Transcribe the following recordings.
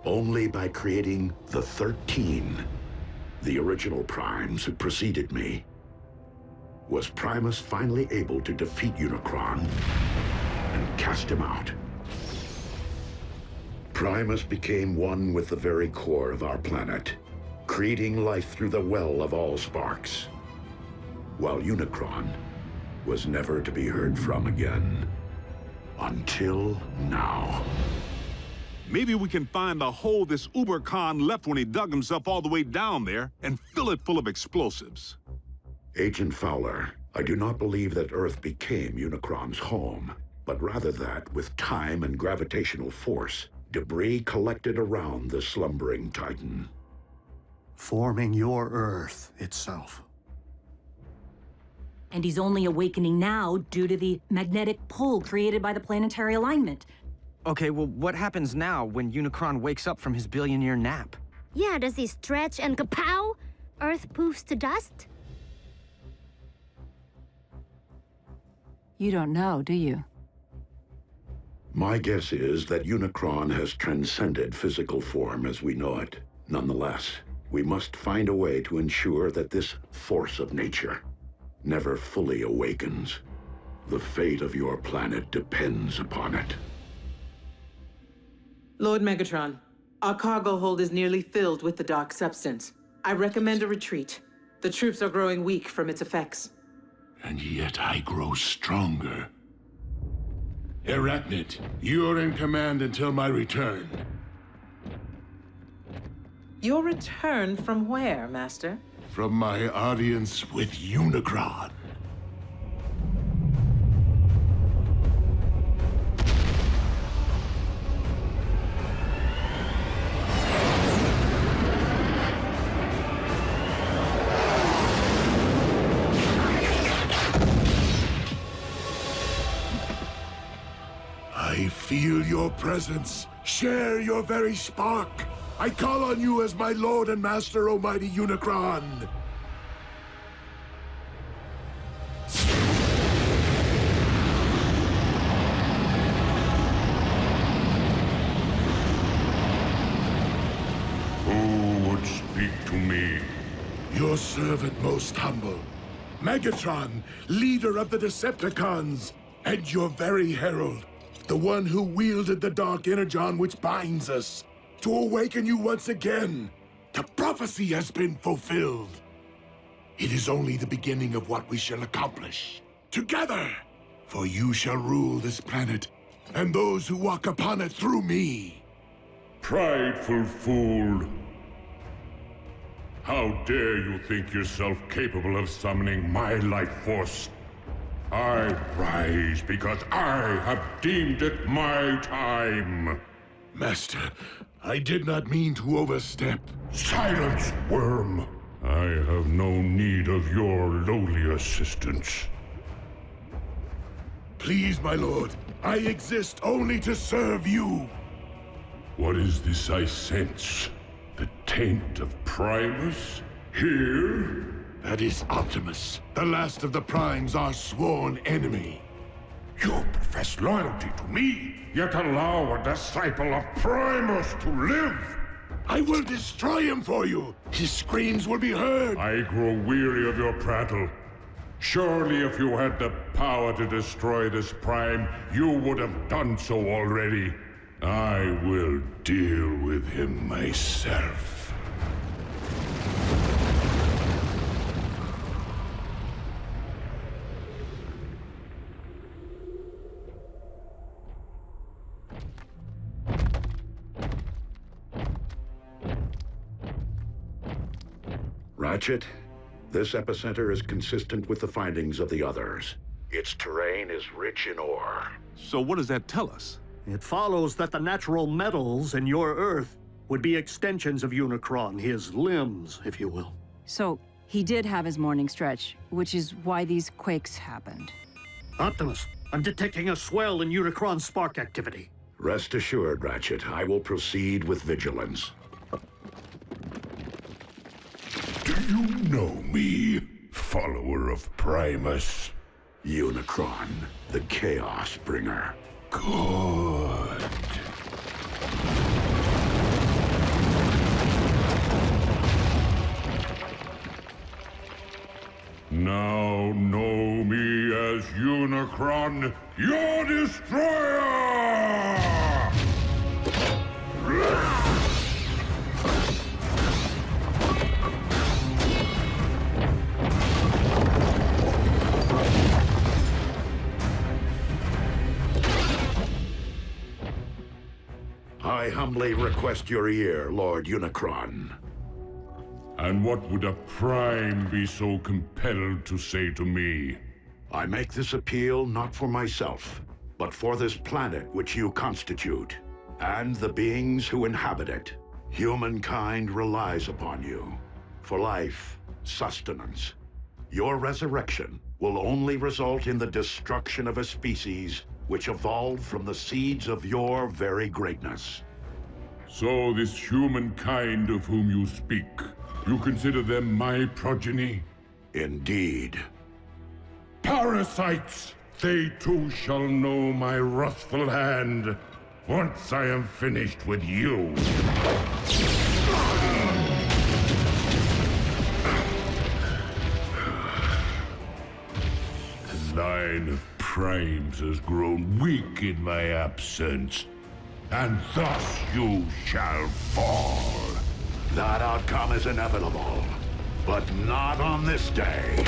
Only by creating the 13, the original Primes who preceded me, was Primus finally able to defeat Unicron and cast him out. Primus became one with the very core of our planet, creating life through the well of all sparks, while Unicron was never to be heard from again. Until now. Maybe we can find the hole this Uber-Khan left when he dug himself all the way down there and fill it full of explosives. Agent Fowler, I do not believe that Earth became Unicron's home, but rather that, with time and gravitational force, debris collected around the slumbering Titan. Forming your Earth itself. And he's only awakening now due to the magnetic pull created by the planetary alignment. Okay, well, what happens now when Unicron wakes up from his billion-year nap? Yeah, does he stretch and kapow? Earth poofs to dust? You don't know, do you? My guess is that Unicron has transcended physical form as we know it. Nonetheless, we must find a way to ensure that this force of nature never fully awakens. The fate of your planet depends upon it. Lord Megatron, our cargo hold is nearly filled with the dark substance. I recommend a retreat. The troops are growing weak from its effects. And yet I grow stronger. Arachnid, you're in command until my return. Your return from where, Master? From my audience with Unicron. I feel your presence. Share your very spark. I call on you as my Lord and Master, Almighty Unicron. Who would speak to me? Your servant most humble. Megatron, leader of the Decepticons, and your very herald. The one who wielded the dark Energon which binds us. To awaken you once again. The prophecy has been fulfilled. It is only the beginning of what we shall accomplish. Together! For you shall rule this planet, and those who walk upon it through me. Prideful fool! How dare you think yourself capable of summoning my life force? I rise because I have deemed it my time. Master, I did not mean to overstep. Silence, worm! I have no need of your lowly assistance. Please, my lord, I exist only to serve you. What is this I sense? The taint of Primus? Here? That is Optimus, the last of the Primes, our sworn enemy. You profess loyalty to me, yet allow a disciple of Primus to live! I will destroy him for you! His screams will be heard! I grow weary of your prattle. Surely if you had the power to destroy this Prime, you would have done so already. I will deal with him myself. Ratchet, this epicenter is consistent with the findings of the others. Its terrain is rich in ore. So what does that tell us? It follows that the natural metals in your Earth would be extensions of Unicron, his limbs, if you will. So, he did have his morning stretch, which is why these quakes happened. Optimus, I'm detecting a swell in Unicron's spark activity. Rest assured, Ratchet, I will proceed with vigilance. Do you know me, follower of Primus? Unicron, the Chaos Bringer. Good. Unicron, your destroyer! I humbly request your ear, Lord Unicron. And what would a Prime be so compelled to say to me? I make this appeal not for myself, but for this planet which you constitute, and the beings who inhabit it. Humankind relies upon you for life, sustenance. Your resurrection will only result in the destruction of a species which evolved from the seeds of your very greatness. So this humankind of whom you speak, you consider them my progeny? Indeed. Parasites! They too shall know my wrathful hand, once I am finished with you. The line of Primes has grown weak in my absence, and thus you shall fall. That outcome is inevitable, but not on this day.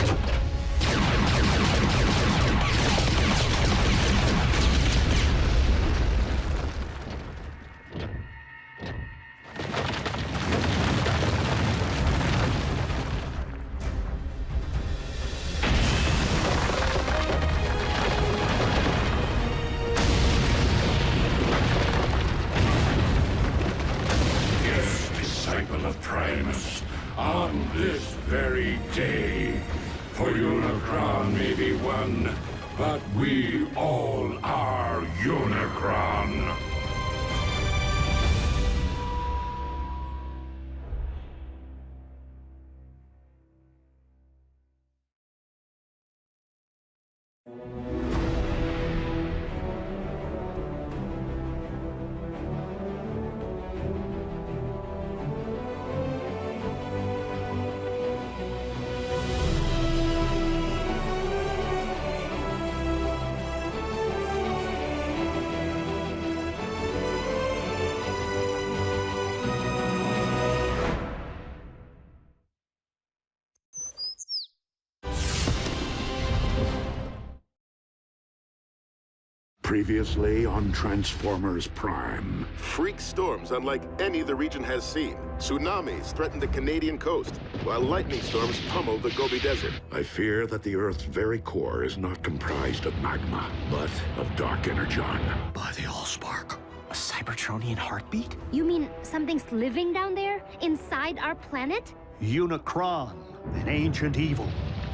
On this very day, for Unicron may be one, but we all are Unicron. Previously on Transformers Prime. Freak storms unlike any the region has seen. Tsunamis threaten the Canadian coast, while lightning storms pummel the Gobi Desert. I fear that the Earth's very core is not comprised of magma, but of dark energon. By the Allspark. A Cybertronian heartbeat? You mean something's living down there? Inside our planet? Unicron, an ancient evil,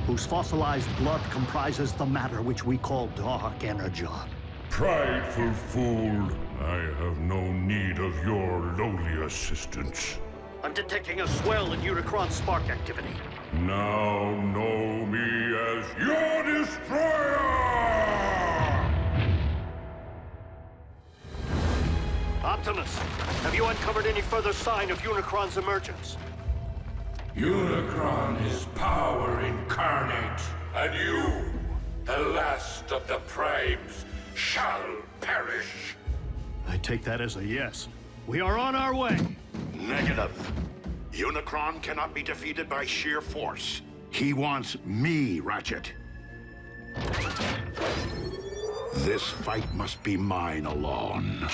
whose fossilized blood comprises the matter which we call dark energon. Prideful fool, I have no need of your lowly assistance. I'm detecting a swell in Unicron spark activity. Now know me as your destroyer! Optimus, have you uncovered any further sign of Unicron's emergence? Unicron is power incarnate, and you, the last of the Primes, shall perish. I take that as a yes. We are on our way. Negative. Unicron cannot be defeated by sheer force. He wants me, Ratchet. This fight must be mine alone.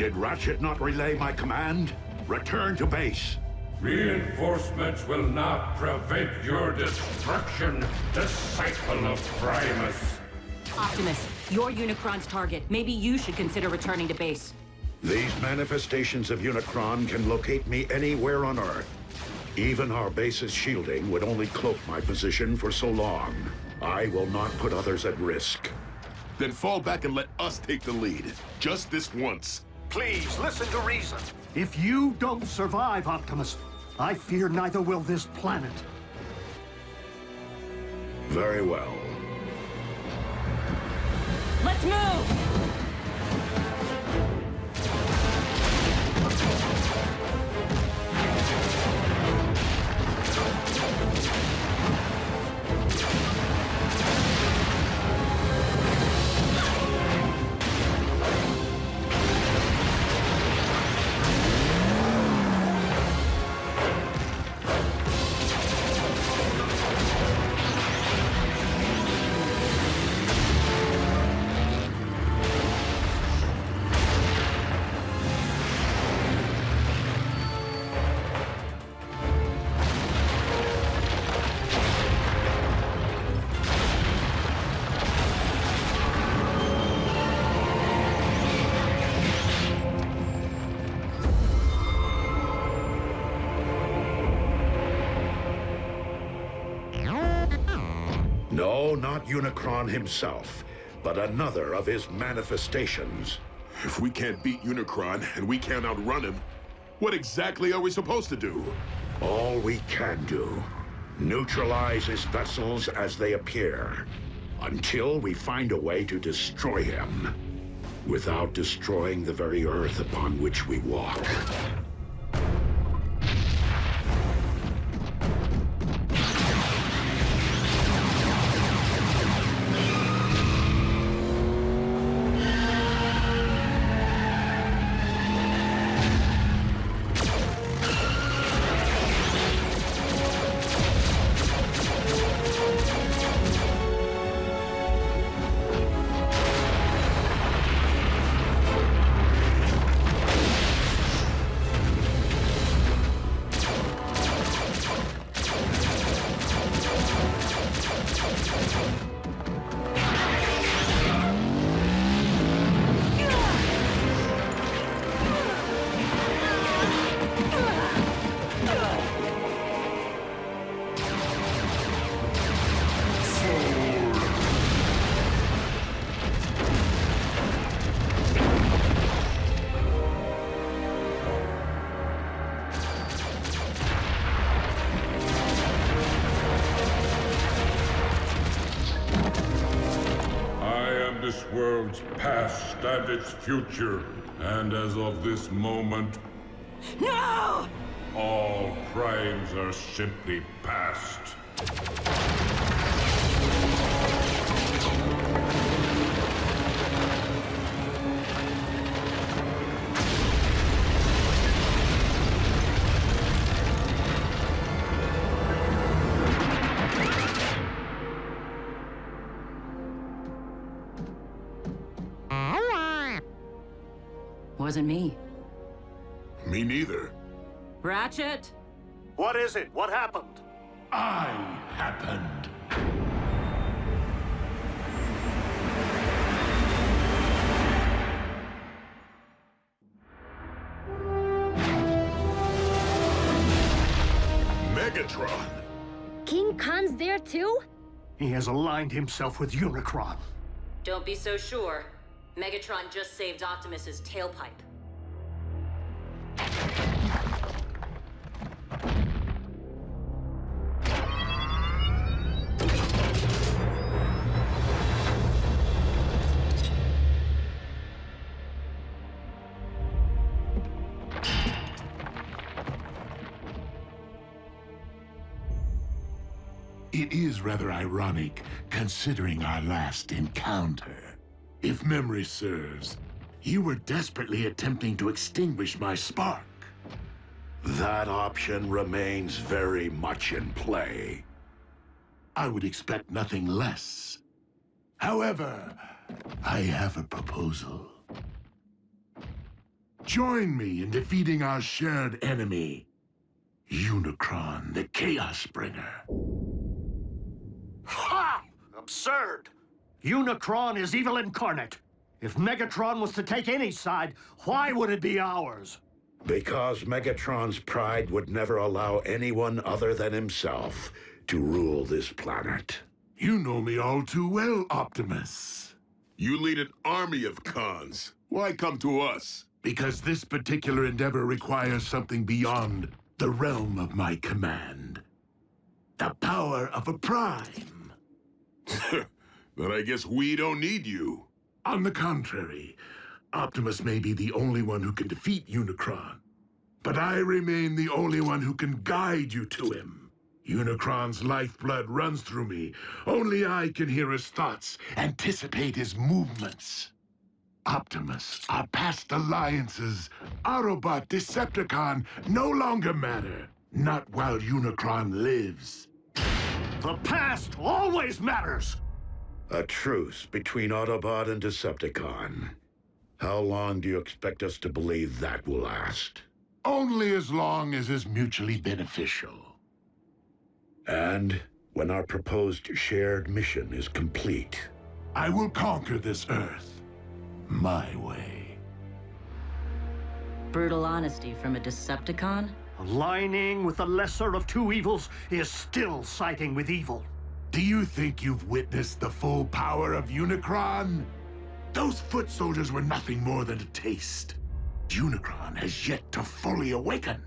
Did Ratchet not relay my command? Return to base. Reinforcements will not prevent your destruction, disciple of Primus. Optimus, you're Unicron's target. Maybe you should consider returning to base. These manifestations of Unicron can locate me anywhere on Earth. Even our base's shielding would only cloak my position for so long. I will not put others at risk. Then fall back and let us take the lead. Just this once. Please, listen to reason. If you don't survive, Optimus, I fear neither will this planet. Very well. Let's move! No, not Unicron himself, but another of his manifestations. If we can't beat Unicron and we can't outrun him, what exactly are we supposed to do? All we can do. Neutralize his vessels as they appear, until we find a way to destroy him, without destroying the very Earth upon which we walk. This world's past and its future, and as of this moment, No! all primes are simply past. Wasn't me. Me neither. Ratchet? What is it? What happened? I happened. Megatron! King Khan's there too? He has aligned himself with Unicron. Don't be so sure. Megatron just saved Optimus's tailpipe. It is rather ironic, considering our last encounter. If memory serves, you were desperately attempting to extinguish my spark. That option remains very much in play. I would expect nothing less. However, I have a proposal. Join me in defeating our shared enemy, Unicron, the Chaos Bringer. Ha! Absurd! Unicron is evil incarnate. If Megatron was to take any side, why would it be ours? Because Megatron's pride would never allow anyone other than himself to rule this planet. You know me all too well, Optimus. You lead an army of cons. Why come to us? Because this particular endeavor requires something beyond the realm of my command. The power of a prime. Then I guess we don't need you. On the contrary, Optimus may be the only one who can defeat Unicron. But I remain the only one who can guide you to him. Unicron's lifeblood runs through me. Only I can hear his thoughts, anticipate his movements. Optimus, our past alliances, Autobot, Decepticon, no longer matter. Not while Unicron lives. The past always matters! A truce between Autobot and Decepticon. How long do you expect us to believe that will last? Only as long as is mutually beneficial. And when our proposed shared mission is complete, I will conquer this Earth my way. Brutal honesty from a Decepticon? Aligning with the lesser of two evils is still siding with evil. Do you think you've witnessed the full power of Unicron? Those foot soldiers were nothing more than a taste. Unicron has yet to fully awaken.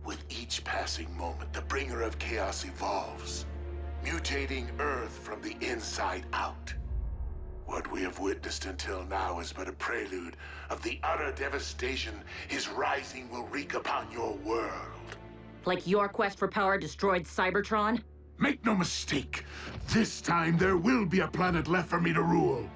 With each passing moment, the bringer of chaos evolves, mutating Earth from the inside out. What we have witnessed until now is but a prelude of the utter devastation his rising will wreak upon your world. Like your quest for power destroyed Cybertron? Make no mistake, this time there will be a planet left for me to rule.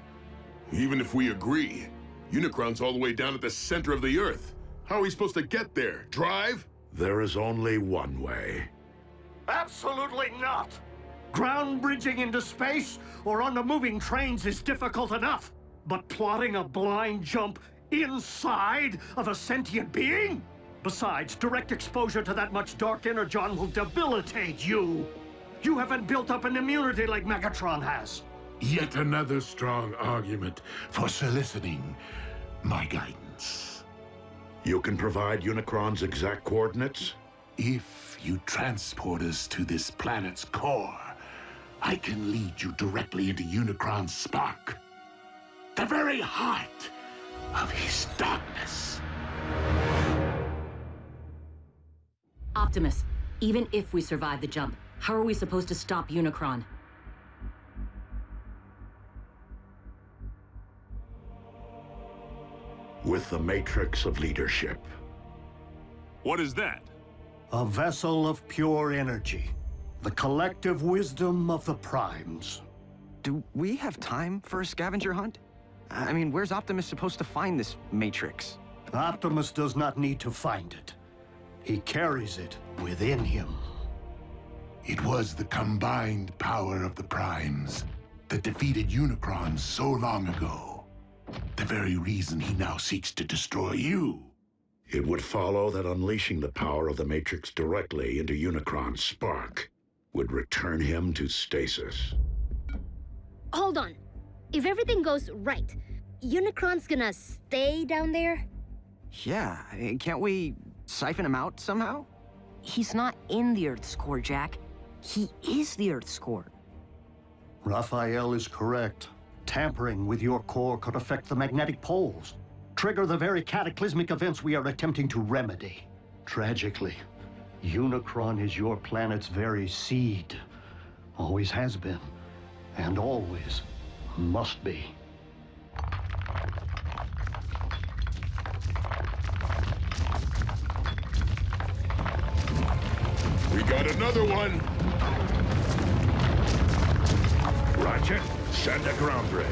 Even if we agree, Unicron's all the way down at the center of the Earth. How are we supposed to get there? Drive? there is only one way. Absolutely not! Ground bridging into space or on the moving trains is difficult enough. But plotting a blind jump inside of a sentient being? Besides, direct exposure to that much dark energon will debilitate you. You haven't built up an immunity like Megatron has. Yet another strong argument for soliciting my guidance. You can provide Unicron's exact coordinates? If you transport us to this planet's core, I can lead you directly into Unicron's spark. The very heart of his darkness. Optimus, even if we survive the jump, how are we supposed to stop Unicron? With the Matrix of Leadership. What is that? A vessel of pure energy. The collective wisdom of the Primes. Do we have time for a scavenger hunt? I mean, where's Optimus supposed to find this Matrix? Optimus does not need to find it. He carries it within him. It was the combined power of the Primes that defeated Unicron so long ago. The very reason he now seeks to destroy you. It would follow that unleashing the power of the Matrix directly into Unicron's spark would return him to stasis. Hold on. If everything goes right, Unicron's gonna stay down there? Yeah, can't we siphon him out somehow? He's not in the Earth's core, Jack. He is the Earth's core. Raphael is correct. Tampering with your core could affect the magnetic poles, trigger the very cataclysmic events we are attempting to remedy. Tragically, Unicron is your planet's very seed. Always has been, and always must be. We got another one! Roger. Send a ground bridge.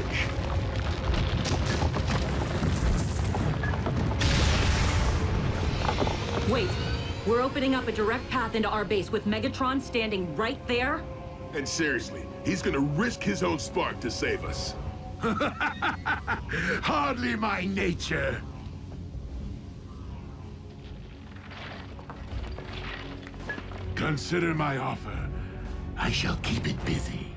Wait, we're opening up a direct path into our base with Megatron standing right there? And seriously, he's gonna risk his own spark to save us. Hardly my nature. Consider my offer. I shall keep it busy.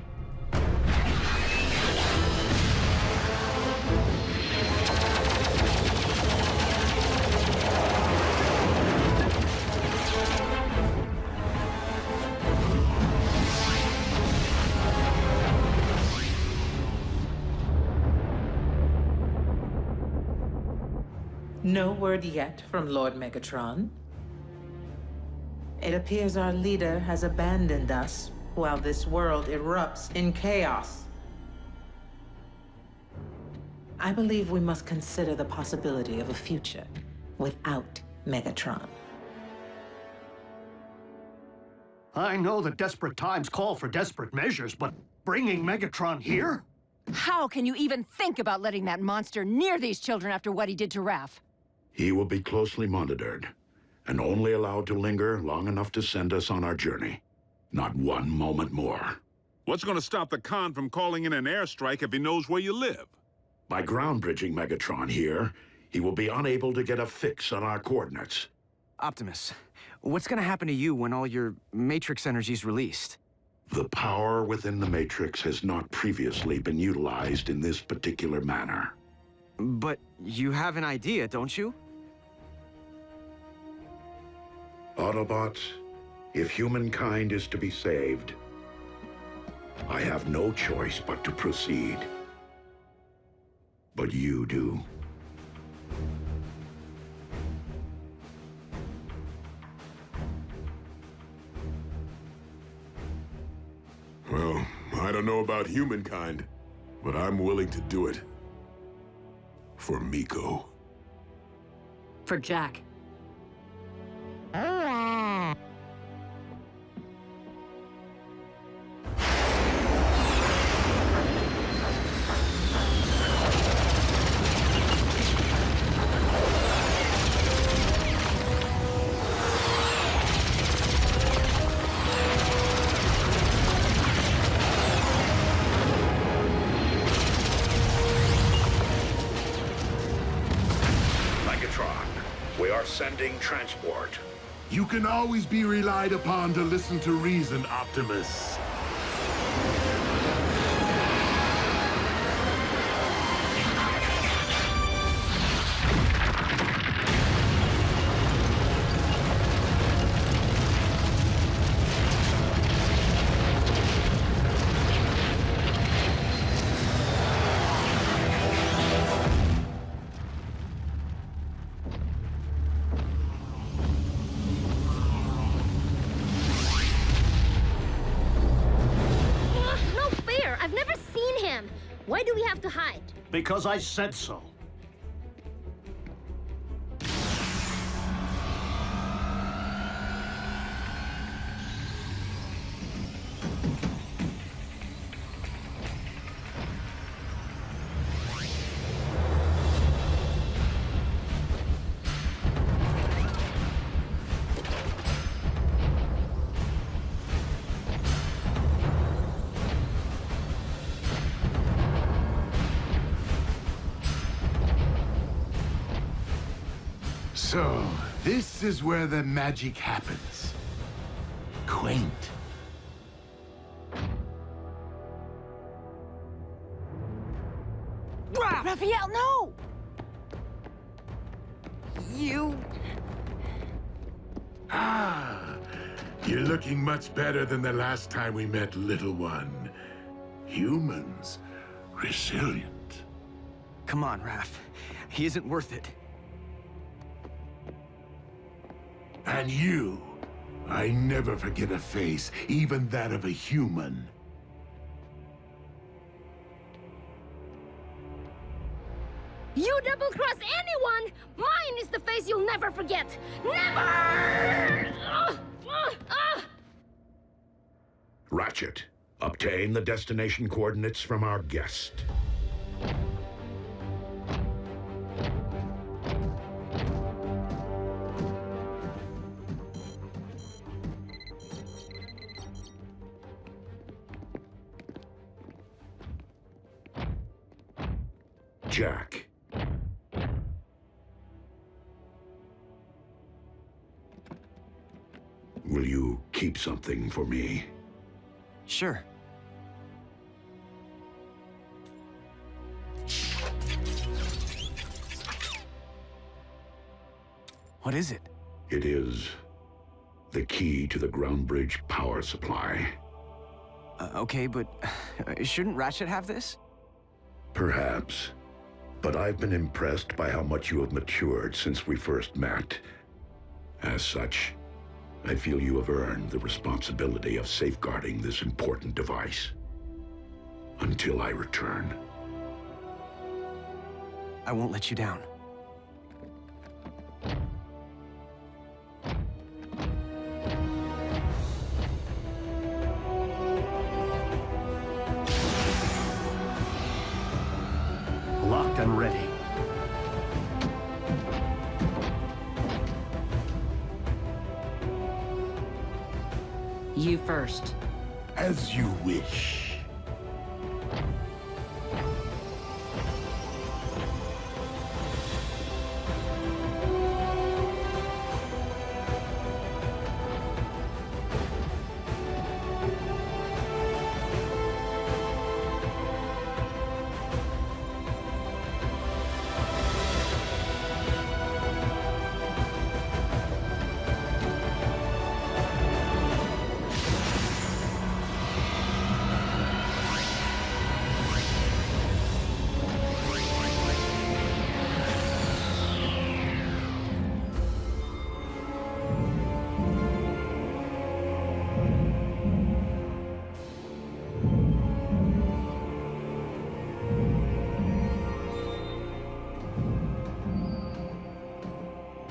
No word yet from Lord Megatron. It appears our leader has abandoned us while this world erupts in chaos. I believe we must consider the possibility of a future without Megatron. I know that desperate times call for desperate measures, but bringing Megatron here? How can you even think about letting that monster near these children after what he did to Raph? He will be closely monitored, and only allowed to linger long enough to send us on our journey. Not one moment more. What's going to stop the Khan from calling in an airstrike if he knows where you live? By ground bridging Megatron here, he will be unable to get a fix on our coordinates. Optimus, what's gonna happen to you when all your Matrix energy's released? The power within the Matrix has not previously been utilized in this particular manner. But you have an idea, don't you? Autobots, if humankind is to be saved, I have no choice but to proceed. But you do. Well, I don't know about humankind, but I'm willing to do it. For Miko. For Jack. Sending transport. You can always be relied upon to listen to reason, Optimus. Why do we have to hide? Because I said so. So, this is where the magic happens. Quaint. Raphael, no! You... Ah, you're looking much better than the last time we met, little one. Humans, resilient. Come on, Raph. He isn't worth it. And you, I never forget a face, even that of a human. You double-cross anyone! Mine is the face you'll never forget! Never! Ratchet, obtain the destination coordinates from our guest. Jack. Will you keep something for me? Sure. What is it? It is the key to the ground bridge power supply. Okay, but shouldn't Ratchet have this? Perhaps. But I've been impressed by how much you have matured since we first met. As such, I feel you have earned the responsibility of safeguarding this important device. Until I return. I won't let you down. Locked and ready. You first. As you wish.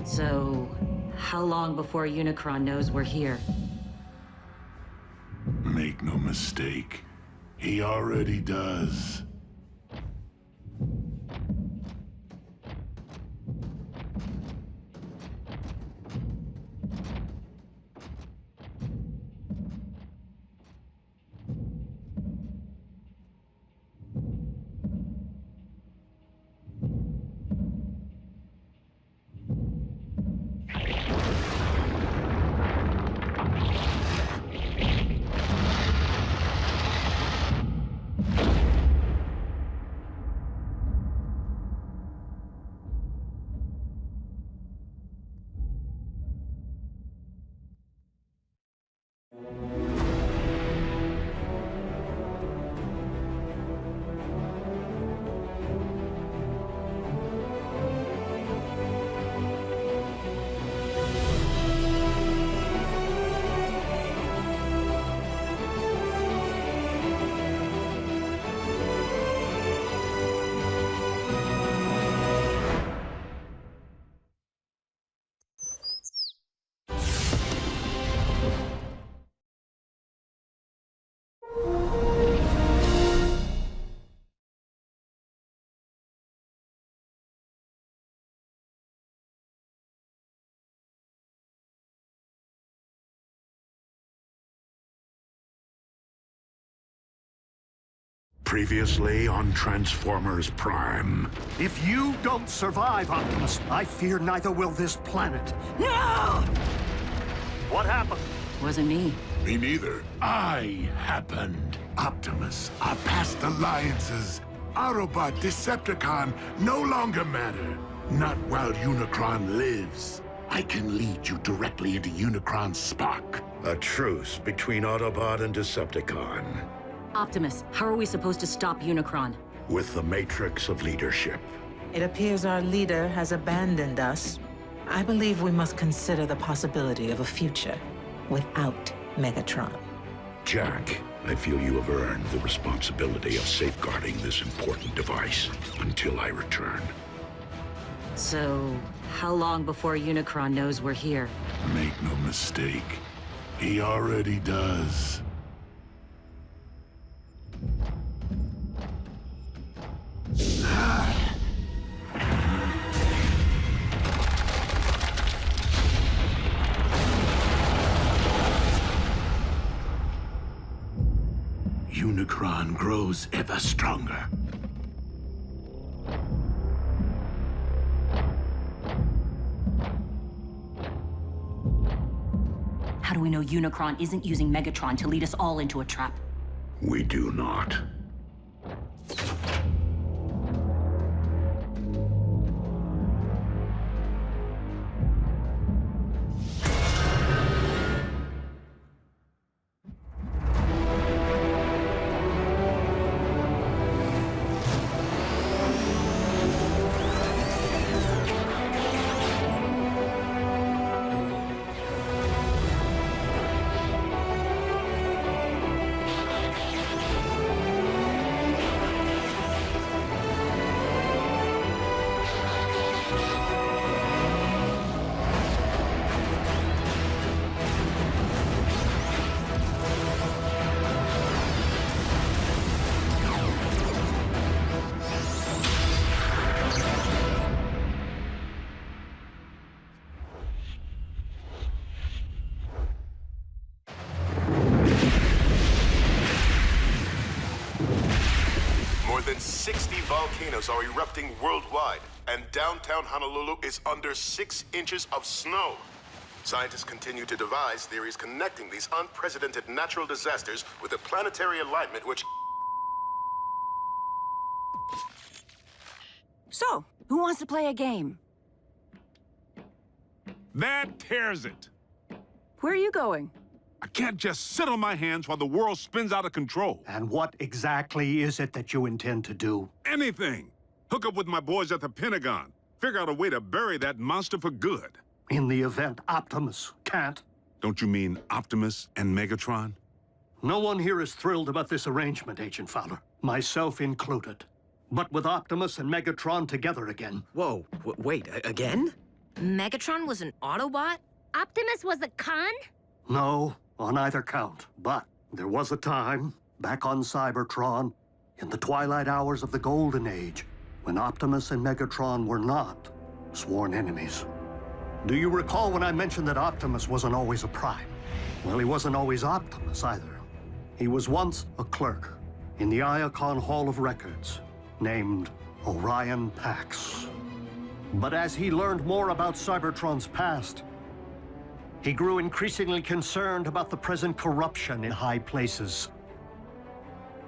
So, how long before Unicron knows we're here? Make no mistake, he already does. Previously on Transformers Prime. If you don't survive, Optimus, I fear neither will this planet. No! What happened? Wasn't me. Me neither. I happened. Optimus, our past alliances, Autobot, Decepticon, no longer matter. Not while Unicron lives. I can lead you directly into Unicron's spark. A truce between Autobot and Decepticon. Optimus, how are we supposed to stop Unicron? With the Matrix of Leadership. It appears our leader has abandoned us. I believe we must consider the possibility of a future without Megatron. Jack, I feel you have earned the responsibility of safeguarding this important device until I return. So, how long before Unicron knows we're here? Make no mistake, he already does. Unicron grows ever stronger. How do we know Unicron isn't using Megatron to lead us all into a trap? We do not. More than 60 volcanoes are erupting worldwide, and downtown Honolulu is under 6 inches of snow. Scientists continue to devise theories connecting these unprecedented natural disasters with a planetary alignment which... So, who wants to play a game? That tears it. Where are you going? I can't just sit on my hands while the world spins out of control. And what exactly is it that you intend to do? Anything. Hook up with my boys at the Pentagon. Figure out a way to bury that monster for good. In the event Optimus can't? Don't you mean Optimus and Megatron? No one here is thrilled about this arrangement, Agent Fowler. Myself included. But with Optimus and Megatron together again... Whoa, wait, again? Megatron was an Autobot? Optimus was a con? No, on either count. But there was a time, back on Cybertron, in the twilight hours of the Golden Age, when Optimus and Megatron were not sworn enemies. Do you recall when I mentioned that Optimus wasn't always a Prime? Well, he wasn't always Optimus either. He was once a clerk in the Iacon Hall of Records, named Orion Pax. But as he learned more about Cybertron's past, he grew increasingly concerned about the present corruption in high places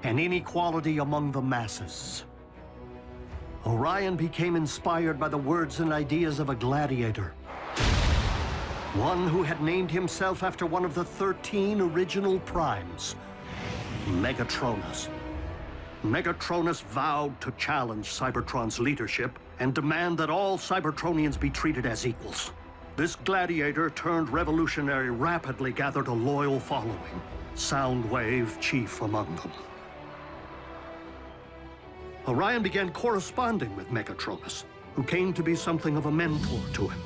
and inequality among the masses. Orion became inspired by the words and ideas of a gladiator, one who had named himself after one of the 13 original primes, Megatronus. Megatronus vowed to challenge Cybertron's leadership and demand that all Cybertronians be treated as equals. This gladiator turned revolutionary rapidly gathered a loyal following, Soundwave chief among them. Orion began corresponding with Megatronus, who came to be something of a mentor to him.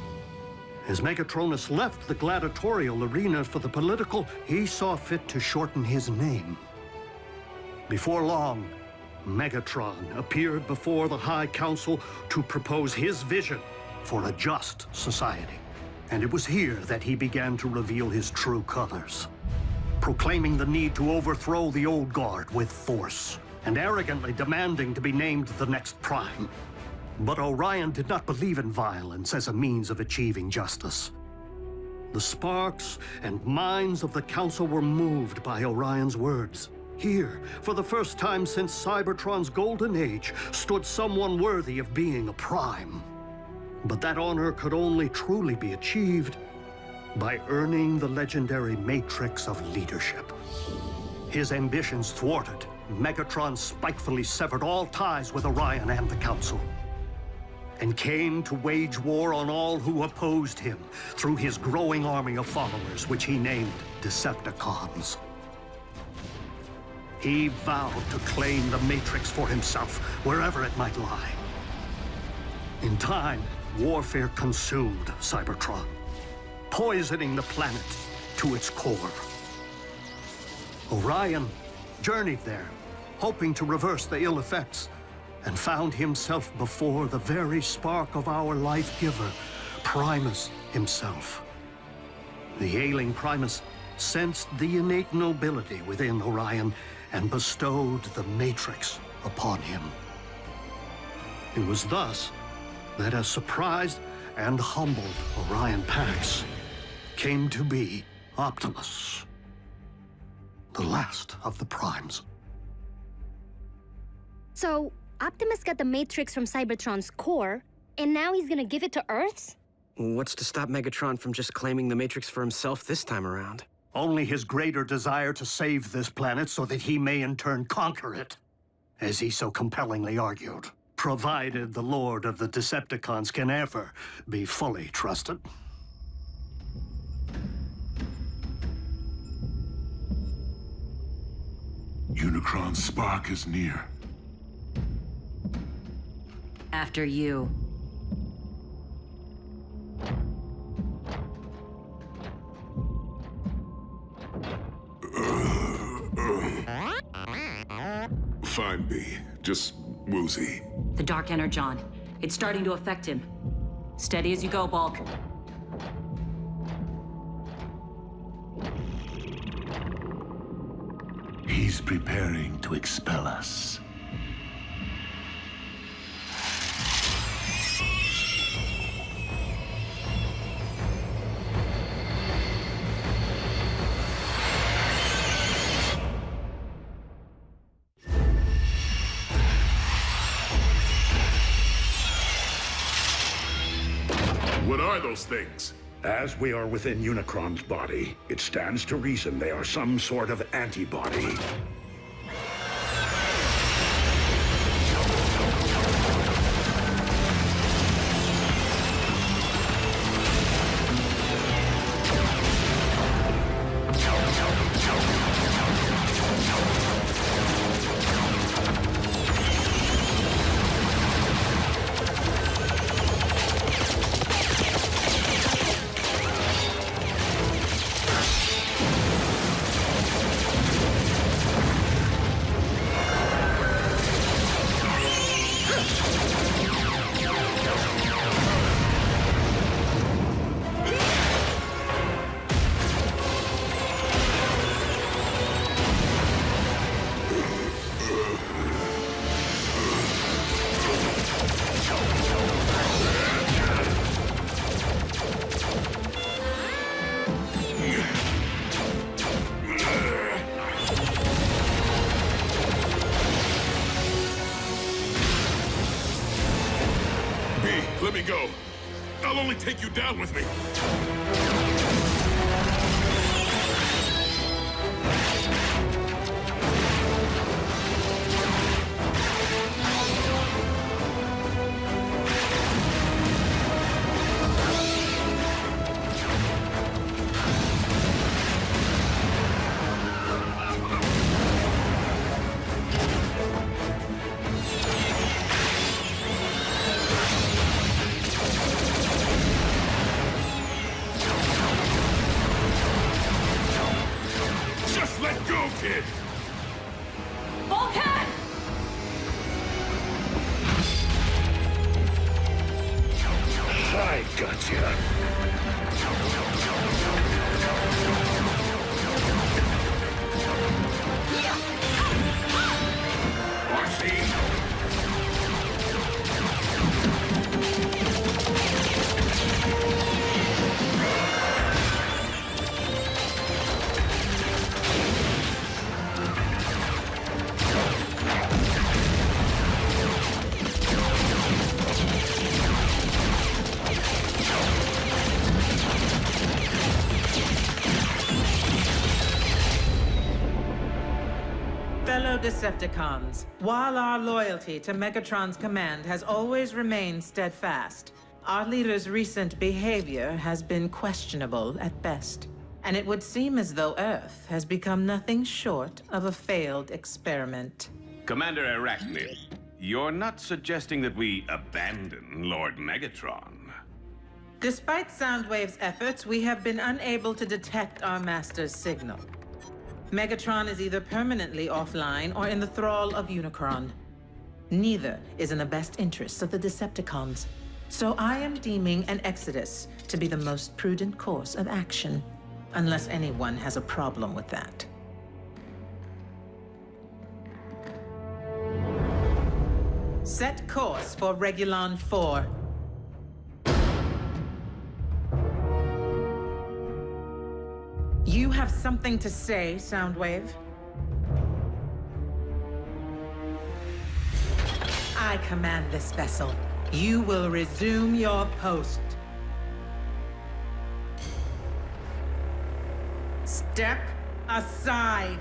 As Megatronus left the gladiatorial arena for the political, he saw fit to shorten his name. Before long, Megatron appeared before the High Council to propose his vision for a just society. And it was here that he began to reveal his true colors, proclaiming the need to overthrow the old guard with force, and arrogantly demanding to be named the next Prime. But Orion did not believe in violence as a means of achieving justice. The sparks and minds of the Council were moved by Orion's words. Here, for the first time since Cybertron's golden age, stood someone worthy of being a Prime. But that honor could only truly be achieved by earning the legendary matrix of leadership. His ambitions thwarted, Megatron spitefully severed all ties with Orion and the Council, and came to wage war on all who opposed him through his growing army of followers, which he named Decepticons. He vowed to claim the Matrix for himself, wherever it might lie. In time, warfare consumed Cybertron, poisoning the planet to its core. Orion journeyed there, hoping to reverse the ill effects, and found himself before the very spark of our life-giver, Primus himself. The ailing Primus sensed the innate nobility within Orion and bestowed the Matrix upon him. It was thus that a surprised and humbled Orion Pax came to be Optimus. The last of the Primes. So, Optimus got the Matrix from Cybertron's core, and now he's gonna give it to Earth's? What's to stop Megatron from just claiming the Matrix for himself this time around? Only his greater desire to save this planet so that he may in turn conquer it, as he so compellingly argued, provided the Lord of the Decepticons can ever be fully trusted. Unicron's spark is near. After you. Fine, B. Just woozy. The Dark Energon. It's starting to affect him. Steady as you go, Bulk. He's preparing to expel us. What are those things? As we are within Unicron's body, it stands to reason they are some sort of antibody. Let me go. I'll only take you down with me. Fellow Decepticons, while our loyalty to Megatron's command has always remained steadfast, our leader's recent behavior has been questionable at best. And it would seem as though Earth has become nothing short of a failed experiment. Commander Arachnid, you're not suggesting that we abandon Lord Megatron? Despite Soundwave's efforts, we have been unable to detect our master's signal. Megatron is either permanently offline or in the thrall of Unicron. Neither is in the best interests of the Decepticons. So I am deeming an exodus to be the most prudent course of action, unless anyone has a problem with that. Set course for Regulon 4. have something to say, Soundwave? I command this vessel. You will resume your post. Step aside.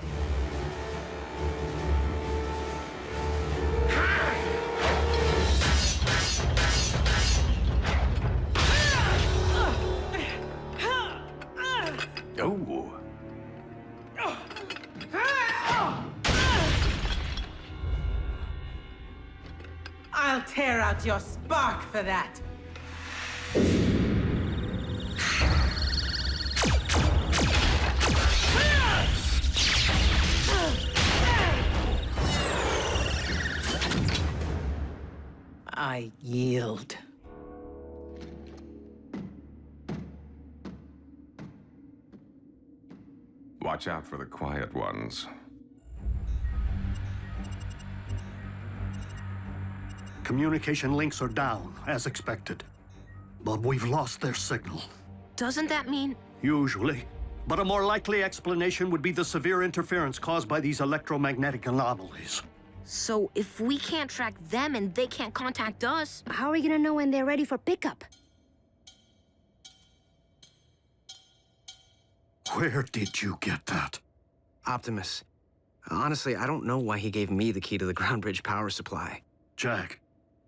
Oh. I'll tear out your spark for that. I yield. Watch out for the quiet ones. Communication links are down, as expected. But we've lost their signal. Doesn't that mean... Usually. But a more likely explanation would be the severe interference caused by these electromagnetic anomalies. So if we can't track them and they can't contact us, how are we gonna know when they're ready for pickup? Where did you get that? Optimus. Honestly, I don't know why he gave me the key to the ground bridge power supply. Jack,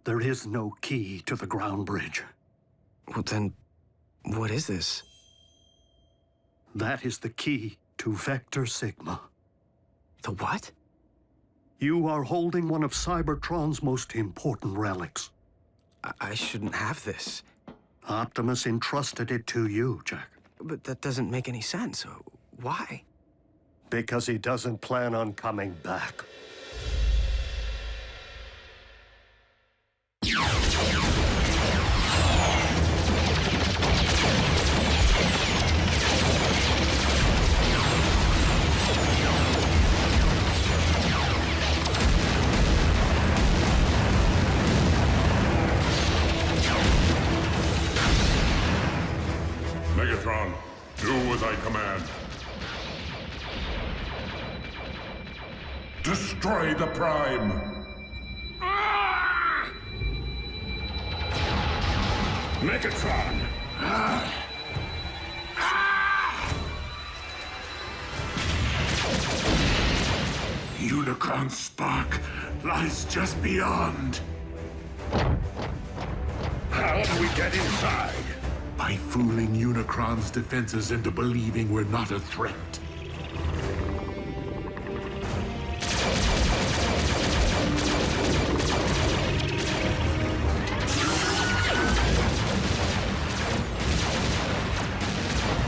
there is no key to the ground bridge. Well, then, what is this? That is the key to Vector Sigma. The what? You are holding one of Cybertron's most important relics. I shouldn't have this. Optimus entrusted it to you, Jack. But that doesn't make any sense. Why? Because he doesn't plan on coming back. Megatron, do as I command. Destroy the Prime! Megatron! Unicron's spark lies just beyond. How do we get inside? By fooling Unicron's defenses into believing we're not a threat.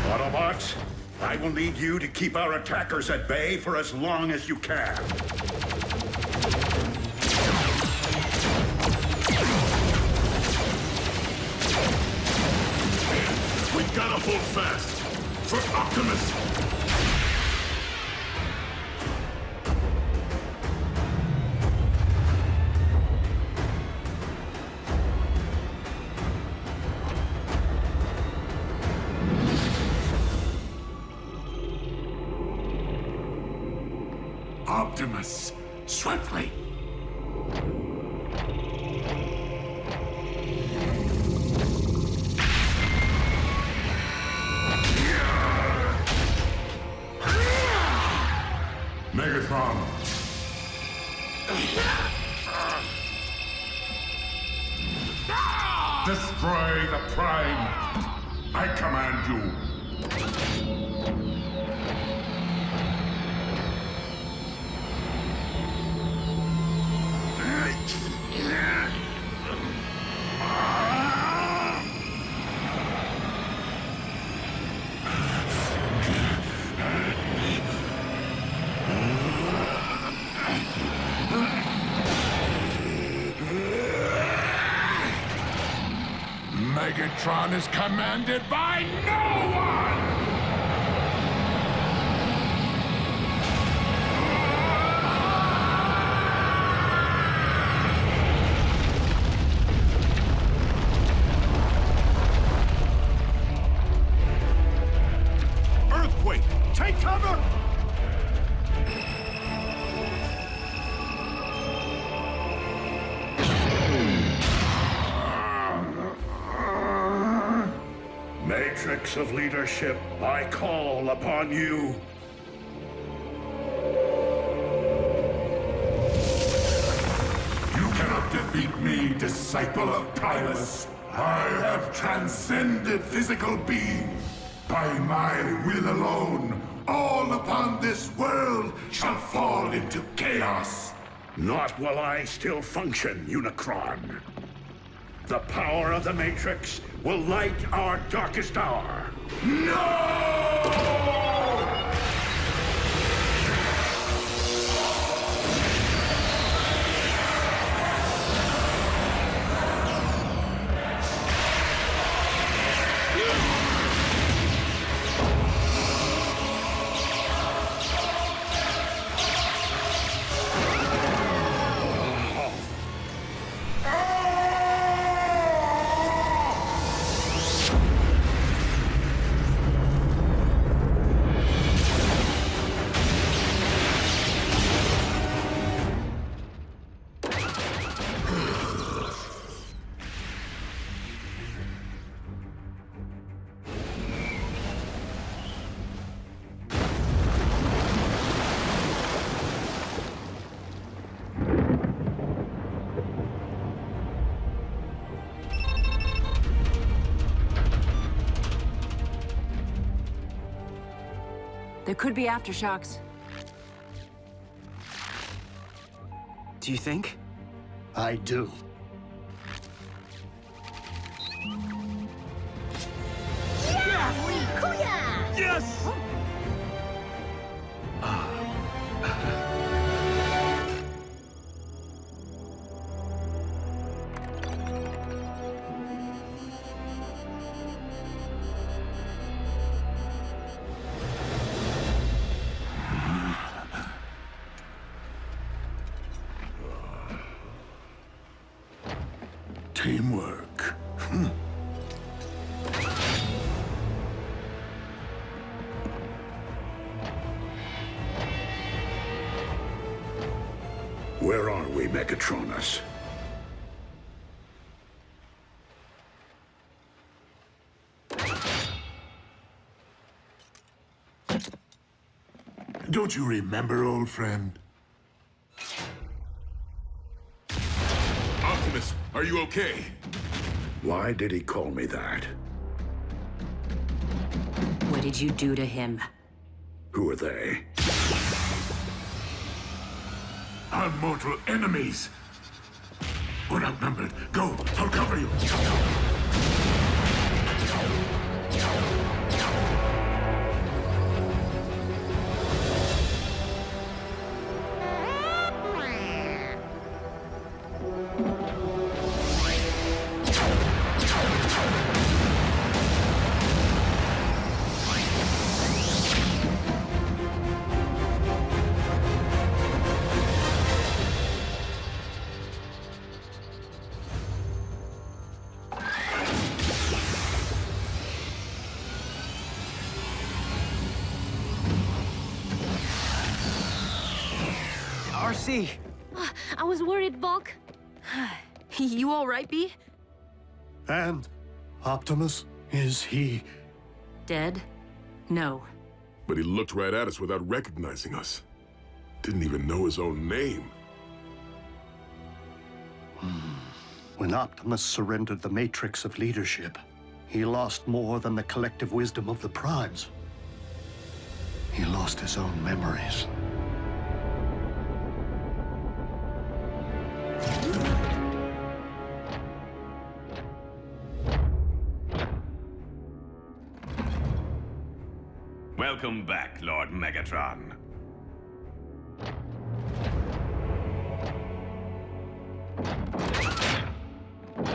Autobots, I will need you to keep our attackers at bay for as long as you can. We've got to hold fast. For Optimus! Optimus, swiftly! Megatron! Destroy the Prime! I command you! Megatron is commanded by no one! Earthquake, take Matrix of Leadership, I call upon you. You cannot defeat me, disciple of Primus. I have transcended physical being. By my will alone, all upon this world shall fall into chaos. Not while I still function, Unicron. The power of the Matrix will light our darkest hour. No! There could be aftershocks. Do you think? I do. Yes! Teamwork. Where are we, Megatronus? Don't you remember, old friend? Optimus, are you okay? Why did he call me that? What did you do to him? Who are they? Our mortal enemies. We're outnumbered. Go, I'll cover you. RC! I was worried, Bulk. You all right, B? And Optimus, is he... Dead? No. But he looked right at us without recognizing us. Didn't even know his own name. When Optimus surrendered the Matrix of Leadership, he lost more than the collective wisdom of the Primes. He lost his own memories. Welcome back, Lord Megatron.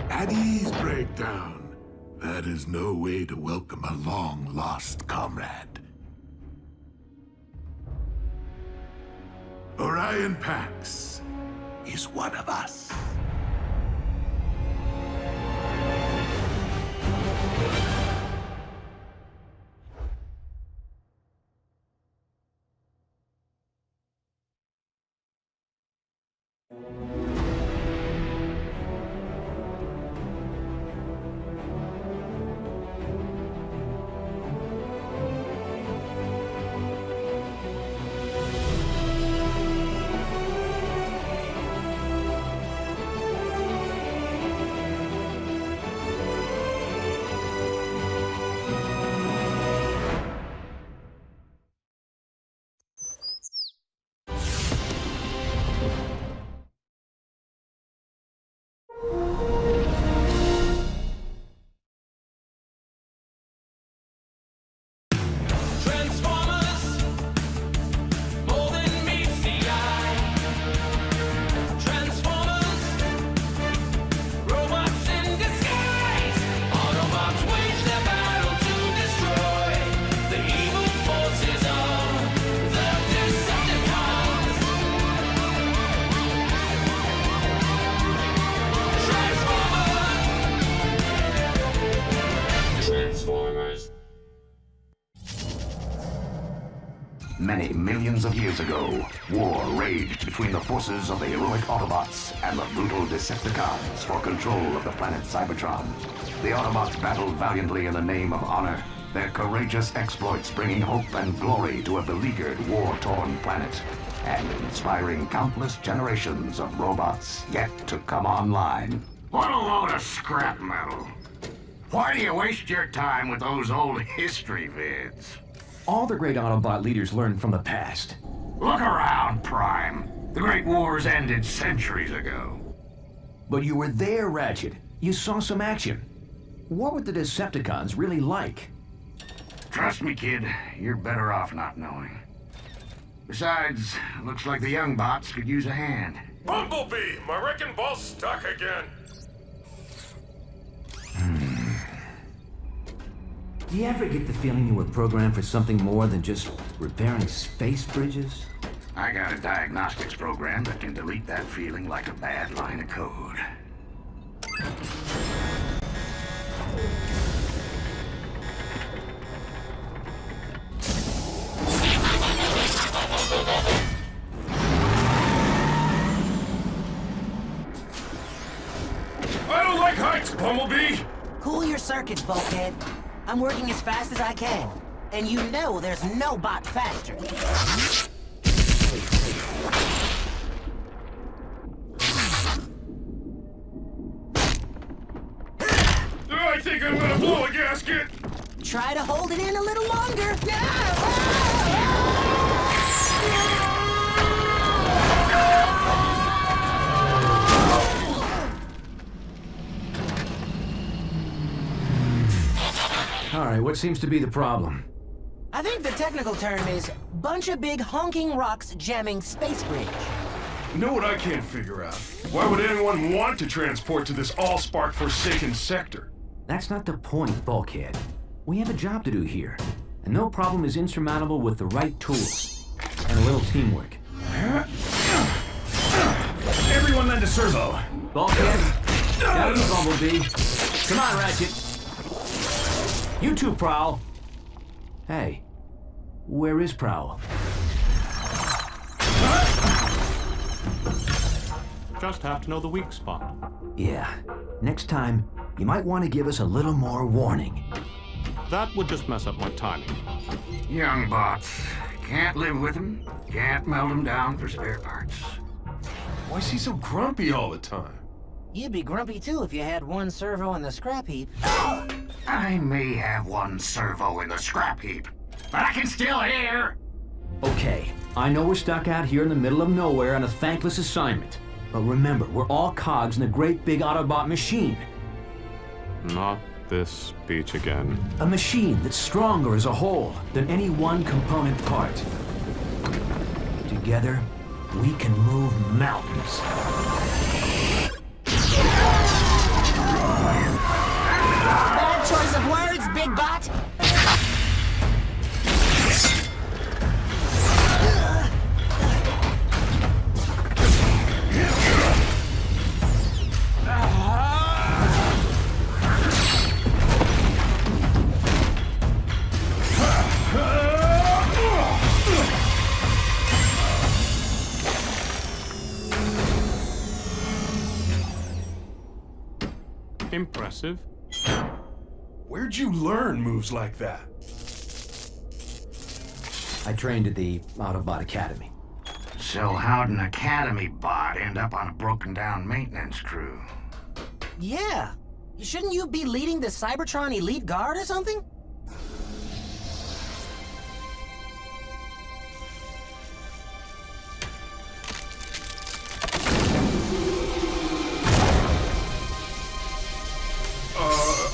At ease, Breakdown. That is no way to welcome a long-lost comrade. Orion Pax is one of us. Many millions of years ago, war raged between the forces of the heroic Autobots and the brutal Decepticons for control of the planet Cybertron. The Autobots battled valiantly in the name of honor, their courageous exploits bringing hope and glory to a beleaguered, war-torn planet, and inspiring countless generations of robots yet to come online. What a load of scrap metal. Why do you waste your time with those old history vids? All the great Autobot leaders learned from the past. Look around, Prime. The Great Wars ended centuries ago. But you were there, Ratchet. You saw some action. What were the Decepticons really like? Trust me, kid. You're better off not knowing. Besides, looks like the young bots could use a hand. Bumblebee! My wrecking ball's stuck again. Do you ever get the feeling you were programmed for something more than just repairing space bridges? I got a diagnostics program that can delete that feeling like a bad line of code. I don't like heights, Bumblebee! Cool your circuits, Bulkhead. I'm working as fast as I can. And you know there's no bot faster. I think I'm gonna blow a gasket! Try to hold it in a little longer. All right, what seems to be the problem? I think the technical term is bunch of big honking rocks jamming space bridge. You know what I can't figure out? Why would anyone want to transport to this all-spark forsaken sector? That's not the point, Bulkhead. We have a job to do here, and no problem is insurmountable with the right tools and a little teamwork. Everyone lend a servo. Bulkhead, got it, Bumblebee. Come on, Ratchet. You two, Prowl. Hey, where is Prowl? Just have to know the weak spot. Yeah, next time, you might want to give us a little more warning. That would just mess up my timing. Young bots. Can't live with them. Can't melt them down for spare parts. Why is he so grumpy all the time? You'd be grumpy too if you had one servo in the scrap heap. I may have one servo in the scrap heap, but I can still hear. Okay, I know we're stuck out here in the middle of nowhere on a thankless assignment. But remember, we're all cogs in a great big Autobot machine. Not this speech again. A machine that's stronger as a whole than any one component part. Together, we can move mountains. Bad choice of words, big bot. Impressive. Where'd you learn moves like that? I trained at the Autobot Academy. So how'd an Academy bot end up on a broken-down maintenance crew? Yeah. Shouldn't you be leading the Cybertron Elite Guard or something?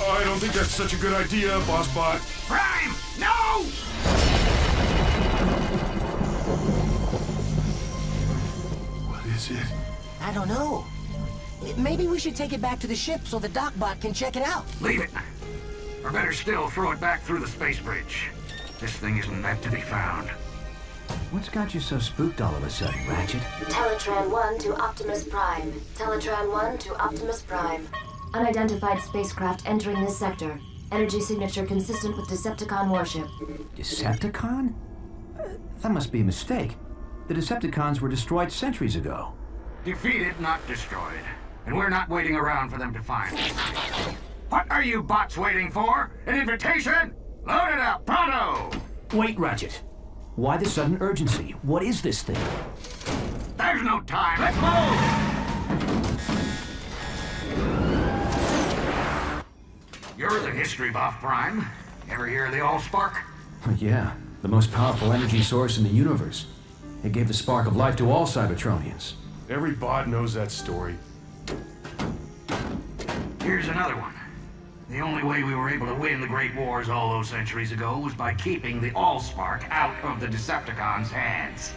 I don't think that's such a good idea, Boss Bot. Prime! No! What is it? I don't know. Maybe we should take it back to the ship so the Docbot can check it out. Leave it. Or better still, throw it back through the space bridge. This thing isn't meant to be found. What's got you so spooked all of a sudden, Ratchet? Teletran 1 to Optimus Prime. Teletran 1 to Optimus Prime. Unidentified spacecraft entering this sector. Energy signature consistent with Decepticon warship. Decepticon? That must be a mistake. The Decepticons were destroyed centuries ago. Defeated, not destroyed. And we're not waiting around for them to find us. What are you bots waiting for? An invitation? Load it up, pronto! Wait, Ratchet. Why the sudden urgency? What is this thing? There's no time. Let's move! You're the history buff, Prime. Ever hear of the Allspark? Yeah, the most powerful energy source in the universe. It gave the spark of life to all Cybertronians. Every bot knows that story. Here's another one. The only way we were able to win the Great Wars all those centuries ago was by keeping the Allspark out of the Decepticons' hands.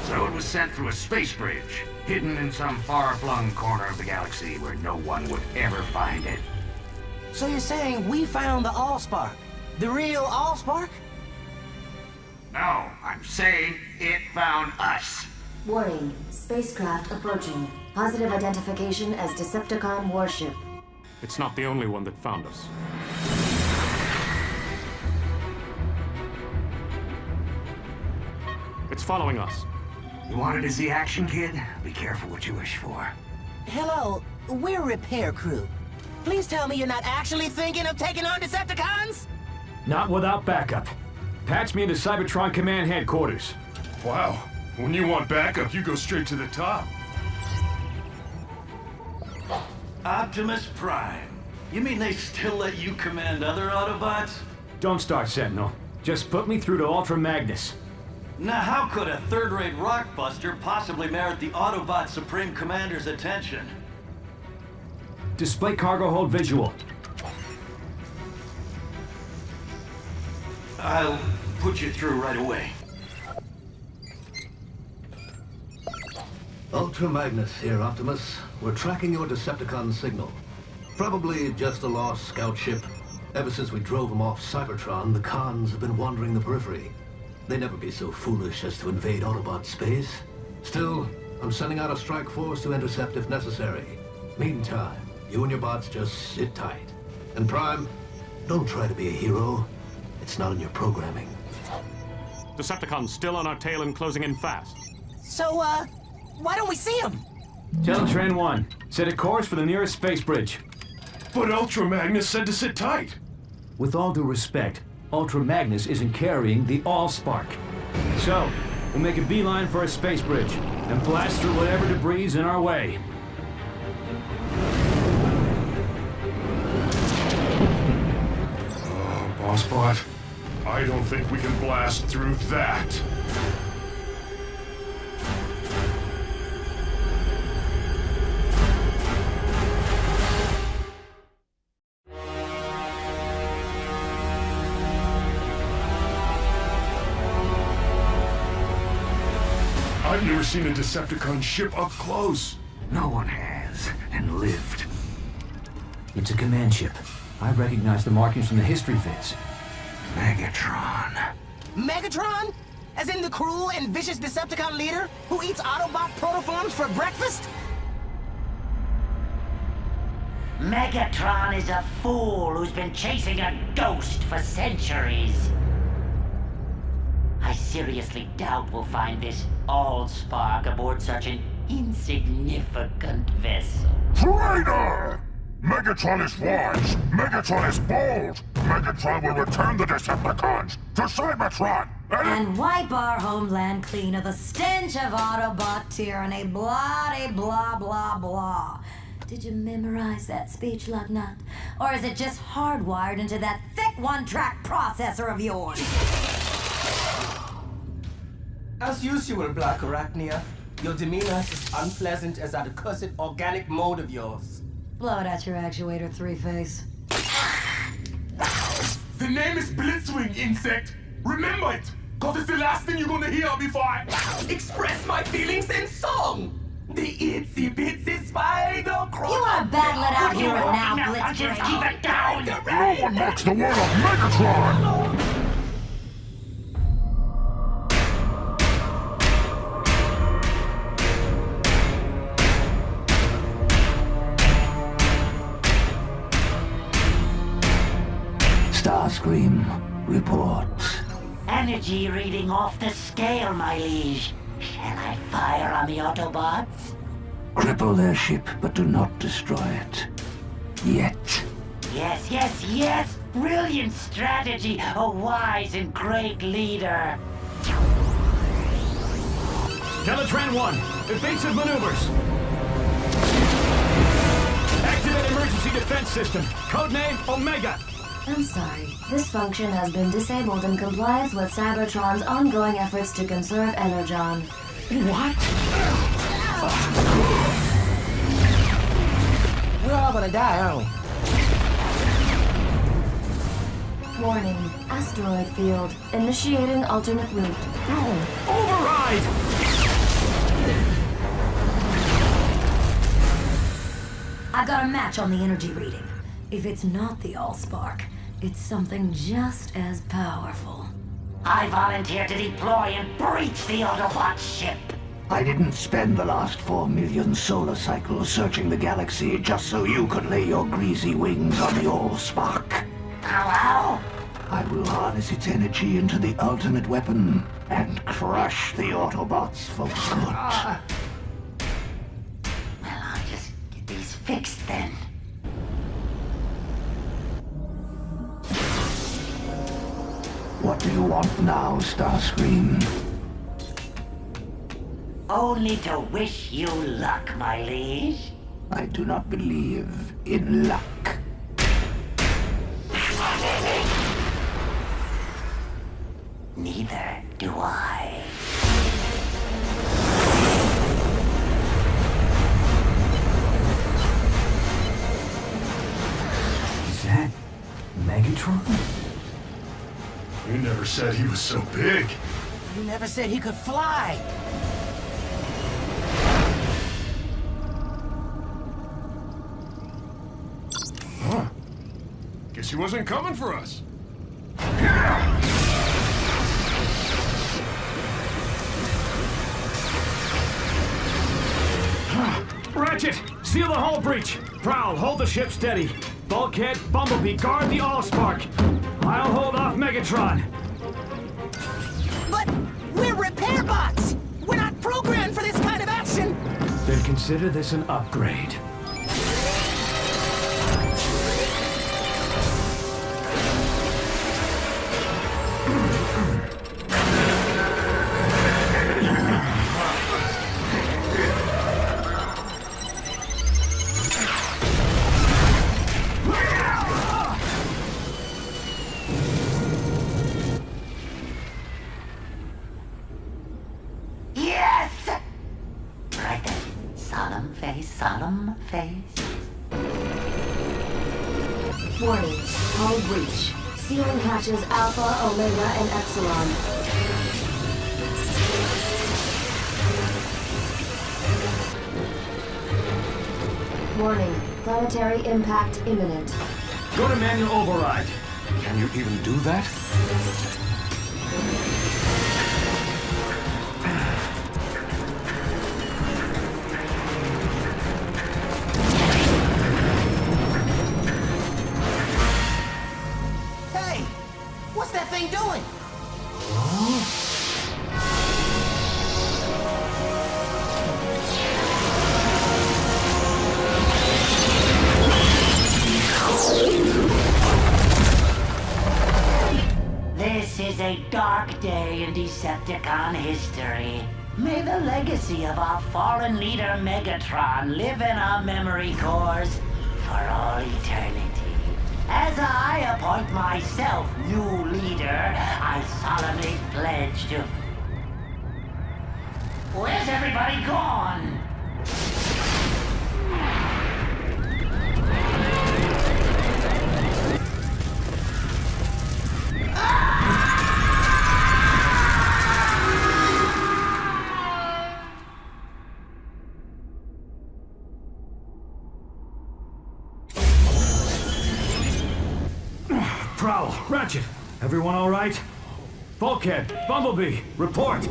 So it was sent through a space bridge, hidden in some far-flung corner of the galaxy where no one would ever find it. So you're saying we found the Allspark? The real Allspark? No, I'm saying it found us. Warning, spacecraft approaching. Positive identification as Decepticon warship. It's not the only one that found us. It's following us. You wanted to see action, kid? Be careful what you wish for. Hello, we're a repair crew. Please tell me you're not actually thinking of taking on Decepticons? Not without backup. Patch me into Cybertron Command Headquarters. Wow. When you want backup, you go straight to the top. Optimus Prime. You mean they still let you command other Autobots? Don't start, Sentinel. Just put me through to Ultra Magnus. Now how could a third-rate rockbuster possibly merit the Autobot Supreme Commander's attention? Display cargo hold visual. I'll put you through right away. Ultra Magnus here, Optimus. We're tracking your Decepticon signal. Probably just a lost scout ship. Ever since we drove them off Cybertron, the cons have been wandering the periphery. They'd never be so foolish as to invade Autobot space. Still, I'm sending out a strike force to intercept if necessary. Meantime, you and your bots just sit tight. And Prime, don't try to be a hero. It's not in your programming. Decepticons still on our tail and closing in fast. So, why don't we see them? Teletran 1, set a course for the nearest space bridge. But Ultra Magnus said to sit tight. With all due respect, Ultra Magnus isn't carrying the Allspark. So, we'll make a beeline for a space bridge and blast through whatever debris is in our way. Oh, Bossbot. I don't think we can blast through that. I've never seen a Decepticon ship up close. No one has, and lived. It's a command ship. I recognize the markings from the history vids. Megatron. Megatron? As in the cruel and vicious Decepticon leader who eats Autobot protoforms for breakfast? Megatron is a fool who's been chasing a ghost for centuries. I seriously doubt we'll find this Allspark aboard such an insignificant vessel. Traitor! Megatron is wise! Megatron is bold! Megatron will return the Decepticons to Cybertron! And wipe our homeland clean of the stench of Autobot tyranny, blah blah blah blah. Did you memorize that speech, Lugnut? Or is it just hardwired into that thick one-track processor of yours? As usual, Black Arachnia, your demeanor is as unpleasant as that accursed organic mode of yours. Blow it at your actuator, Three-Face. The name is Blitzwing, insect! Remember it! Cause it's the last thing you're gonna hear before I express my feelings in song! The itsy bitsy spider crawl. You wanna battle it out here and now, Blitzwing? Keep it down! No one mocks the word of Megatron! Starscream reports. energy reading off the scale, my liege. Shall I fire on the Autobots? Cripple their ship, but do not destroy it. Yet. Yes, yes, yes! Brilliant strategy! A wise and great leader! Teletran 1, evasive maneuvers. Activate emergency defense system. Codename Omega. I'm sorry. This function has been disabled in compliance with Cybertron's ongoing efforts to conserve Energon. What? We're all gonna die, aren't we? Warning. Asteroid field. Initiating alternate route. Override! I got a match on the energy reading. If it's not the Allspark, it's something just as powerful. I volunteer to deploy and breach the Autobot ship. I didn't spend the last 4 million solar cycles searching the galaxy just so you could lay your greasy wings on the Allspark. Hello? I will harness its energy into the ultimate weapon and crush the Autobots for good. Well, I'll just get these fixed then. What do you want now, Starscream? Only to wish you luck, my liege. I do not believe in luck. Neither do I. Is that Megatron? You never said he was so big. You never said he could fly. Huh. Guess he wasn't coming for us. Ratchet, seal the hull breach. Prowl, hold the ship steady. Bulkhead, Bumblebee, guard the Allspark. I'll hold off Megatron. But we're repair bots! We're not programmed for this kind of action! Then consider this an upgrade. Solemn face. Warning. Hull breach. Sealing hatches Alpha, Omega, and Epsilon. Warning. Planetary impact imminent. Go to manual override. Can you even do that? What's that thing doing? This is a dark day in Decepticon history. May the legacy of our fallen leader Megatron live in our memory cores for all eternity. As I appoint myself new leader, I solemnly pledge to... Where's everybody gone? Prowl, Ratchet, everyone all right? Bulkhead, Bumblebee, report. The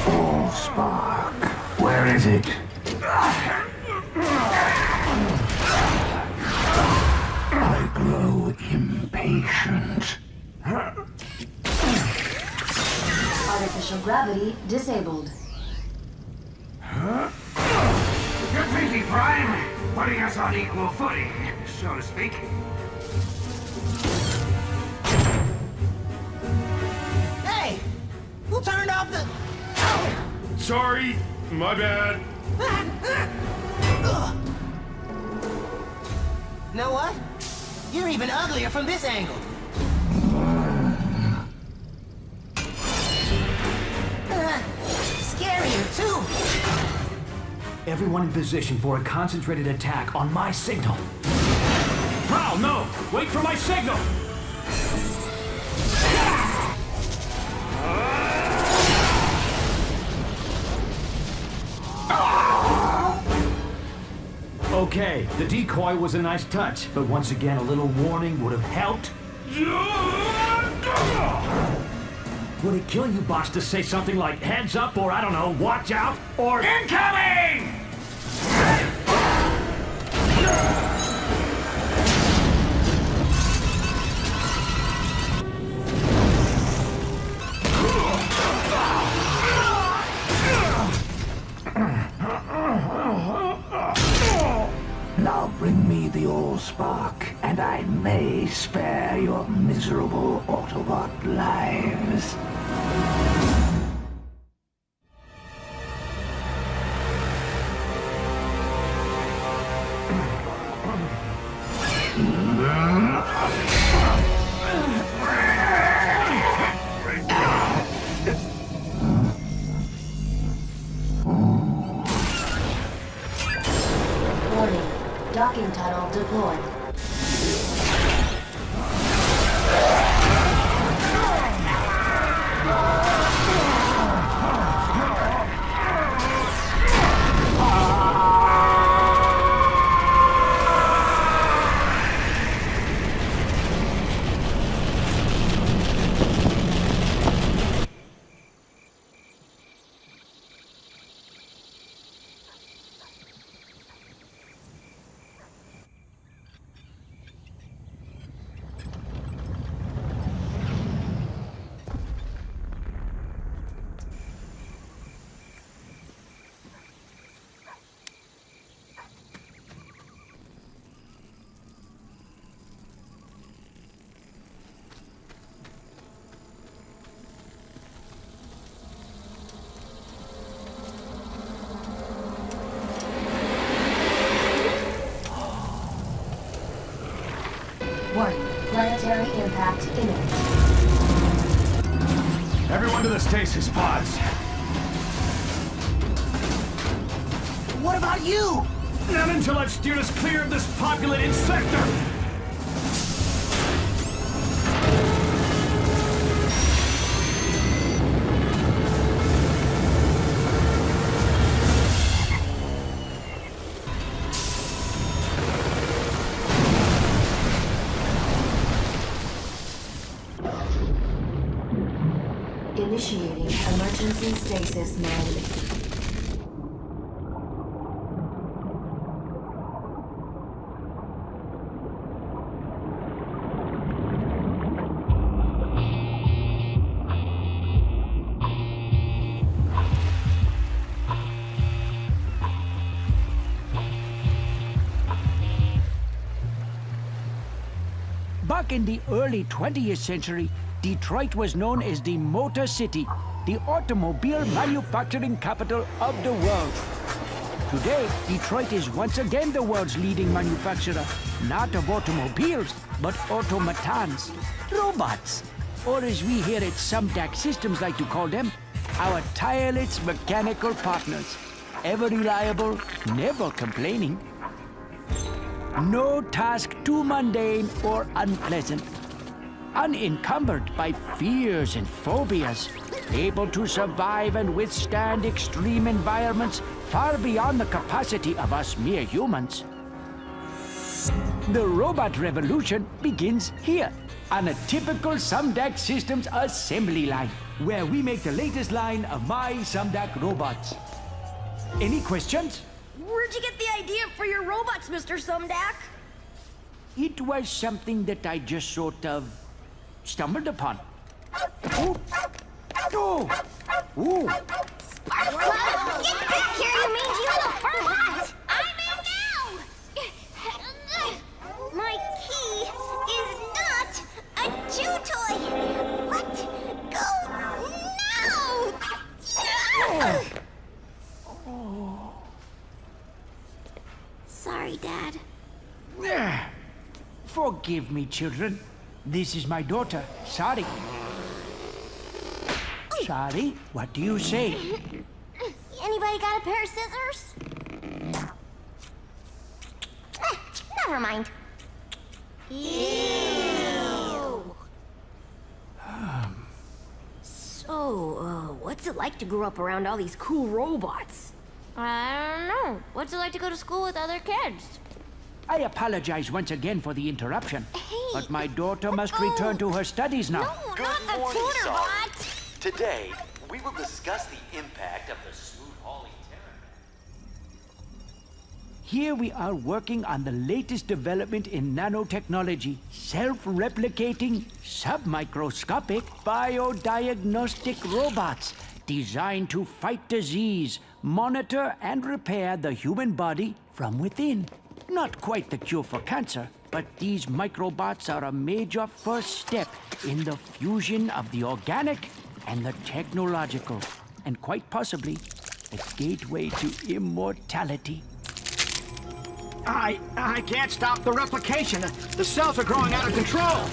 Allspark. Where is it? I grow impatient. patient. Artificial gravity disabled. Good thinking, Prime. Putting us on equal footing, so to speak. Hey! Who turned off the... Sorry, my bad. Know what? You're even uglier from this angle. Scarier, too. Everyone in position for a concentrated attack on my signal. Prowl, no! Wait for my signal! Okay, the decoy was a nice touch, but once again a little warning would have helped. Would it kill you, boss, to say something like heads up or, I don't know, watch out or incoming? Now bring me the Allspark, and I may spare your miserable Autobot lives. Warning. Docking tunnel deployed. Warning. Planetary impact imminent. Everyone to the stasis pods. What about you? Not until I've steered us clear of this populated sector! Initiating emergency stasis mode. Back in the early 20th century, Detroit was known as the Motor City, the automobile manufacturing capital of the world. Today, Detroit is once again the world's leading manufacturer, not of automobiles, but automatons, robots, or as we here at Sumdac Systems like to call them, our tireless mechanical partners, ever reliable, never complaining. No task too mundane or unpleasant. Unencumbered by fears and phobias, able to survive and withstand extreme environments far beyond the capacity of us mere humans. The robot revolution begins here, on a typical Sumdac Systems assembly line, where we make the latest line of my Sumdac robots. Any questions? Where'd you get the idea for your robots, Mr. Sumdac? It was something that I just sort of stumbled upon. Oh! Oh! Ooh! Sparkle! Get back here, you mangy little fur hat! I'm in now! My key is not a chew toy! Let go now! Sorry, Dad. Forgive me, children. This is my daughter, Sari. Sari, what do you say? Anybody got a pair of scissors? Never mind. Ew. So, what's it like to grow up around all these cool robots? I don't know. What's it like to go to school with other kids? I apologize once again for the interruption, Hey, but my daughter must return to her studies now. No, not the tutor bot! Today, we will discuss the impact of the smooth-hauling terror. Here we are working on the latest development in nanotechnology, self-replicating, submicroscopic, biodiagnostic robots designed to fight disease, monitor and repair the human body from within. Not quite the cure for cancer, but these microbots are a major first step in the fusion of the organic and the technological, and quite possibly a gateway to immortality. I can't stop the replication. The cells are growing out of control.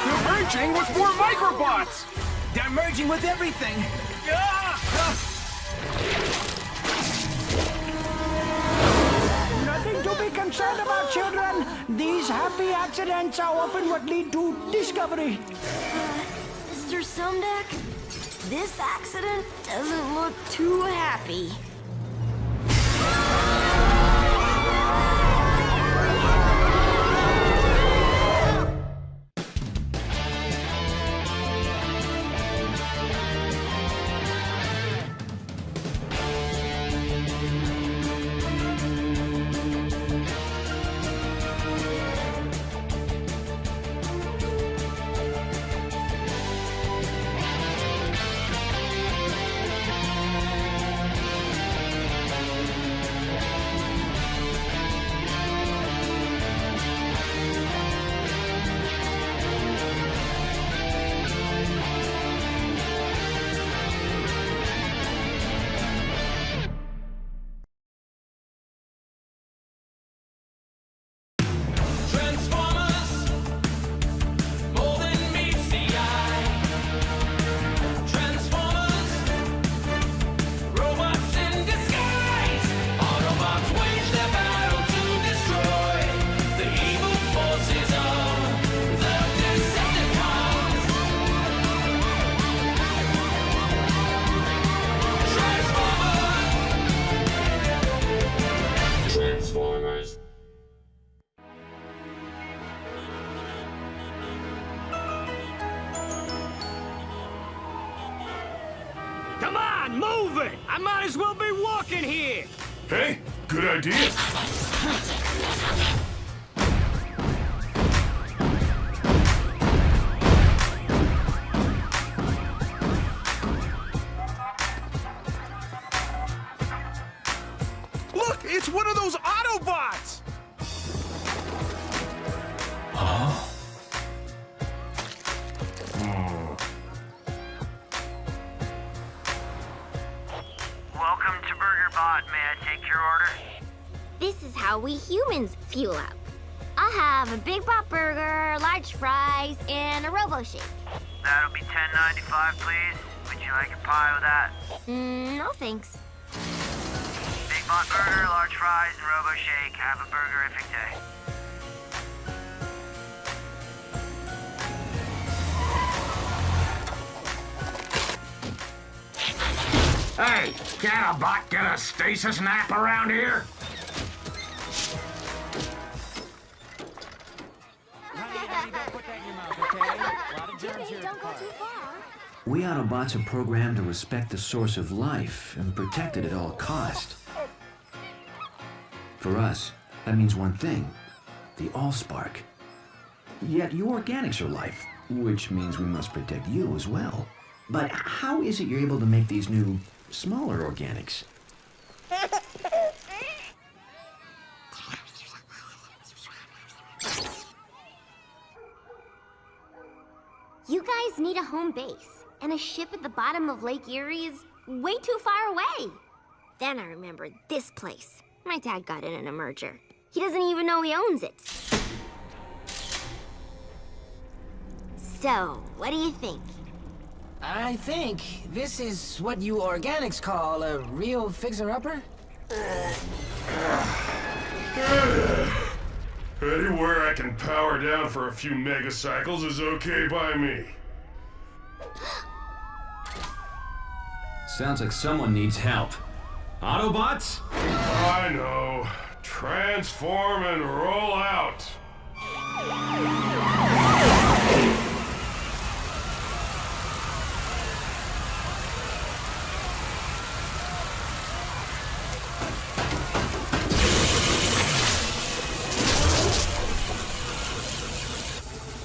They're merging with more microbots. They're merging with everything. Nothing to be concerned about, children. These happy accidents are often what lead to discovery. Mr. Sumdeck, this accident doesn't look too happy. Come on, move it! I might as well be walking here! Hey, good idea. Look, it's one of those Autobots! Huh? Welcome to BurgerBot. May I take your order? This is how we humans fuel up. I'll have a Big Bot Burger, large fries, and a Robo Shake. That'll be $10.95, please. Would you like a pie with that? No thanks. Big Bot Burger, large fries, and Robo Shake. Have a burgerific day. Hey, can a bot get a stasis nap around here? We Autobots are programmed to respect the source of life and protect it at all costs. For us, that means one thing. The Allspark. Yet you organics are life, which means we must protect you as well. But how is it you're able to make these new, smaller organics? You guys need a home base, and a ship at the bottom of Lake Erie is way too far away. Then I remembered this place. My dad got it in a merger. He doesn't even know he owns it. So, what do you think? I think this is what you organics call a real fixer-upper? Anywhere I can power down for a few megacycles is okay by me. Sounds like someone needs help. Autobots? I know. Transform and roll out.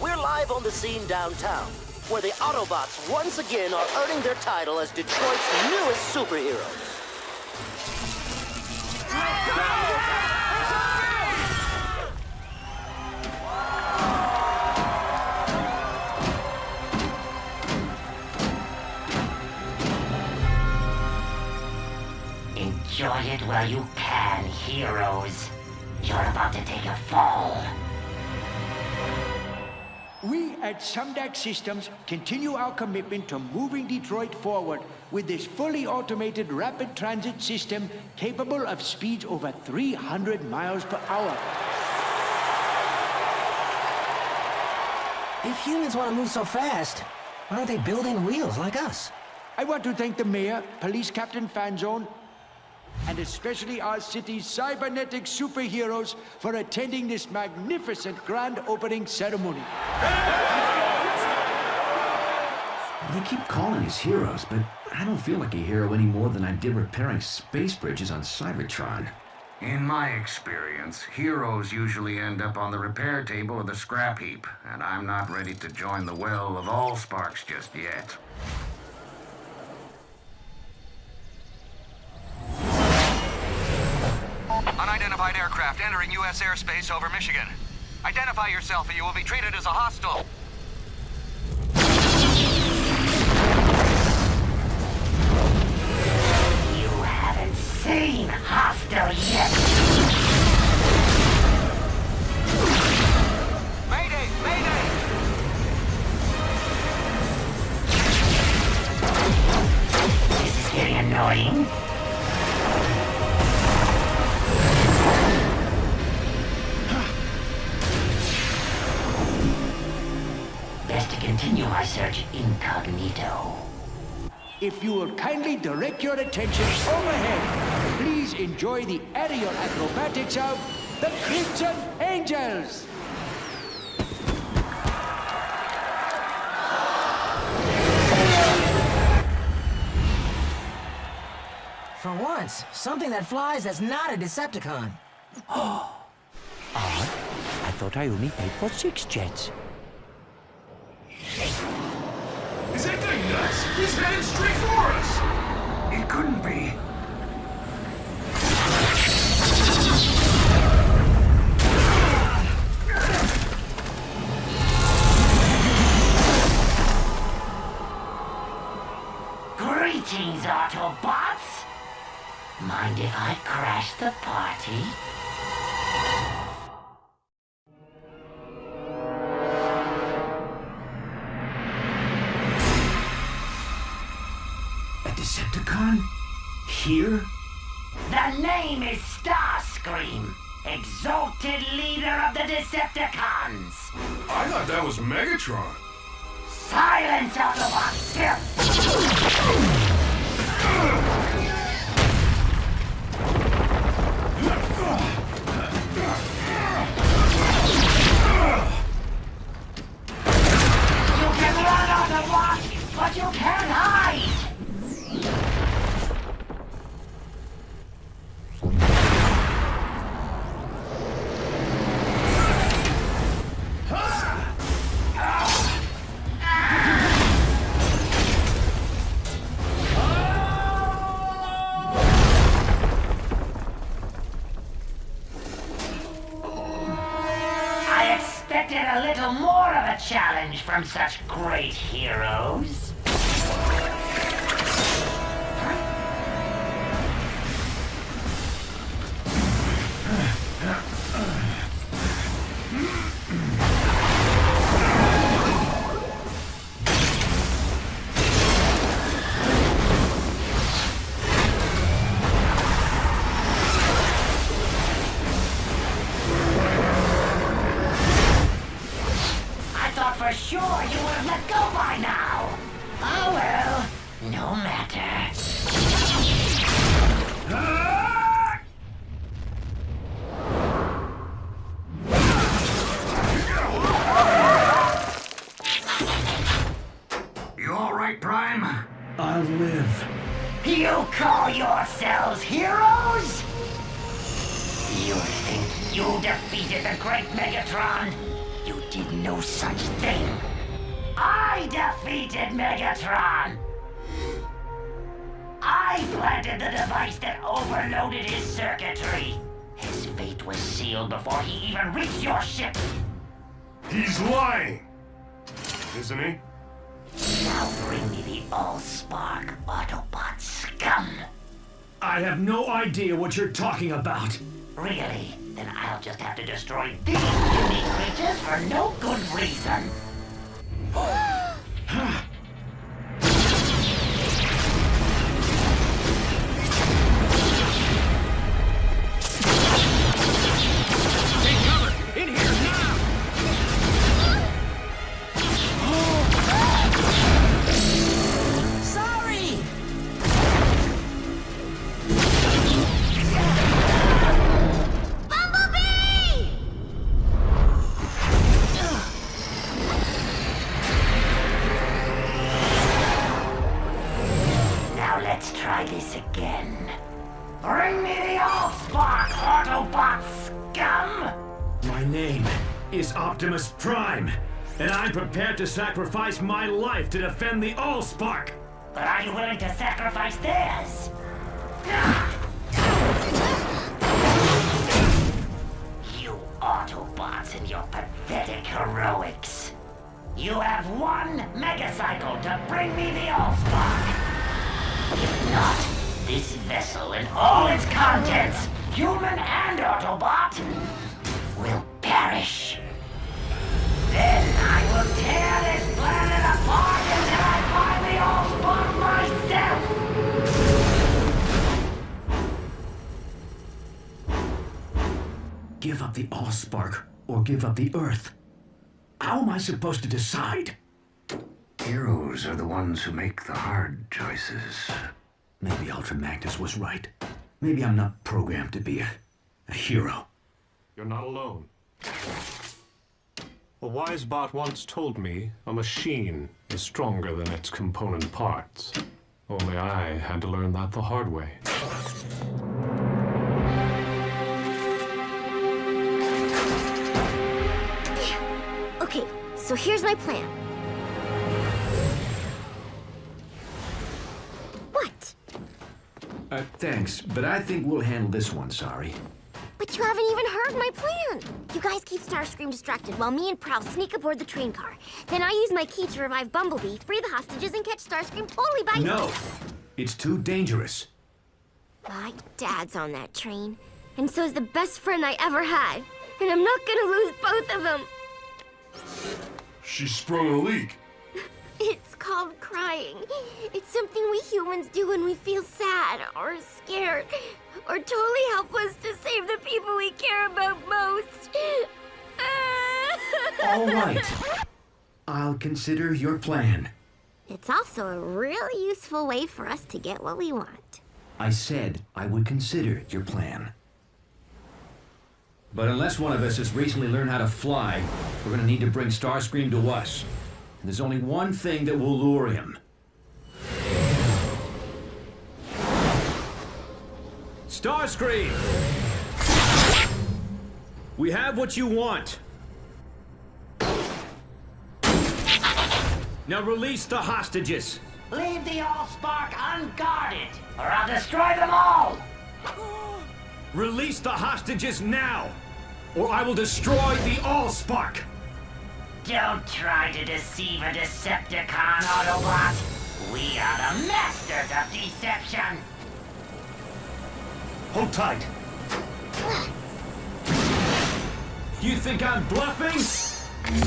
We're live on the scene downtown, where the Autobots once again are earning their title as Detroit's newest superheroes. Enjoy it while you can, heroes. You're about to take a fall. We at Sumdac Systems continue our commitment to moving Detroit forward with this fully automated rapid transit system capable of speeds over 300 miles per hour. If humans want to move so fast, why aren't they building wheels like us? I want to thank the mayor, Police Captain Fanzone, and especially our city's cybernetic superheroes for attending this magnificent grand opening ceremony. They keep calling us heroes, but I don't feel like a hero any more than I did repairing space bridges on Cybertron. In my experience, heroes usually end up on the repair table or the scrap heap, and I'm not ready to join the well of Allsparks just yet. Unidentified aircraft entering U.S. airspace over Michigan. Identify yourself or you will be treated as a hostile. You haven't seen hostile yet. Mayday! Mayday! This is getting annoying. Best to continue my search incognito. If you will kindly direct your attention overhead, please enjoy the aerial acrobatics of the Crimson Angels. For once, something that flies that's not a Decepticon. Odd. I thought I only paid for 6 jets. Is that thing nuts? He's headed straight for us! It couldn't be. Greetings, Autobots! Mind if I crash the party? Decepticon? Here? The name is Starscream, exalted leader of the Decepticons. I thought that was Megatron. Silence, Autobots! You can run, Autobots, but you can't hide! challenge from such great heroes. For sure you would have let go by now. Oh well, no matter. You all right, Prime? I'll live. You call yourselves heroes? You think you defeated the great Megatron? You did no such thing. I defeated Megatron. I planted the device that overloaded his circuitry. His fate was sealed before he even reached your ship. He's lying, isn't he? Now bring me the Allspark, Autobot scum. I have no idea what you're talking about. Really? Then I'll just have to destroy these unique creatures for no good reason. Take cover! In here now! Sorry! Let's try this again. Bring me the Allspark, Autobot scum! My name is Optimus Prime, and I'm prepared to sacrifice my life to defend the Allspark. But are you willing to sacrifice theirs? You Autobots and your pathetic heroics. You have one megacycle to bring me the Allspark. If not, this vessel and all its contents, human and Autobot, will perish. Then I will tear this planet apart until I find the Allspark myself. Give up the Allspark or give up the Earth. How am I supposed to decide? Heroes are the ones who make the hard choices. Maybe Ultra Magnus was right. Maybe I'm not programmed to be a hero. You're not alone. A wise bot once told me a machine is stronger than its component parts. Only I had to learn that the hard way. Okay, so here's my plan. What? Thanks, but I think we'll handle this one, sorry. But you haven't even heard my plan. You guys keep Starscream distracted while me and Prowl sneak aboard the train car. Then I use my key to revive Bumblebee, free the hostages, and catch Starscream totally by... No! It's too dangerous. My dad's on that train, and so's the best friend I ever had. And I'm not gonna lose both of them. She sprung a leak. It's called crying. It's something we humans do when we feel sad or scared or totally helpless to save the people we care about most. All right. I'll consider your plan. It's also a really useful way for us to get what we want. I said I would consider your plan. But unless one of us has recently learned how to fly, we're gonna need to bring Starscream to us. And there's only one thing that will lure him. Starscream! We have what you want. Now release the hostages. Leave the Allspark unguarded, or I'll destroy them all! Release the hostages now, or I will destroy the Allspark. Don't try to deceive a Decepticon, Autobot. We are the masters of deception. Hold tight. You think I'm bluffing?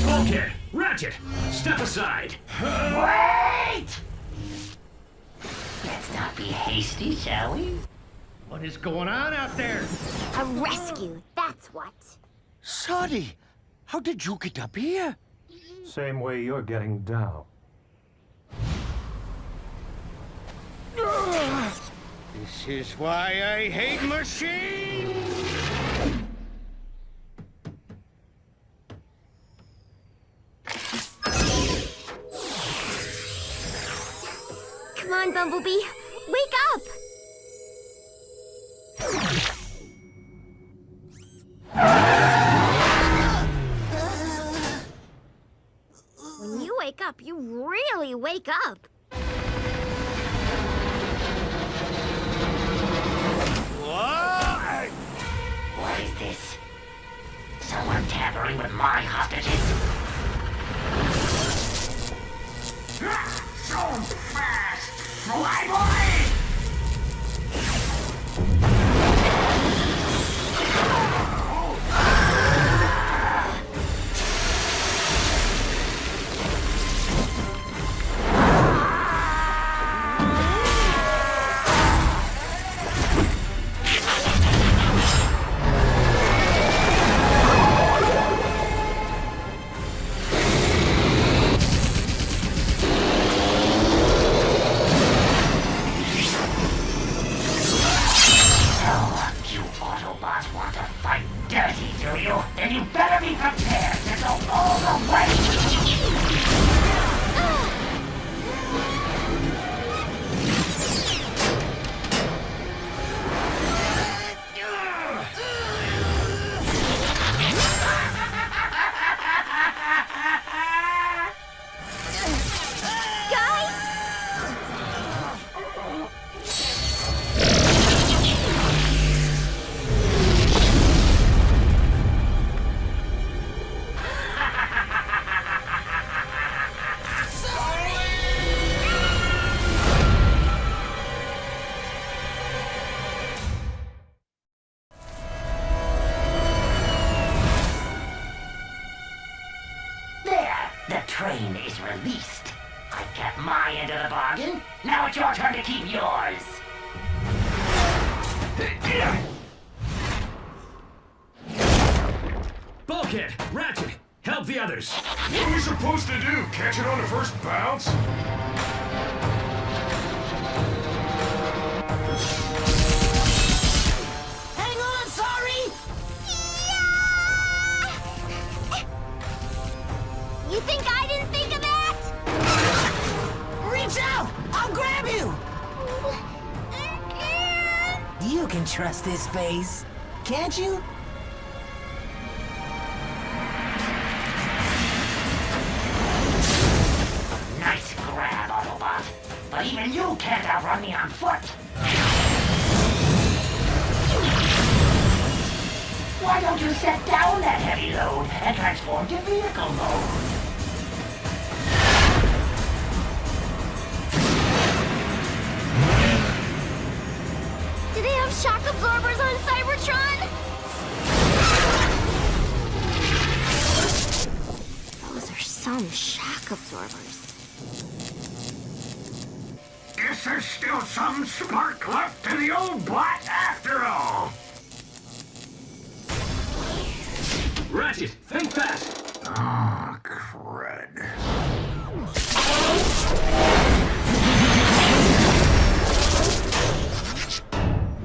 Bulkhead, Ratchet, step aside. Wait! Let's not be hasty, shall we? What is going on out there? A rescue, that's what. Sonny, how did you get up here? Same way you're getting down. This is why I hate machines! Come on, Bumblebee, wake up! When you wake up, you really wake up. What is this? Someone tampering with my hostages? So fast! Fly, boy! Then you better be prepared to go all the way! Train is released. I kept my end of the bargain. Now it's your turn to keep yours. Bulkhead, Ratchet, help the others. What are we supposed to do? Catch it on the first bounce? Hang on, sorry! You think I didn't think of that? Reach out! I'll grab you! You can trust this face, can't you? Nice grab, Autobot. But even you can't outrun me on foot. Why don't you set down that heavy load and transform to vehicle mode? Do they have shock absorbers on Cybertron? Those are some shock absorbers. Guess there's still some spark left to the old bot after all. Ratchet, think fast! Oh, crud.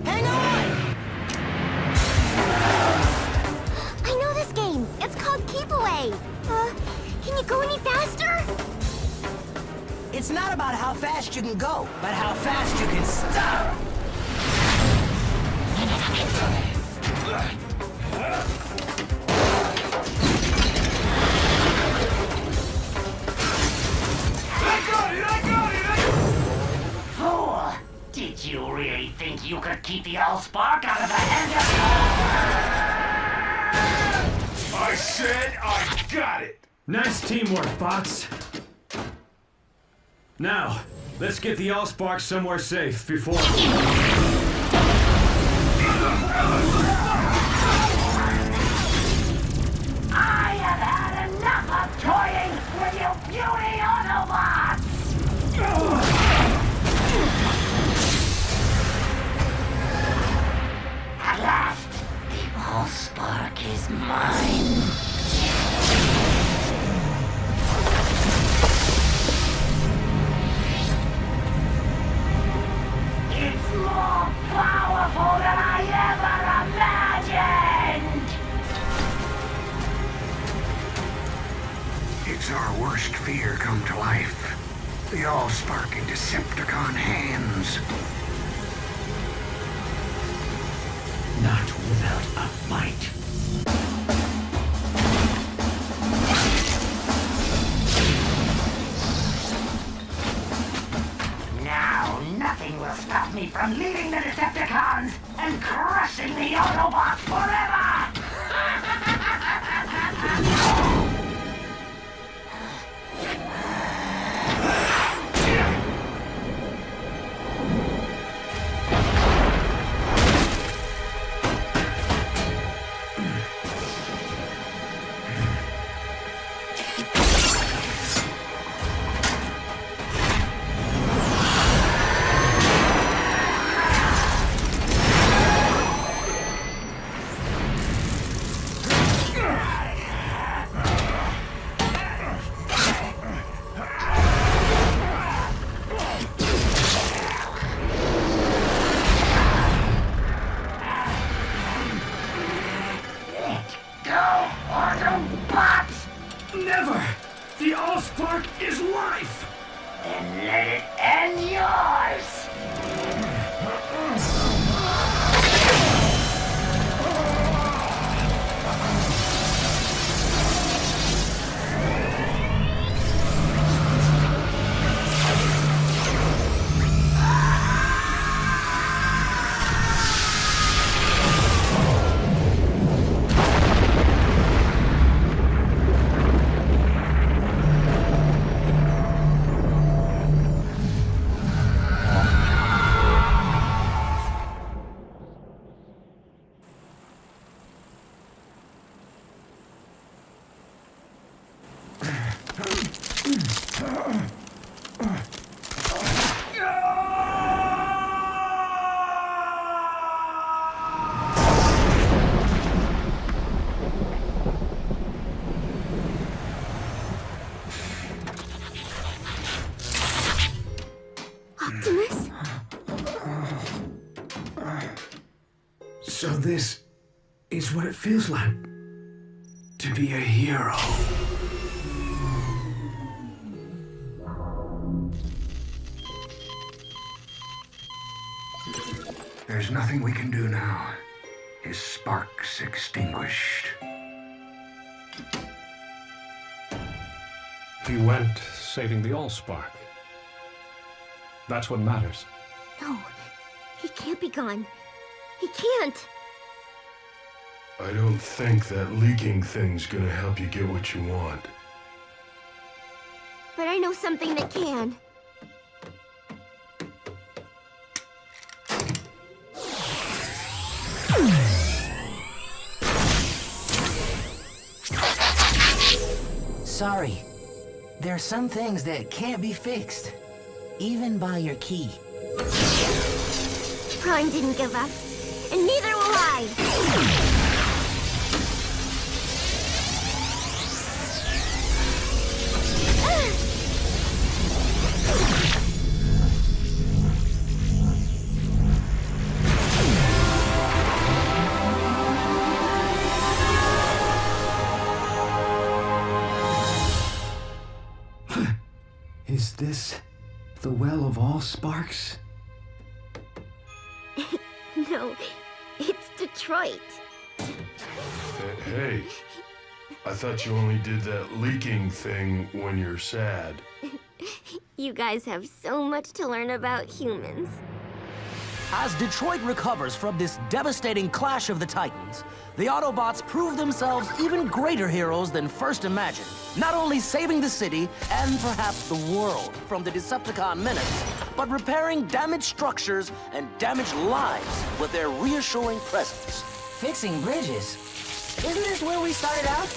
Hang on! I know this game. It's called Keep Away. Can you go any faster? It's not about how fast you can go, but how fast you can stop! I got it! Fool! Did you really think you could keep the Allspark out of the hands of... I said I got it! Nice teamwork, bots. Now, let's get the Allspark somewhere safe before... I have had enough of toying with you puny Autobots! At last, the Allspark is mine. It's more powerful than I ever imagined! It's our worst fear come to life. The Allspark in Decepticon hands. Not without a fight. Now, nothing will stop me from leading the Decepticons and crushing the Autobots forever! Never! The Allspark is life! Then let it end yours! Optimus? So this is what it feels like to be a hero. There's nothing we can do now. His spark's extinguished. He went saving the Allspark. That's what matters. No, he can't be gone. He can't. I don't think that leaking thing's gonna help you get what you want. But I know something that can. Sorry. There are some things that can't be fixed, even by your key. Prime didn't give up, and neither will I! Is this the Well of All Sparks? No, it's Detroit. Hey, I thought you only did that leaking thing when you're sad. You guys have so much to learn about humans. As Detroit recovers from this devastating clash of the Titans, the Autobots prove themselves even greater heroes than first imagined, not only saving the city and perhaps the world from the Decepticon menace, but repairing damaged structures and damaged lives with their reassuring presence. Fixing bridges? Isn't this where we started out?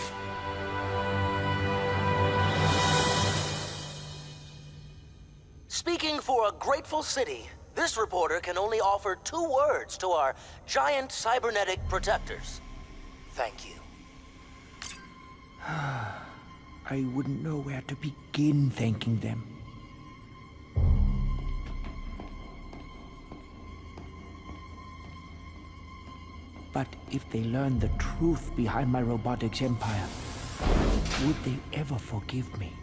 Speaking for a grateful city, this reporter can only offer 2 words to our giant cybernetic protectors. Thank you. I wouldn't know where to begin thanking them. But if they learn the truth behind my robotics empire, would they ever forgive me?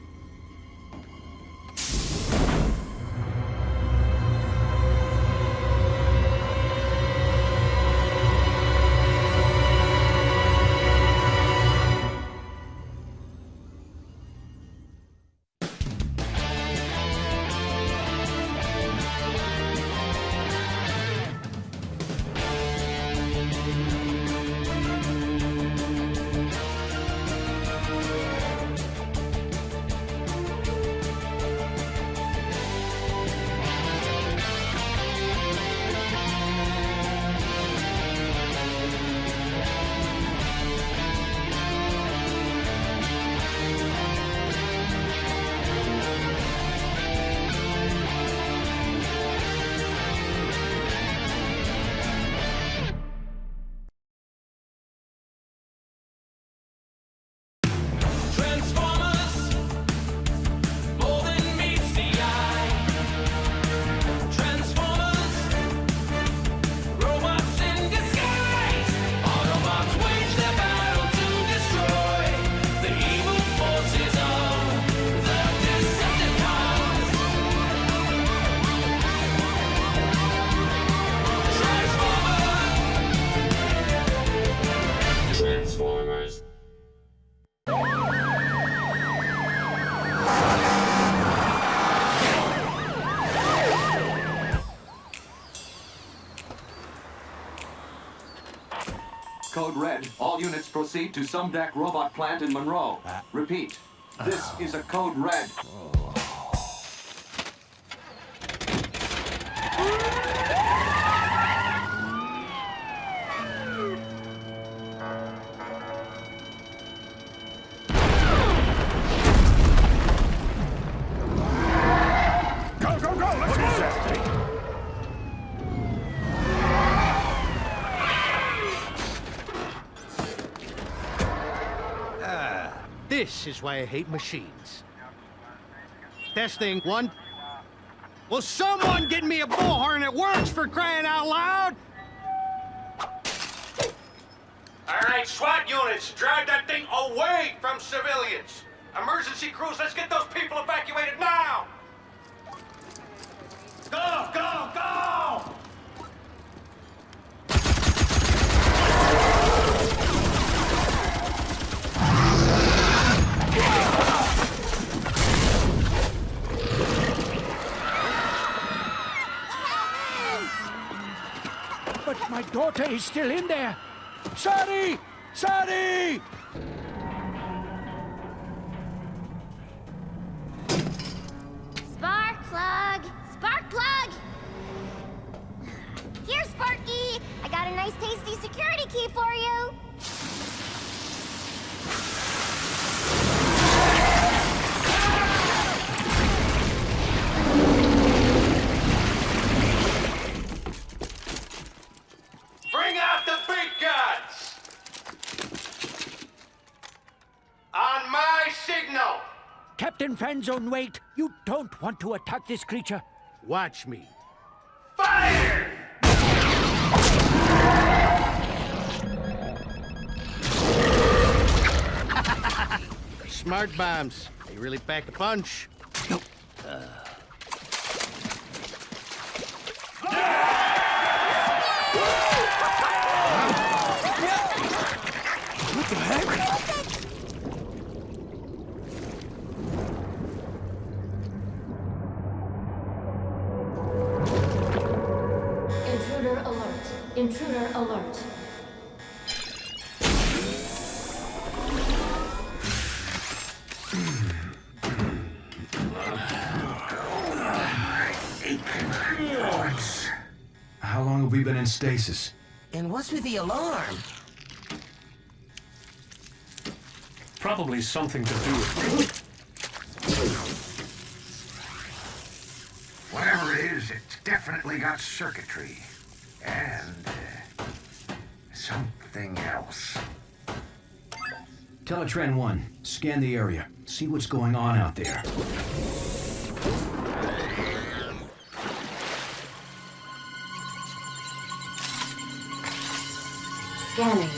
Code Red. All units proceed to Sumdac Robot Plant in Monroe. Repeat. This is a Code Red. Go, go, go! Let's move! This is why I hate machines. Testing, 1. Will someone get me a bullhorn that works, for crying out loud? All right, SWAT units, drive that thing away from civilians. Emergency crews, let's get those people evacuated now! Go, go, go! But my daughter is still in there. Sorry! Sorry! Spark plug! Spark plug! Here, Sparky! I got a nice tasty security key for you! Bring out the big guns! On my signal! Captain Fanzone, wait! You don't want to attack this creature. Watch me. Fire! Smart bombs. They really pack a punch. No. What the heck? Intruder alert. How long have we been in stasis? And what's with the alarm? Probably something to do with... Whatever it is, it's definitely got circuitry. And, something else. Teletran 1, scan the area. See what's going on out there. Scanning.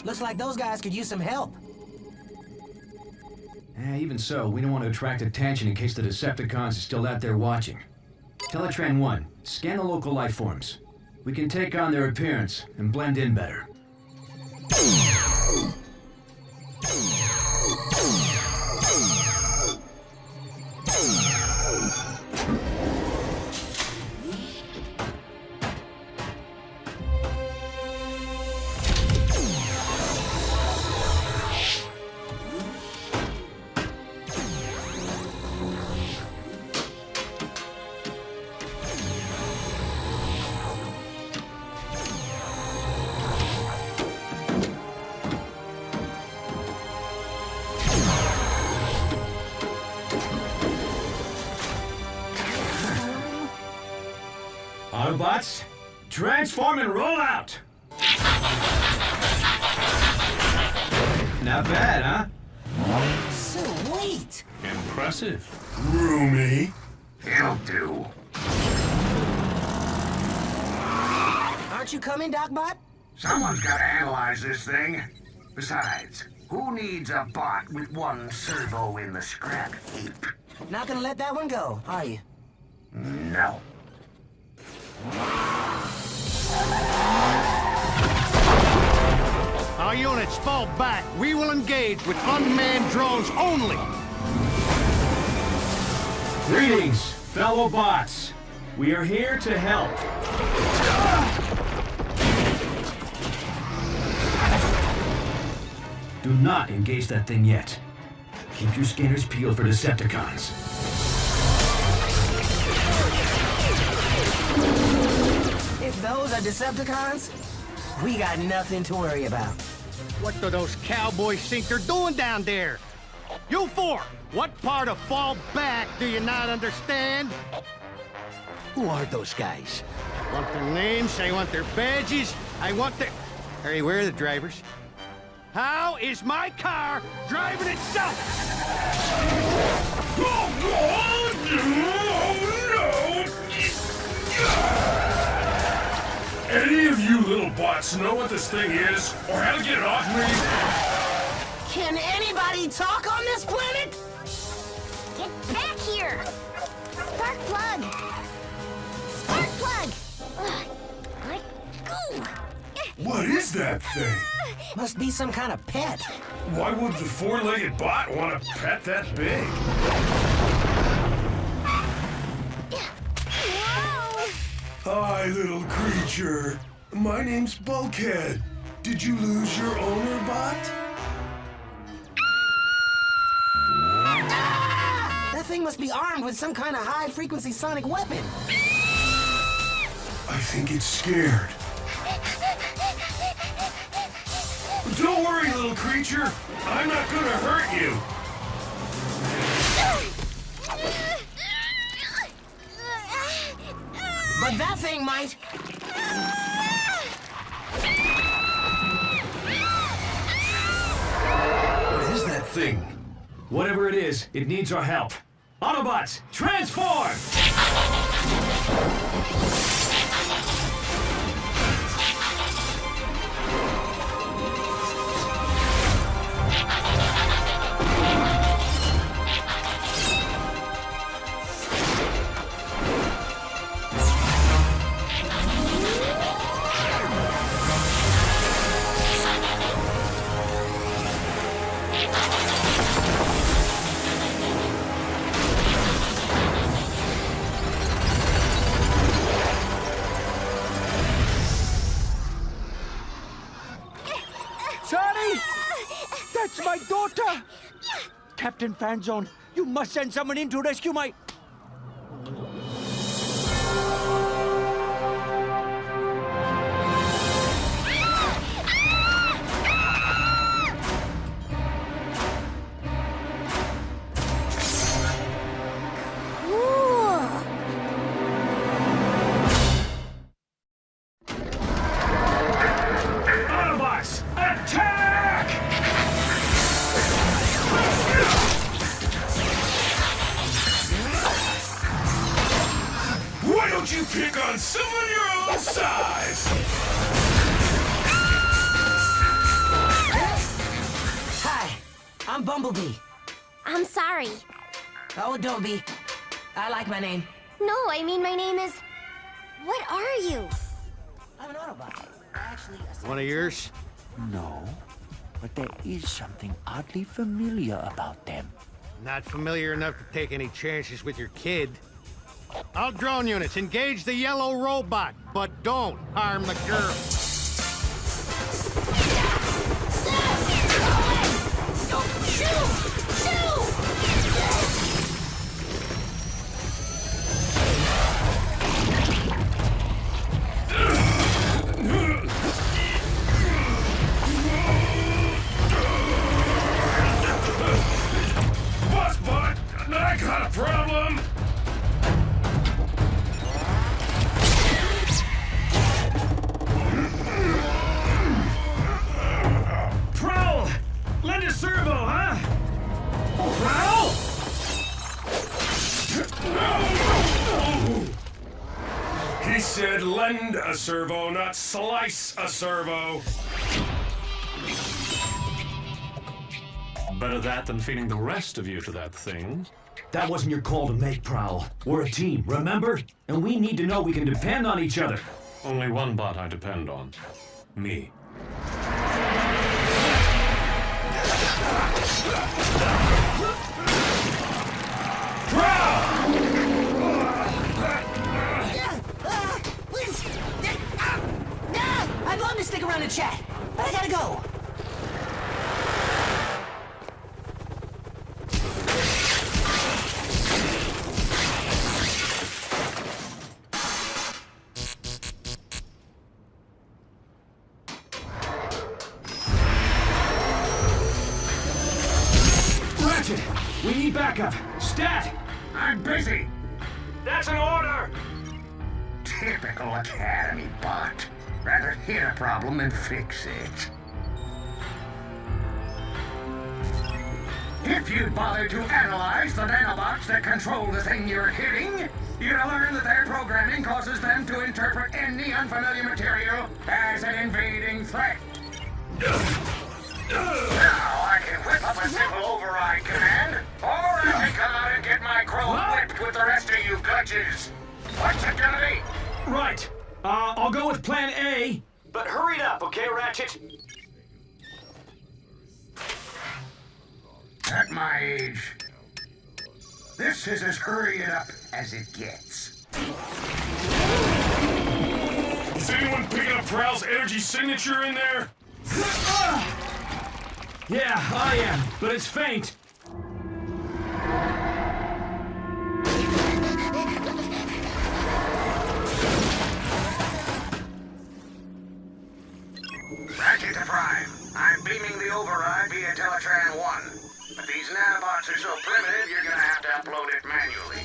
Looks like those guys could use some help. Even so, we don't want to attract attention in case the Decepticons are still out there watching. Teletran 1, scan the local life forms. We can take on their appearance and blend in better. Autobots, transform and roll out! Not bad, huh? Sweet! Impressive. Roomy. It'll do. Aren't you coming, Docbot? Someone's got to analyze this thing. Besides, who needs a bot with one servo in the scrap heap? Not gonna let that one go, are you? No. Our units fall back. We will engage with unmanned drones only. Greetings, fellow bots. We are here to help. Do not engage that thing yet. Keep your scanners peeled for Decepticons. If those are Decepticons, we got nothing to worry about. What do those cowboys think they're doing down there? You four, what part of fall back do you not understand? Who are those guys? I want their names, I want their badges, I want their... Hey, where are the drivers? How is my car driving itself? Any of you little bots know what this thing is, or how to get it off me? Can anybody talk on this planet? Get back here! Spark plug! Spark plug! Ugh, let go! What is that thing? Must be some kind of pet. Why would the four-legged bot want a pet that big? Hi, little creature. My name's Bulkhead. Did you lose your owner, bot? That thing must be armed with some kind of high-frequency sonic weapon. I think it's scared. Don't worry, little creature. I'm not gonna hurt you. But that thing might. What is that thing? Whatever it is, it needs our help. Autobots, transform! Captain Fanzone. You must send someone in to rescue my... Autobots, attack! Why don't you pick on someone your own size? Hi, I'm Bumblebee. I'm sorry. Oh, don't be. I like my name. No, I mean my name is... What are you? I'm an Autobot. Actually, One of yours? No, but there is something oddly familiar about them. Not familiar enough to take any chances with your kid. All drone units, engage the yellow robot, but don't harm the girl. Boss bot, I got a problem. Prowl! Lend a servo, huh? Prowl! He said lend a servo, not slice a servo. Better that than feeding the rest of you to that thing. That wasn't your call to make, Prowl. We're a team, remember? And we need to know we can depend on each other. Only one bot I depend on. Me. I'd love to stick around and chat, but I gotta go. Ratchet, we need backup. Stat! I'm busy. That's an order! Typical Academy bot. Rather hit a problem than fix it. If you'd bother to analyze the nanobots that control the thing you're hitting, you'd learn that their programming causes them to interpret any unfamiliar material as an invading threat. Now I can whip up a simple override command, or I can come out and get my crow whipped with the rest of you glitches. What's it gonna be? Right. I'll go with plan A. But hurry it up, okay, Ratchet? At my age, this is as hurry it up as it gets. Is anyone picking up Prowl's energy signature in there? Yeah, I am, but it's faint. Ratchet to Prime. I'm beaming the override via Teletran 1. But these nanobots are so primitive, you're gonna have to upload it manually.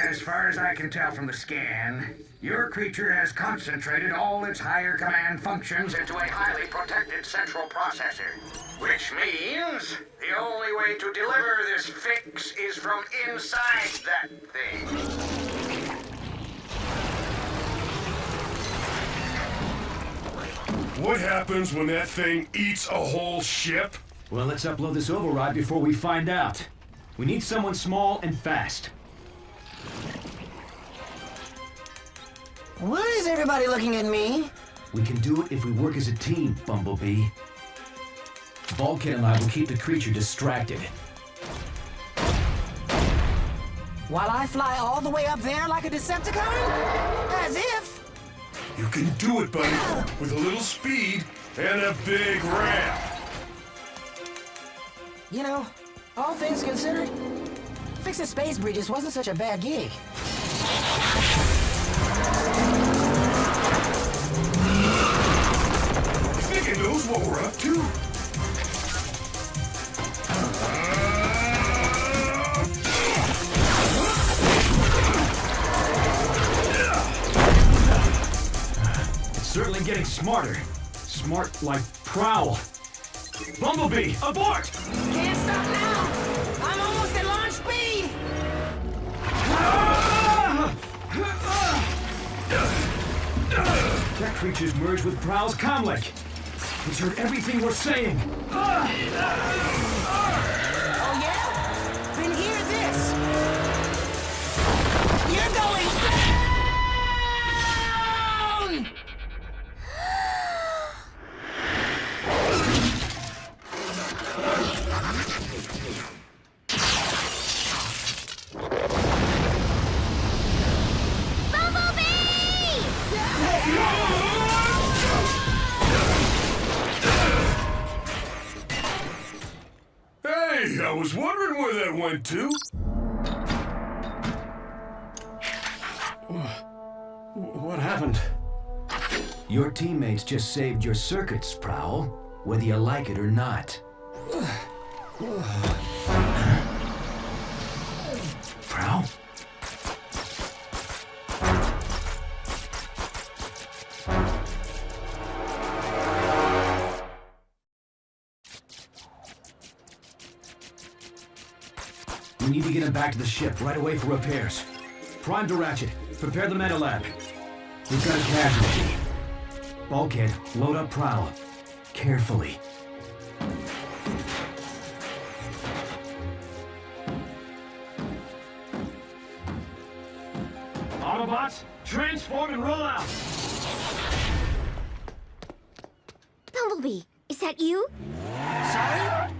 As far as I can tell from the scan, your creature has concentrated all its higher command functions into a highly protected central processor. Which means the only way to deliver this fix is from inside that thing. What happens when that thing eats a whole ship? Well, let's upload this override before we find out. We need someone small and fast. Why is everybody looking at me? We can do it if we work as a team, Bumblebee. Bulkhead and I will keep the creature distracted. While I fly all the way up there like a Decepticon? As if. You can do it, buddy, with a little speed and a big ramp. You know, all things considered, fixing space bridges wasn't such a bad gig. Think he knows what we're up to? It's certainly getting smarter. Smart like Prowl. Bumblebee, abort! Can't stop now! I'm almost at launch speed! That creature's merged with Prowl's comlink. He's heard everything we're saying. Oh yeah? Then hear this! You're going down! Hey, I was wondering where that went to. What happened? Your teammates just saved your circuits, Prowl, whether you like it or not. Prowl? We need to get him back to the ship right away for repairs. Prime to Ratchet. Prepare the meta lab. We've got a casualty. Bulkhead, load up Prowl. Carefully. Autobots, transform and roll out! Bumblebee, is that you? Sorry?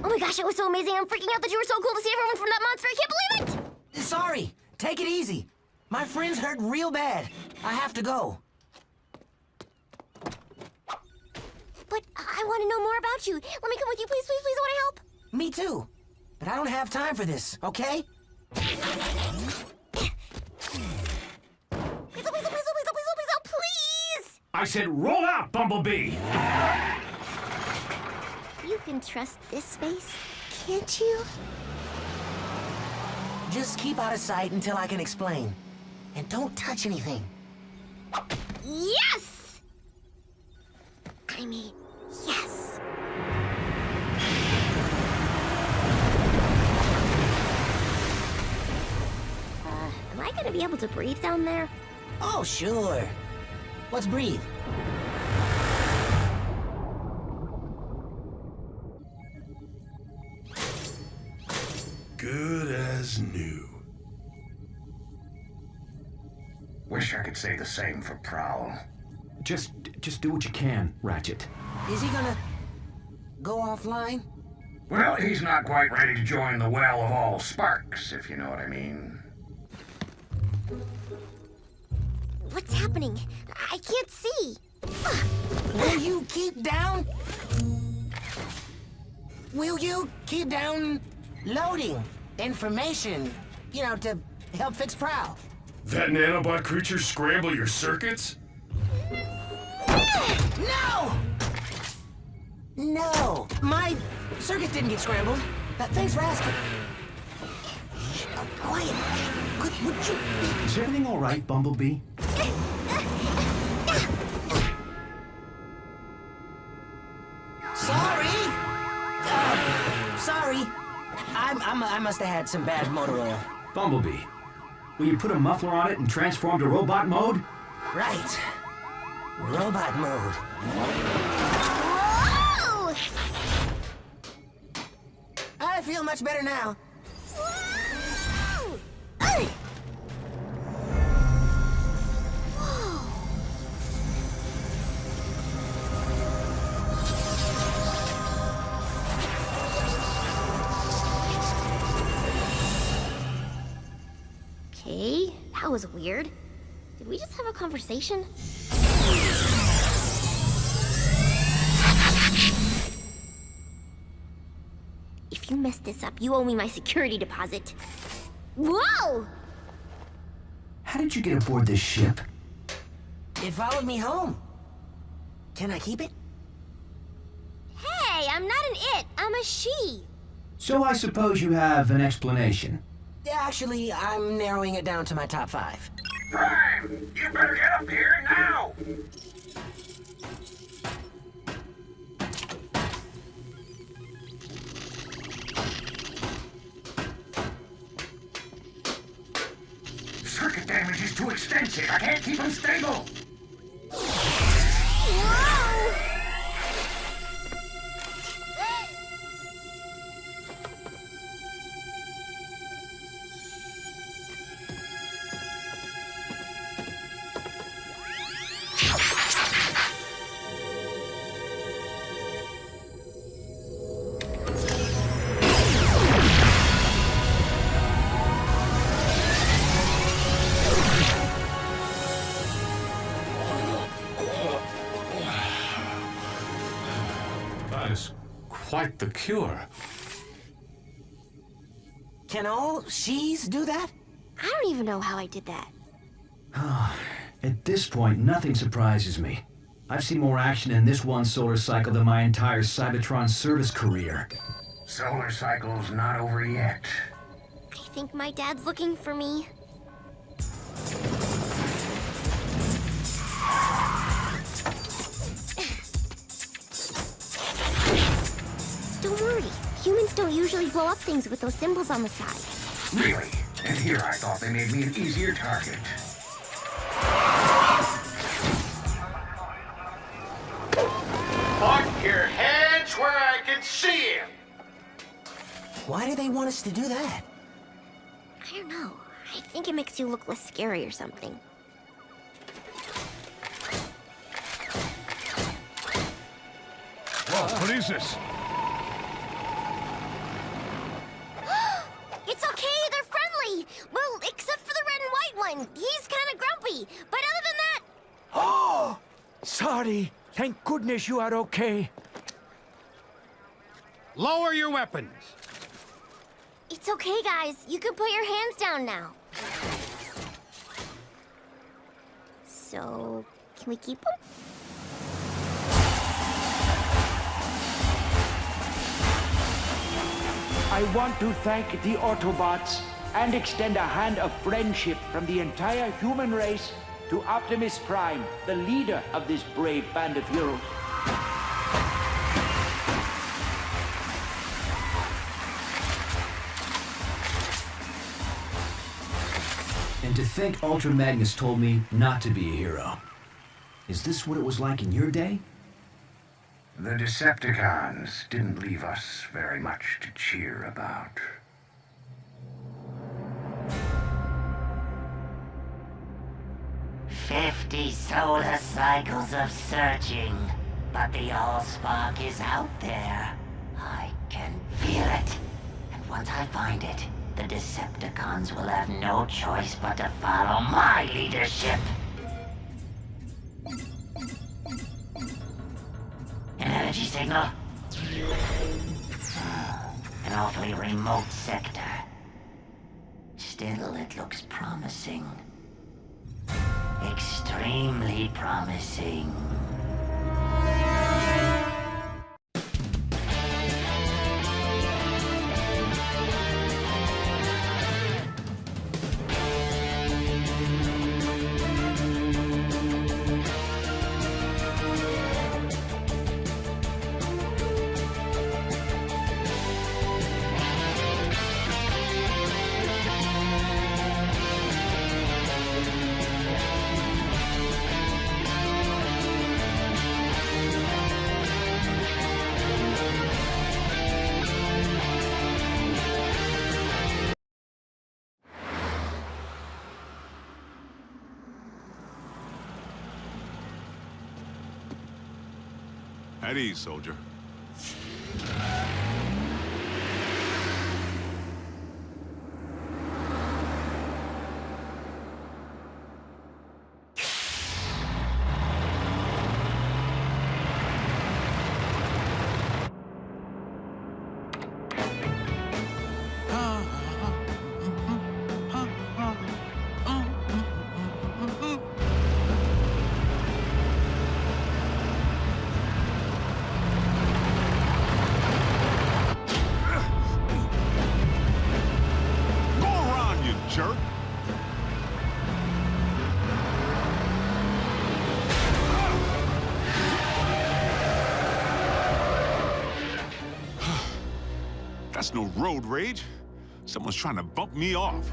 Oh my gosh, it was so amazing. I'm freaking out that you were so cool to see everyone from that monster. I can't believe it! Sorry. Take it easy. My friend's hurt real bad. I have to go. But I want to know more about you. Let me come with you, please, please, please. I want to help. Me too. But I don't have time for this, okay? Please! I said roll out, Bumblebee! You can trust this space, can't you? Just keep out of sight until I can explain. And don't touch anything. Yes! I mean, yes. Am I gonna be able to breathe down there? Oh, sure. Let's breathe. Good as new. Wish I could say the same for Prowl. Just do what you can, Ratchet. Is he gonna go offline? Well, he's not quite ready to join the well of all sparks, if you know what I mean. What's happening? I can't see. Will you keep down? Will you keep down loading information, you know, to help fix Prowl? That nanobot creature scramble your circuits? No! No, my circuits didn't get scrambled. Thanks for asking. Shh, quiet. Would you... Is everything all right, Bumblebee? Sorry. Sorry. I must have had some bad motor oil. Bumblebee, will you put a muffler on it and transform to robot mode? Right. Robot mode. Whoa! I feel much better now. Whoa! Okay, that was weird. Did we just have a conversation? If you mess this up, you owe me my security deposit. Whoa! How did you get aboard this ship? It followed me home. Can I keep it? Hey, I'm not an it, I'm a she. So I suppose you have an explanation. Actually, I'm narrowing it down to my top 5. Prime, you better get up here now! Circuit damage is too extensive. I can't keep him stable. Whoa! That is quite the cure. Can all she's do that? I don't even know how I did that. At this point, nothing surprises me. I've seen more action in this one solar cycle than my entire Cybertron service career. Solar cycle's not over yet. I think my dad's looking for me. Don't worry. Humans don't usually blow up things with those symbols on the side. Really? And here I thought they made me an easier target. Put your hands where I can see him. Why do they want us to do that? I don't know. I think it makes you look less scary or something. Whoa, what is this? It's okay, they're friendly! Well, except for the red and white one. He's kind of grumpy. But other than that... Oh! Sorry. Thank goodness you are okay. Lower your weapons. It's okay, guys. You can put your hands down now. So, can we keep them? I want to thank the Autobots and extend a hand of friendship from the entire human race to Optimus Prime, the leader of this brave band of heroes. And to think Ultra Magnus told me not to be a hero. Is this what it was like in your day? The Decepticons didn't leave us very much to cheer about. "50 solar cycles of searching, but the Allspark is out there. I can feel it. And once I find it, the Decepticons will have no choice but to follow my leadership." An energy signal? An awfully remote sector. Still, it looks promising. Extremely promising. At ease, soldier. jerk. That's no road rage. Someone's trying to bump me off.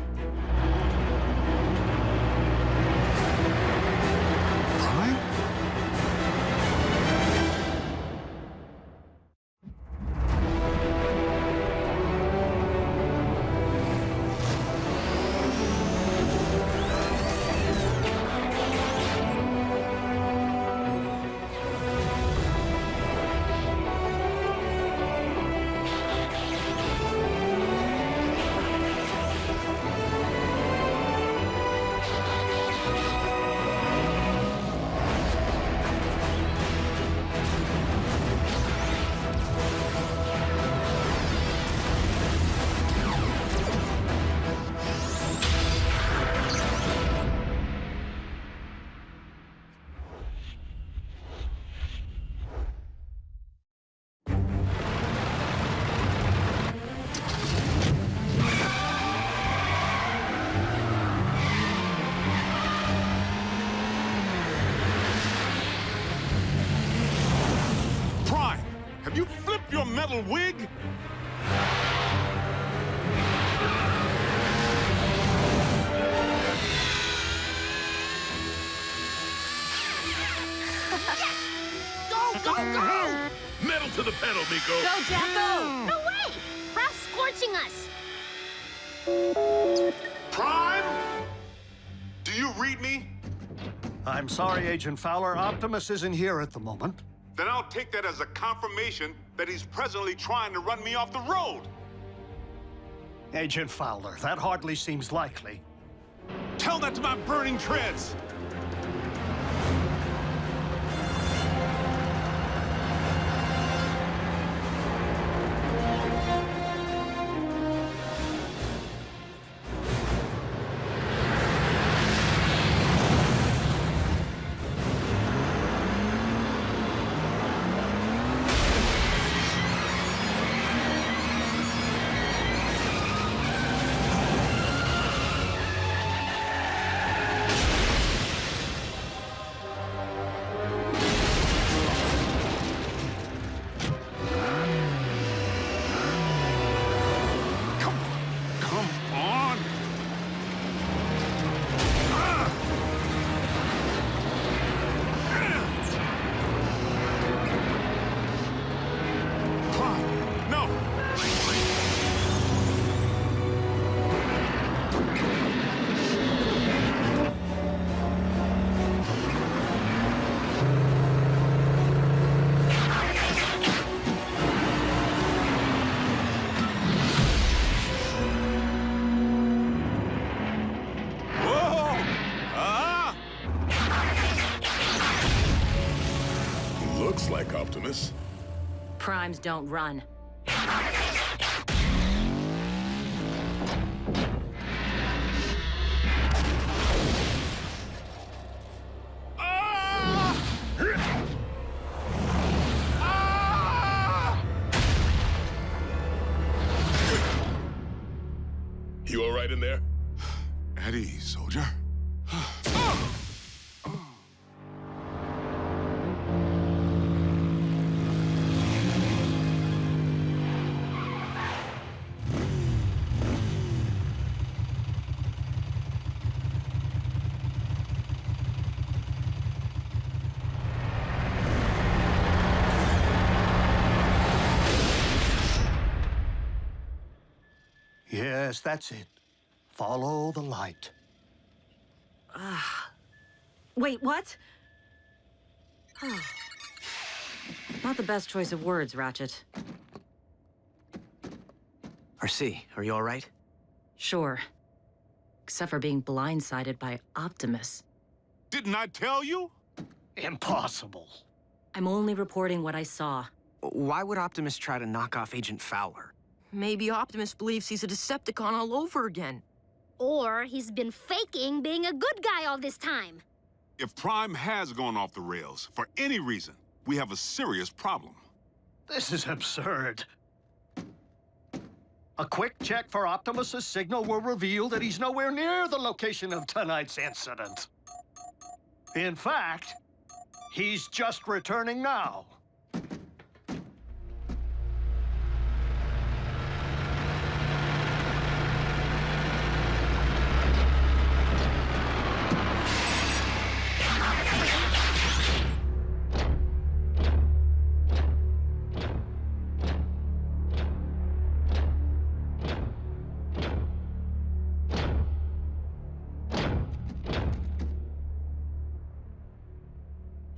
Prime? You flip your metal wig? Go, go, go! Metal to the pedal, Miko. Go, Jacko! No way! Ralph's scorching us! Prime? Do you read me? I'm sorry, Agent Fowler. Optimus isn't here at the moment. Then I'll take that as a confirmation that he's presently trying to run me off the road. Agent Fowler, that hardly seems likely. Tell that to my burning treads! Looks like Optimus. Primes don't run. You all right in there? At ease, soldier. Yes, that's it. Follow the light. Wait, what? Oh. Not the best choice of words, Ratchet. RC, are you all right? Sure. Except for being blindsided by Optimus. Didn't I tell you? Impossible. I'm only reporting what I saw. Why would Optimus try to knock off Agent Fowler? Maybe Optimus believes he's a Decepticon all over again. Or he's been faking being a good guy all this time. If Prime has gone off the rails, for any reason, we have a serious problem. This is absurd. A quick check for Optimus's signal will reveal that he's nowhere near the location of tonight's incident. In fact, he's just returning now.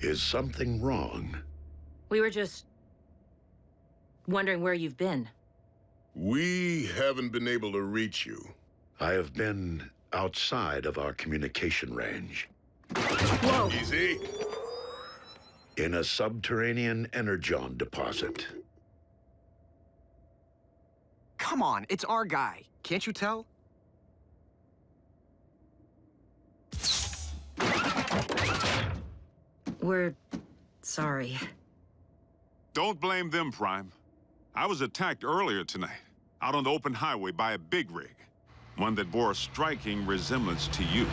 Is something wrong? We were just wondering where you've been. We haven't been able to reach you. I have been outside of our communication range. Whoa! Easy. In a subterranean Energon deposit. Come on, it's our guy. Can't you tell? We're sorry. Don't blame them, Prime. I was attacked earlier tonight, out on the open highway by a big rig. One that bore a striking resemblance to you.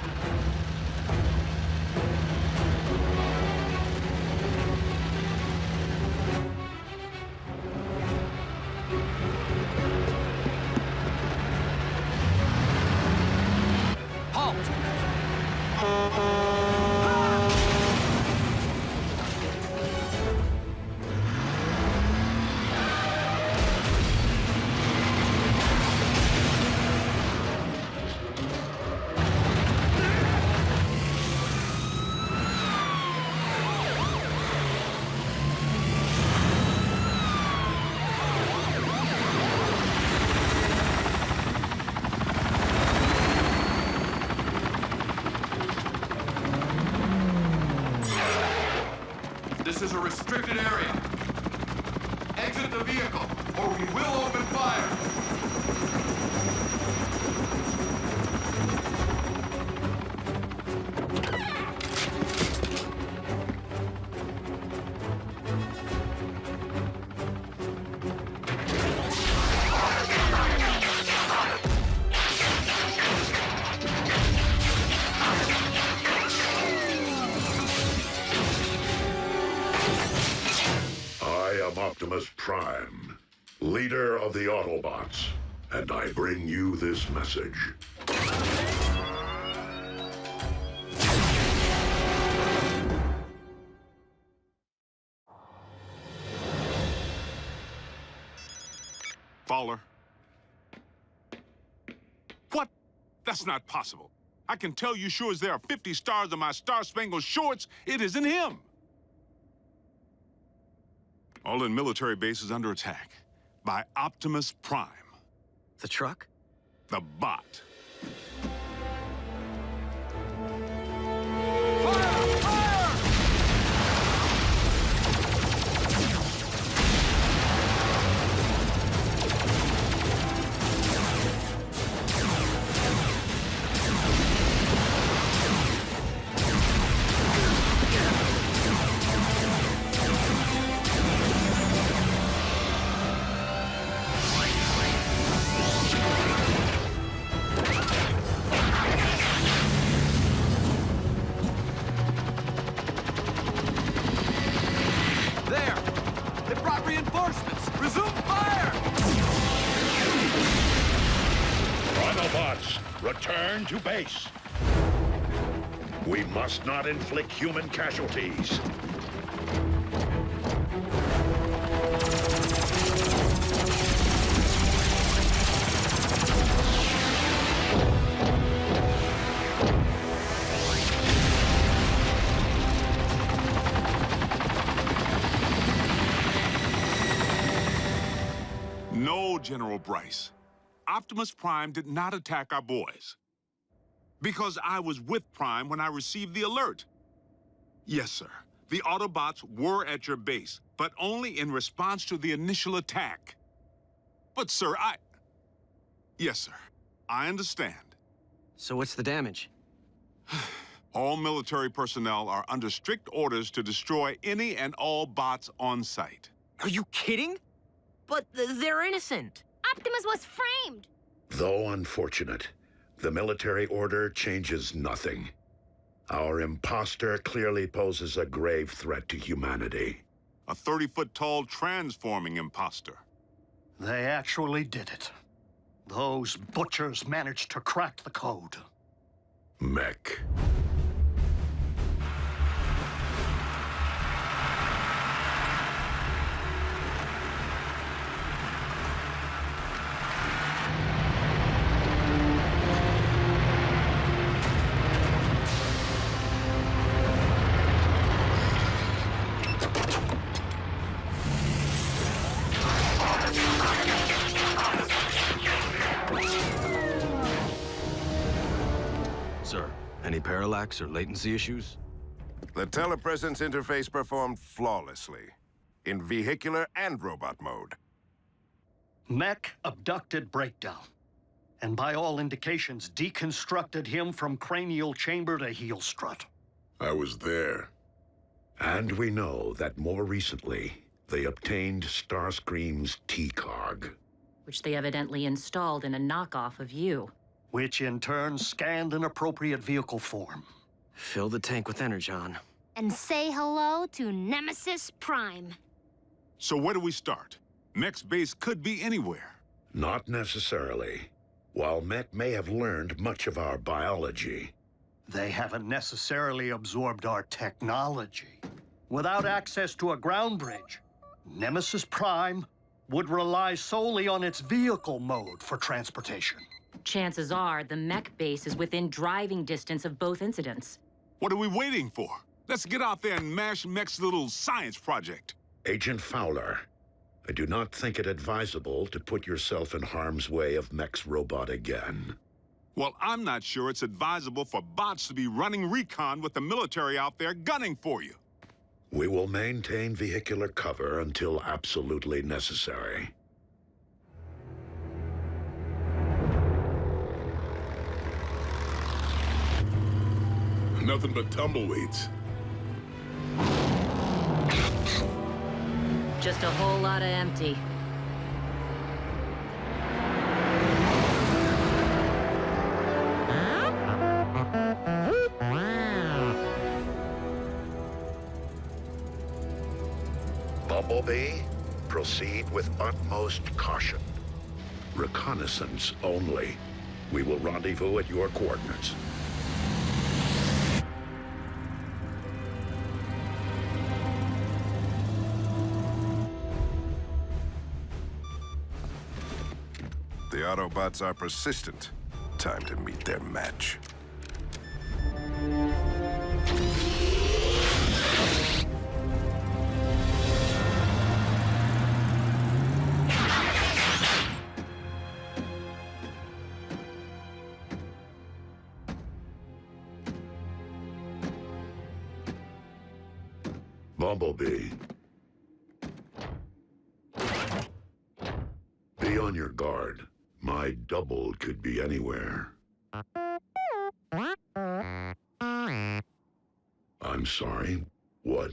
This is a restricted area. Exit the vehicle, or we will open fire. Optimus Prime, leader of the Autobots, and I bring you this message. Fowler. What? That's not possible. I can tell you sure as there are 50 stars on my Star-Spangled Shorts, it isn't him. All in military bases under attack by Optimus Prime. The truck? The bot. Reinforcements! Resume fire! Autobots, return to base. We must not inflict human casualties. No, General Bryce. Optimus Prime did not attack our boys. Because I was with Prime when I received the alert. Yes, sir. The Autobots were at your base, but only in response to the initial attack. But, sir, Yes, sir. I understand. So what's the damage? All military personnel are under strict orders to destroy any and all bots on site. Are you kidding? But they're innocent. Optimus was framed! Though unfortunate, the military order changes nothing. Our imposter clearly poses a grave threat to humanity. A 30-foot-tall transforming imposter. They actually did it. Those butchers managed to crack the code. Mech. Sir, any parallax or latency latency The telepresence interface performed flawlessly, in vehicular and robot mode. Mech abducted Breakdown, and by all indications, deconstructed him from cranial chamber to heel strut. I was there. And we know that more recently, they obtained Starscream's T-Cog. Which they evidently installed in a knockoff of you. Which in turn scanned an appropriate vehicle form. Fill the tank with Energon. And say hello to Nemesis Prime. So where do we start? Mech's base could be anywhere. Not necessarily. While Mech may have learned much of our biology, they haven't necessarily absorbed our technology. Without access to a ground bridge, Nemesis Prime would rely solely on its vehicle mode for transportation. Chances are the mech base is within driving distance of both incidents. What are we waiting for? Let's get out there and mash Mech's little science project. Agent Fowler, I do not think it advisable to put yourself in harm's way of Mech's robot again. Well, I'm not sure it's advisable for bots to be running recon with the military out there gunning for you. We will maintain vehicular cover until absolutely necessary. Nothing but tumbleweeds. Just a whole lot of empty. Bumblebee, proceed with utmost caution. Reconnaissance only. We will rendezvous at your coordinates. The Autobots are persistent. Time to meet their match. Bumblebee. Be on your guard. My double could be anywhere. I'm sorry. What?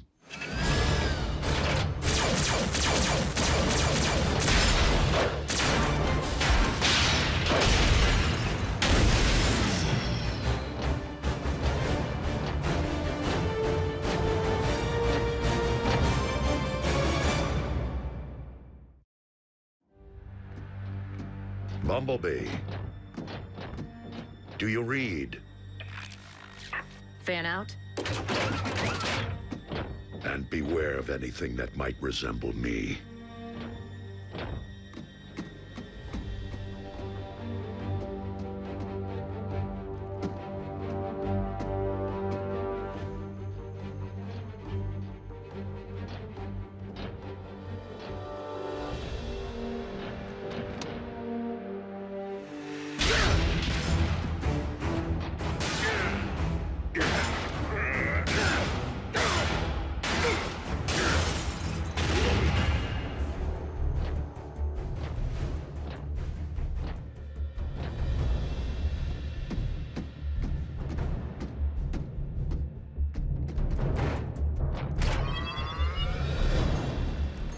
Bumblebee. Do you read? Fan out. And beware of anything that might resemble me.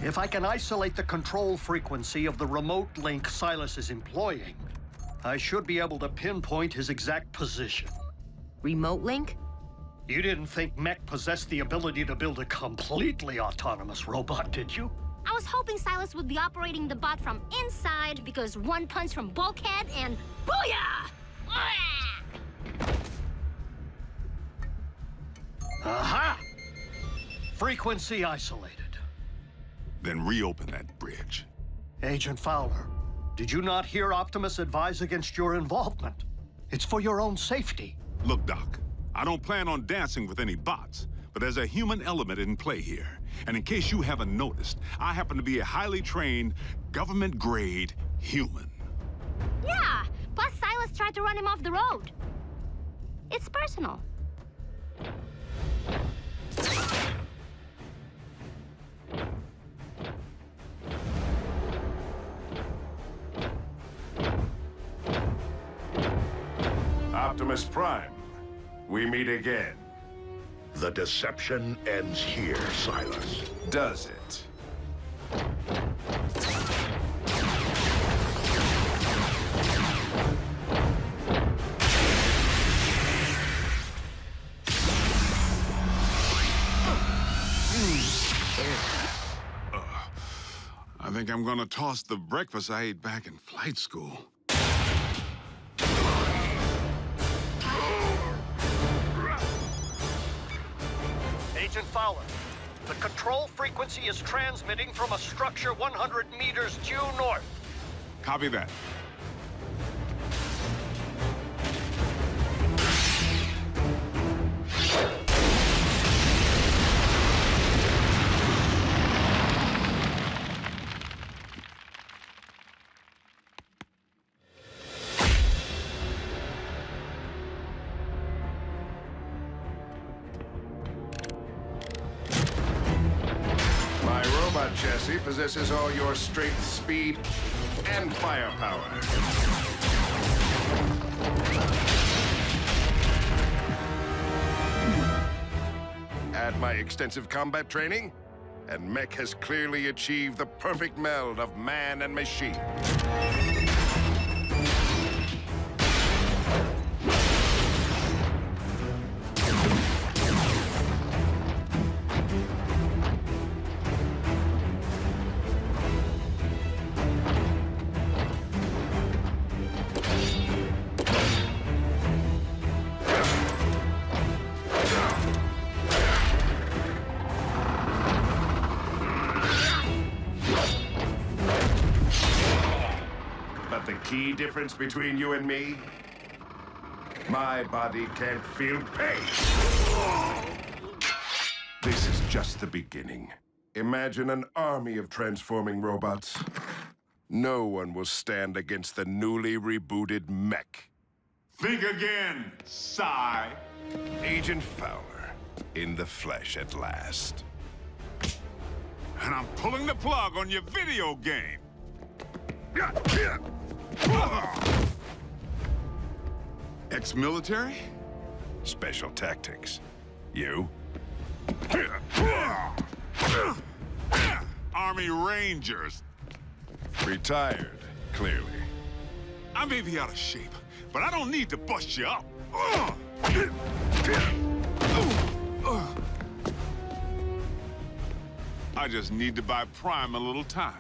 If I can isolate the control frequency of the remote link Silas is employing, I should be able to pinpoint his exact position. Remote link? You didn't think Mech possessed the ability to build a completely autonomous robot, did you? I was hoping Silas would be operating the bot from inside because one punch from Bulkhead and booyah! Aha! Frequency isolated. Then reopen that bridge. Agent Fowler, did you not hear Optimus advise against your involvement? It's for your own safety. Look, Doc, I don't plan on dancing with any bots, but there's a human element in play here. And in case you haven't noticed, I happen to be a highly trained, government-grade human. Yeah, plus Silas tried to run him off the road. It's personal. Optimus Prime, we meet again. The deception ends here, Silas. Does it? I think I'm gonna toss the breakfast I ate back in flight school. Agent Fowler, the control frequency is transmitting from a structure 100 meters due north. Copy that. Chassis possesses all your strength, speed, and firepower. Add my extensive combat training, and Mech has clearly achieved the perfect meld of man and machine. Key difference between you and me? My body can't feel pain. This is just the beginning. Imagine an army of transforming robots. No one will stand against the newly rebooted Mech. Think again, sigh. Agent Fowler, in the flesh at last. And I'm pulling the plug on your video game. Ex-military? Special tactics. You? Army Rangers. Retired, clearly. I may be out of shape, but I don't need to bust you up. I just need to buy Prime a little time.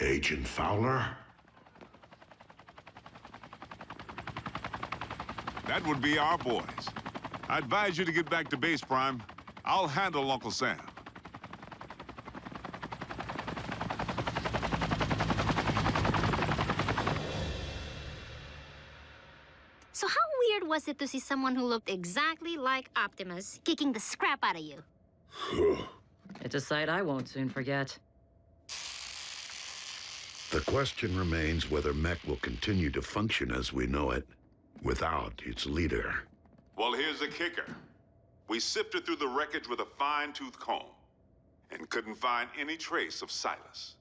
Agent Fowler? That would be our boys. I advise you to get back to base, Prime. I'll handle Uncle Sam. So how weird was it to see someone who looked exactly like Optimus kicking the scrap out of you? It's a sight I won't soon forget. The question remains whether mech will continue to function as we know it without its leader. Well, here's the kicker. We sifted through the wreckage with a fine-tooth comb and couldn't find any trace of Silas.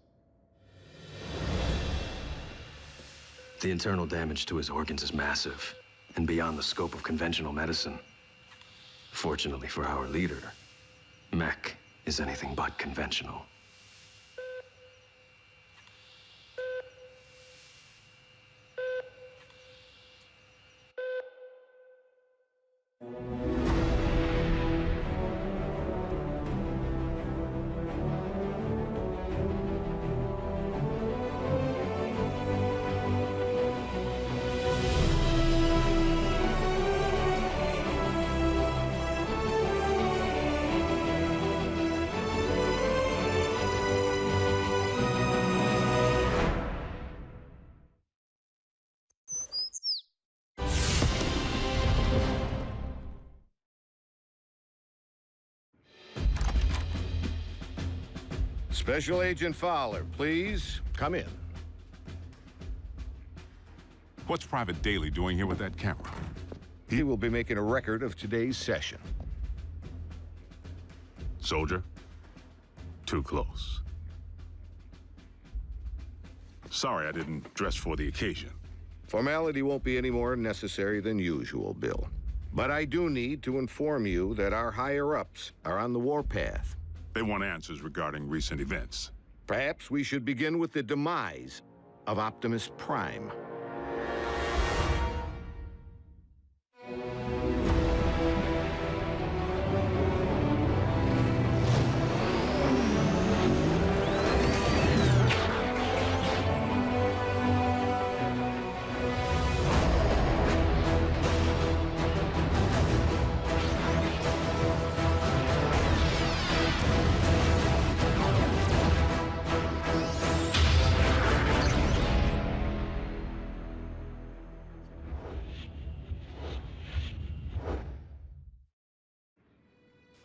The internal damage to his organs is massive and beyond the scope of conventional medicine. Fortunately for our leader, mech is anything but conventional. Special Agent Fowler, please come in. What's Private Daly doing here with that camera? He will be making a record of today's session. Soldier, too close. Sorry I didn't dress for the occasion. Formality won't be any more necessary than usual, Bill. But I do need to inform you that our higher-ups are on the warpath. They want answers regarding recent events. Perhaps we should begin with the demise of Optimus Prime.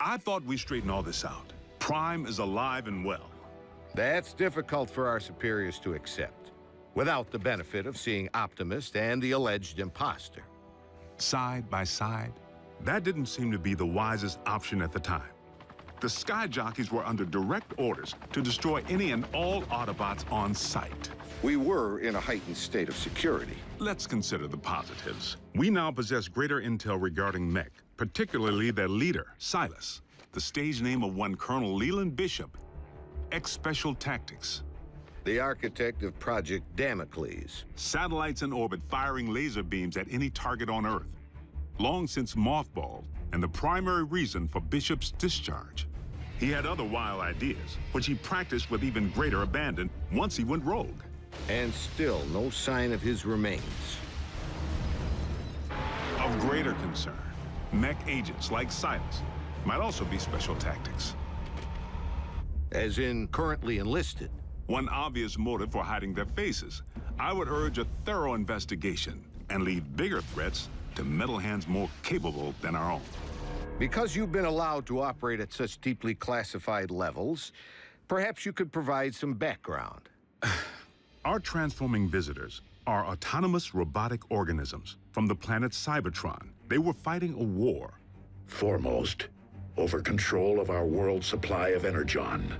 I thought we straightened all this out. Prime is alive and well. That's difficult for our superiors to accept, without the benefit of seeing Optimus and the alleged imposter. Side by side, that didn't seem to be the wisest option at the time. The Sky Jockeys were under direct orders to destroy any and all Autobots on sight. We were in a heightened state of security. Let's consider the positives. We now possess greater intel regarding mech, particularly their leader, Silas, the stage name of one Colonel Leland Bishop, ex-Special Tactics. The architect of Project Damocles. Satellites in orbit firing laser beams at any target on Earth. Long since mothballed, and the primary reason for Bishop's discharge. He had other wild ideas, which he practiced with even greater abandon once he went rogue. And still no sign of his remains. Of greater concern, mech agents like Silas might also be Special Tactics. As in currently enlisted. One obvious motive for hiding their faces. I would urge a thorough investigation and leave bigger threats to metal hands more capable than our own. Because you've been allowed to operate at such deeply classified levels, perhaps you could provide some background. Our transforming visitors are autonomous robotic organisms from the planet Cybertron. They were fighting a war. Foremost, over control of our world's supply of Energon,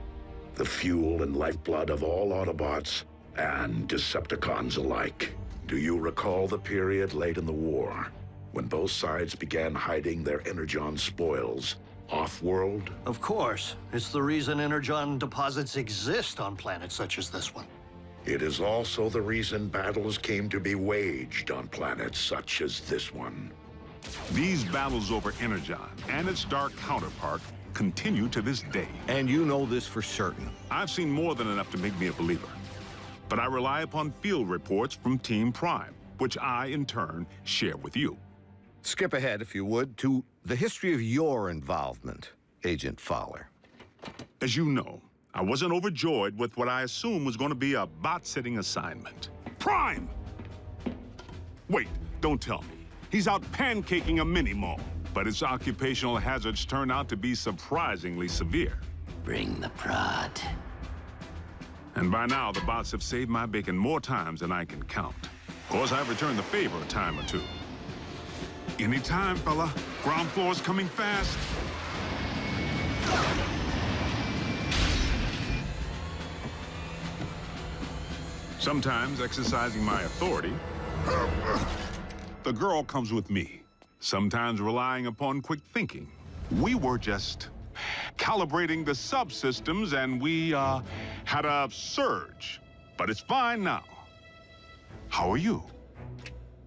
the fuel and lifeblood of all Autobots and Decepticons alike. Do you recall the period late in the war, when both sides began hiding their Energon spoils off-world? Of course. It's the reason Energon deposits exist on planets such as this one. It is also the reason battles came to be waged on planets such as this one. These battles over Energon and its dark counterpart continue to this day. And you know this for certain. I've seen more than enough to make me a believer. But I rely upon field reports from Team Prime, which I, in turn, share with you. Skip ahead, if you would, to the history of your involvement, Agent Fowler. As you know, I wasn't overjoyed with what I assumed was going to be a bot-sitting assignment. Prime! Wait, don't tell me. He's out pancaking a mini-mall. But its occupational hazards turn out to be surprisingly severe. Bring the prod. And by now, the bots have saved my bacon more times than I can count. Of course, I've returned the favor a time or two. Anytime, fella. Ground floor's coming fast. Sometimes, exercising my authority, the girl comes with me. Sometimes relying upon quick thinking. We were just calibrating the subsystems and we had a surge. But it's fine now. How are you?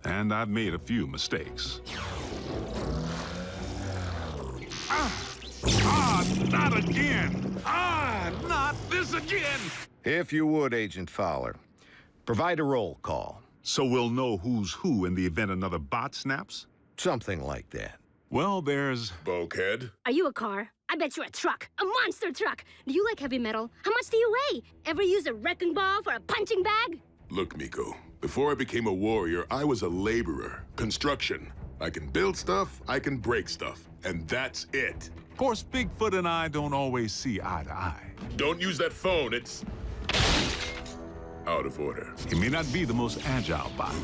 And I've made a few mistakes. Not again! Not this again! If you would, Agent Fowler, provide a roll call. So we'll know who's who in the event another bot snaps? Something like that. Well, there's... Bulkhead? Are you a car? I bet you're a truck. A monster truck. Do you like heavy metal? How much do you weigh? Ever use a wrecking ball for a punching bag? Look, Miko, before I became a warrior, I was a laborer. Construction. I can build stuff, I can break stuff. And that's it. Of course, Bigfoot and I don't always see eye to eye. Don't use that phone, it's... out of order. He may not be the most agile bot.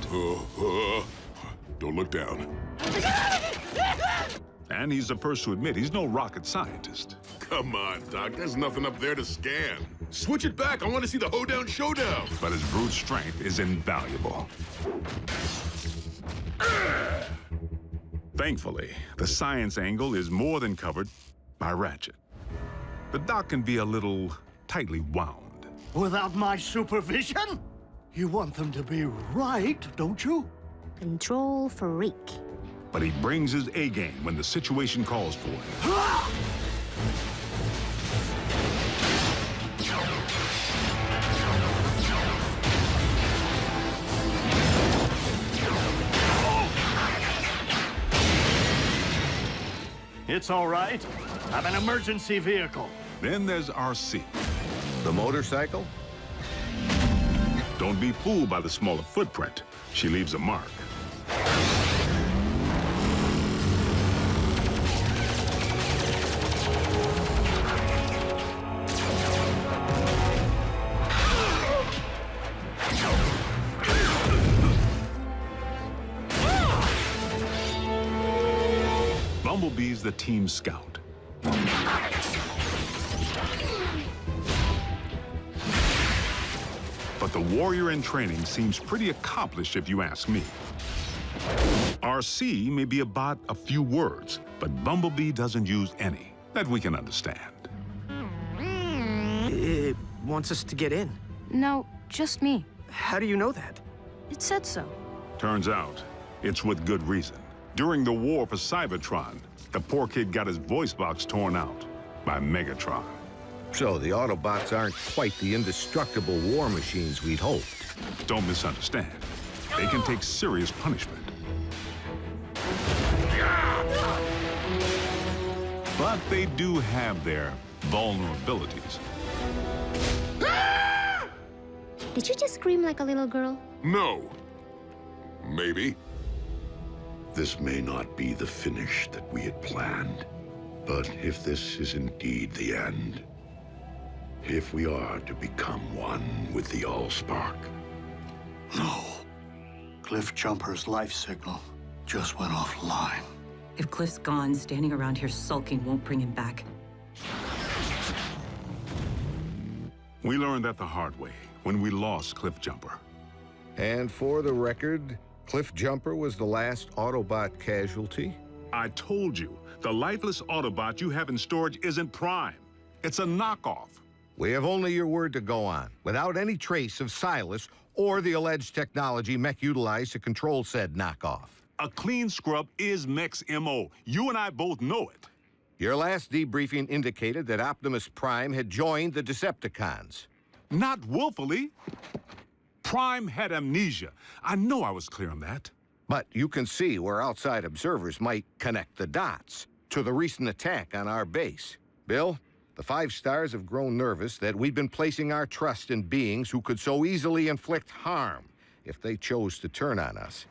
Don't look down. And he's the first to admit he's no rocket scientist. Come on, Doc, there's nothing up there to scan. Switch it back, I want to see the hoedown showdown. But his brute strength is invaluable. Thankfully, the science angle is more than covered by Ratchet. The doc can be a little tightly wound. Without my supervision? You want them to be right, don't you? Control freak. But he brings his A-game when the situation calls for it. It's all right. I'm an emergency vehicle. Then there's RC. The motorcycle? Don't be fooled by the smaller footprint. She leaves a mark. Bumblebee's the team scout. But the warrior in training seems pretty accomplished if you ask me. RC may be about a few words, but Bumblebee doesn't use any that we can understand. It wants us to get in. No, just me. How do you know that? It said so. Turns out, it's with good reason. During the war for Cybertron, the poor kid got his voice box torn out by Megatron. So the Autobots aren't quite the indestructible war machines we'd hoped. Don't misunderstand. They can take serious punishment. But they do have their vulnerabilities. Did you just scream like a little girl? No. Maybe. This may not be the finish that we had planned, but if this is indeed the end, if we are to become one with the Allspark. No. Cliff Jumper's life signal just went offline. If Cliff's gone, standing around here sulking won't bring him back. We learned that the hard way when we lost Cliff Jumper. And for the record, Cliff Jumper was the last Autobot casualty? I told you, the lifeless Autobot you have in storage isn't Prime. It's a knockoff. We have only your word to go on, without any trace of Silas or the alleged technology Mech utilized to control said knockoff. A clean scrub is Mech's MO. You and I both know it. Your last debriefing indicated that Optimus Prime had joined the Decepticons. Not willfully. Prime had amnesia. I know I was clear on that. But you can see where outside observers might connect the dots to the recent attack on our base. Bill, the 5 stars have grown nervous that we've been placing our trust in beings who could so easily inflict harm if they chose to turn on us.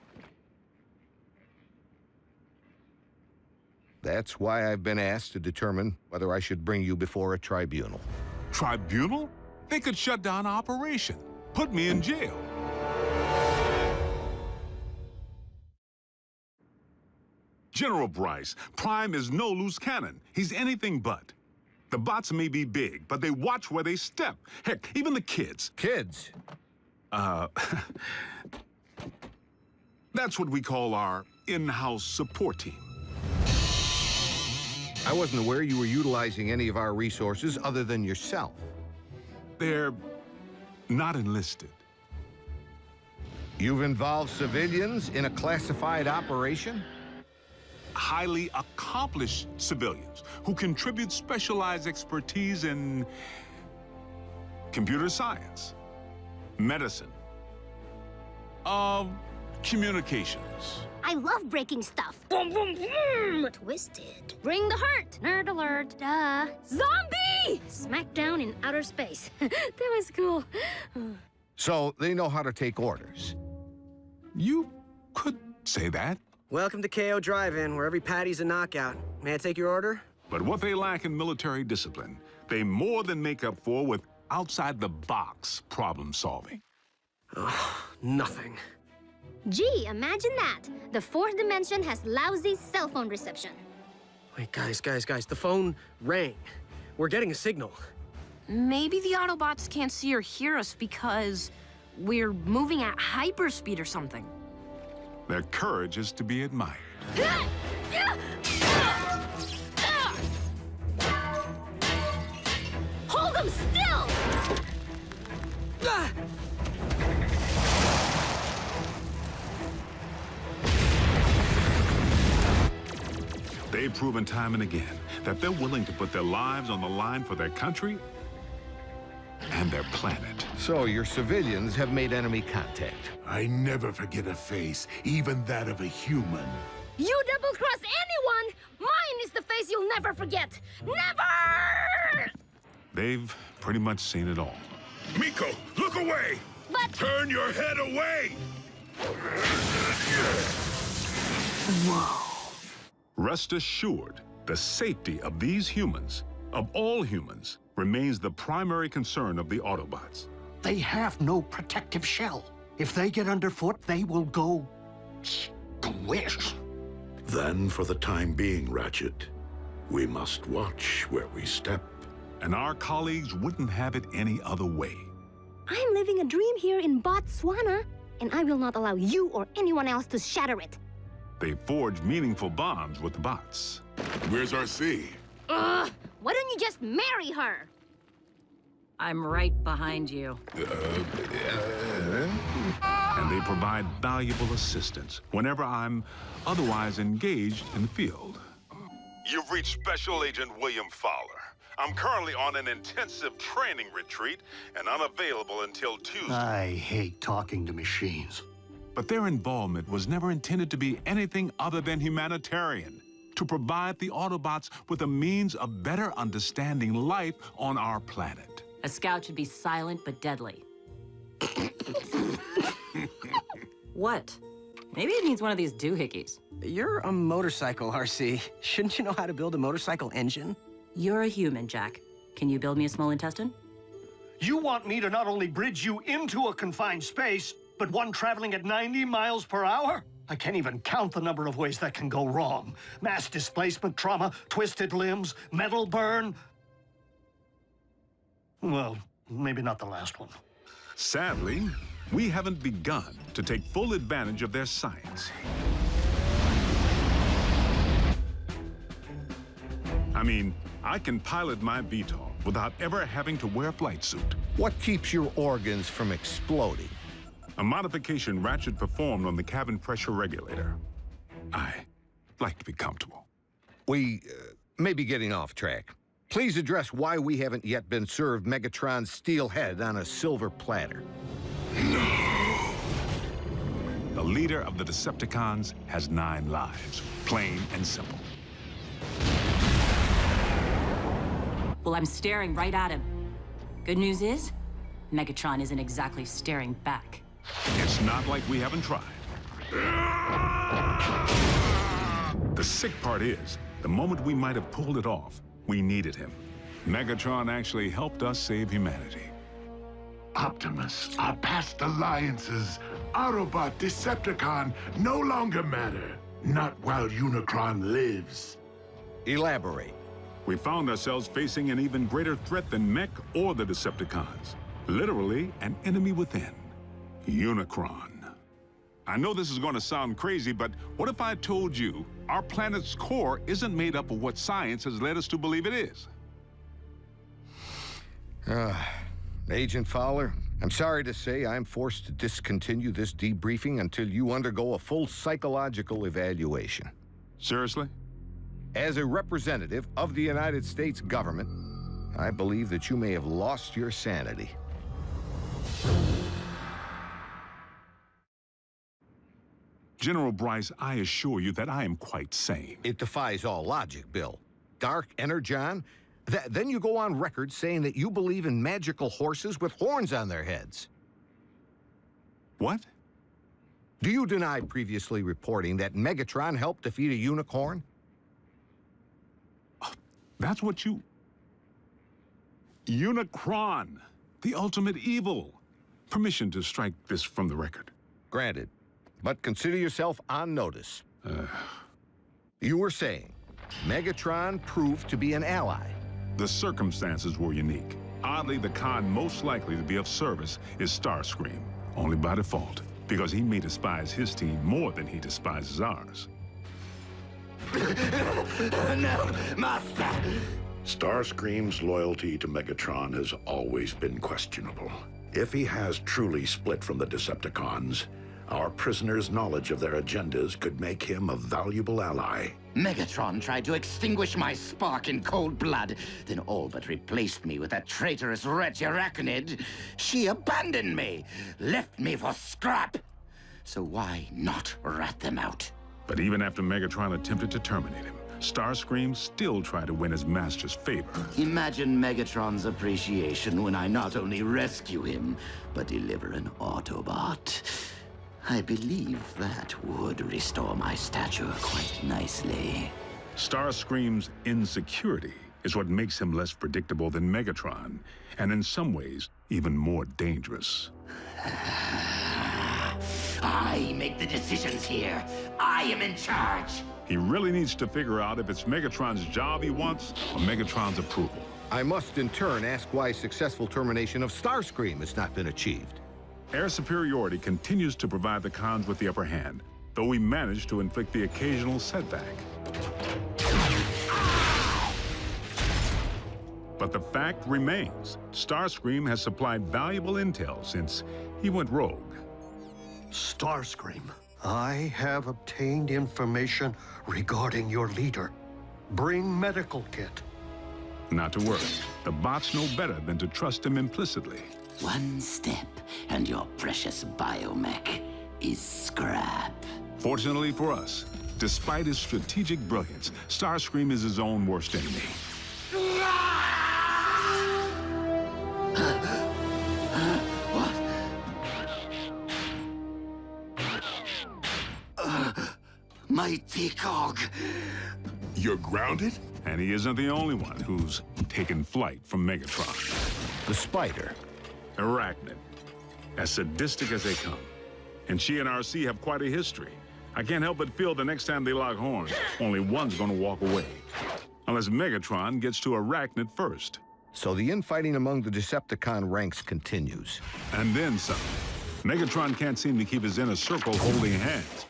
That's why I've been asked to determine whether I should bring you before a tribunal. Tribunal? They could shut down operation. Put me in jail. General Bryce, Prime is no loose cannon. He's anything but. The bots may be big, but they watch where they step. Heck, even the kids. Kids? That's what we call our in-house support team. I wasn't aware you were utilizing any of our resources other than yourself. They're not enlisted. You've involved civilians in a classified operation? Highly accomplished civilians who contribute specialized expertise in computer science, medicine, communications. I love breaking stuff. Boom, boom, boom! Twisted. Bring the hurt. Nerd alert. Duh. Zombie! Smackdown in outer space. That was cool. So they know how to take orders. You could say that. Welcome to KO Drive-In, where every patty's a knockout. May I take your order? But what they lack in military discipline, they more than make up for with outside-the-box problem solving. Oh, nothing. Gee, imagine that. The fourth dimension has lousy cell phone reception. Wait, guys, the phone rang. We're getting a signal. Maybe the Autobots can't see or hear us because we're moving at hyperspeed or something. Their courage is to be admired. Hold them still! They've proven time and again that they're willing to put their lives on the line for their country and their planet. So your civilians have made enemy contact. I never forget a face, even that of a human. You double-cross anyone, mine is the face you'll never forget. Never! They've pretty much seen it all. Miko, look away! But... Turn your head away! Whoa. Rest assured, the safety of these humans, of all humans, remains the primary concern of the Autobots. They have no protective shell. If they get underfoot, they will go squish. Then, for the time being, Ratchet, we must watch where we step. And our colleagues wouldn't have it any other way. I'm living a dream here in Botswana, and I will not allow you or anyone else to shatter it. They forged meaningful bonds with the bots. Where's RC? Why don't you just marry her? I'm right behind you. And they provide valuable assistance whenever I'm otherwise engaged in the field. You've reached Special Agent William Fowler. I'm currently on an intensive training retreat and unavailable until Tuesday. I hate talking to machines. But their involvement was never intended to be anything other than humanitarian, to provide the Autobots with a means of better understanding life on our planet. A scout should be silent but deadly. What? Maybe it needs one of these doohickeys. You're a motorcycle, RC. Shouldn't you know how to build a motorcycle engine? You're a human, Jack. Can you build me a small intestine? You want me to not only bridge you into a confined space, but one traveling at 90 miles per hour? I can't even count the number of ways that can go wrong. Mass displacement trauma, twisted limbs, metal burn. Well, maybe not the last one. Sadly, we haven't begun to take full advantage of their science. I mean, I can pilot my VTOL without ever having to wear a flight suit. What keeps your organs from exploding? A modification Ratchet performed on the cabin pressure regulator. I like to be comfortable. We may be getting off track. Please address why we haven't yet been served Megatron's steel head on a silver platter. No! The leader of the Decepticons has 9 lives, plain and simple. Well, I'm staring right at him. Good news is, Megatron isn't exactly staring back. It's not like we haven't tried. The sick part is, The moment we might have pulled it off, we needed him. Megatron actually helped us save humanity. Optimus, our past alliances, Autobot, Decepticon, no longer matter. Not while Unicron lives. Elaborate. We found ourselves facing an even greater threat than Mech or the Decepticons. Literally, an enemy within. Unicron. I know this is going to sound crazy, but what if I told you our planet's core isn't made up of what science has led us to believe it is? Agent Fowler, I'm sorry to say I'm forced to discontinue this debriefing until you undergo a full psychological evaluation. Seriously? As a representative of the United States government, I believe that you may have lost your sanity. General Bryce, I assure you that I am quite sane. It defies all logic, Bill. Dark Energon? Then you go on record saying that you believe in magical horses with horns on their heads. What? Do you deny previously reporting that Megatron helped defeat a unicorn? That's what you... Unicron, the ultimate evil. Permission to strike this from the record. Granted, but consider yourself on notice. You were saying Megatron proved to be an ally. The circumstances were unique. Oddly, the con most likely to be of service is Starscream, only by default, because he may despise his team more than he despises ours. No, Master! Starscream's loyalty to Megatron has always been questionable. If he has truly split from the Decepticons, our prisoner's knowledge of their agendas could make him a valuable ally. Megatron tried to extinguish my spark in cold blood, then all but replaced me with that traitorous wretch Arachnid. She abandoned me, left me for scrap. So why not rat them out? But even after Megatron attempted to terminate him, Starscream still tried to win his master's favor. Imagine Megatron's appreciation when I not only rescue him, but deliver an Autobot. I believe that would restore my stature quite nicely. Starscream's insecurity is what makes him less predictable than Megatron, and in some ways, even more dangerous. I make the decisions here. I am in charge. He really needs to figure out if it's Megatron's job he wants or Megatron's approval. I must in turn ask why successful termination of Starscream has not been achieved. Air superiority continues to provide the cons with the upper hand, though we manage to inflict the occasional setback. But the fact remains, Starscream has supplied valuable intel since he went rogue. Starscream, I have obtained information regarding your leader. Bring medical kit. Not to worry, the bots know better than to trust him implicitly. One step, and your precious biomech is scrap. Fortunately for us, despite his strategic brilliance, Starscream is his own worst enemy. Mighty Cog. You're grounded? And he isn't the only one who's taken flight from Megatron. The Spider. Arachnid. As sadistic as they come. And she and RC have quite a history. I can't help but feel the next time they lock horns, only one's gonna walk away. Unless Megatron gets to Arachnid first. So the infighting among the Decepticon ranks continues. And then some. Megatron can't seem to keep his inner circle holding hands.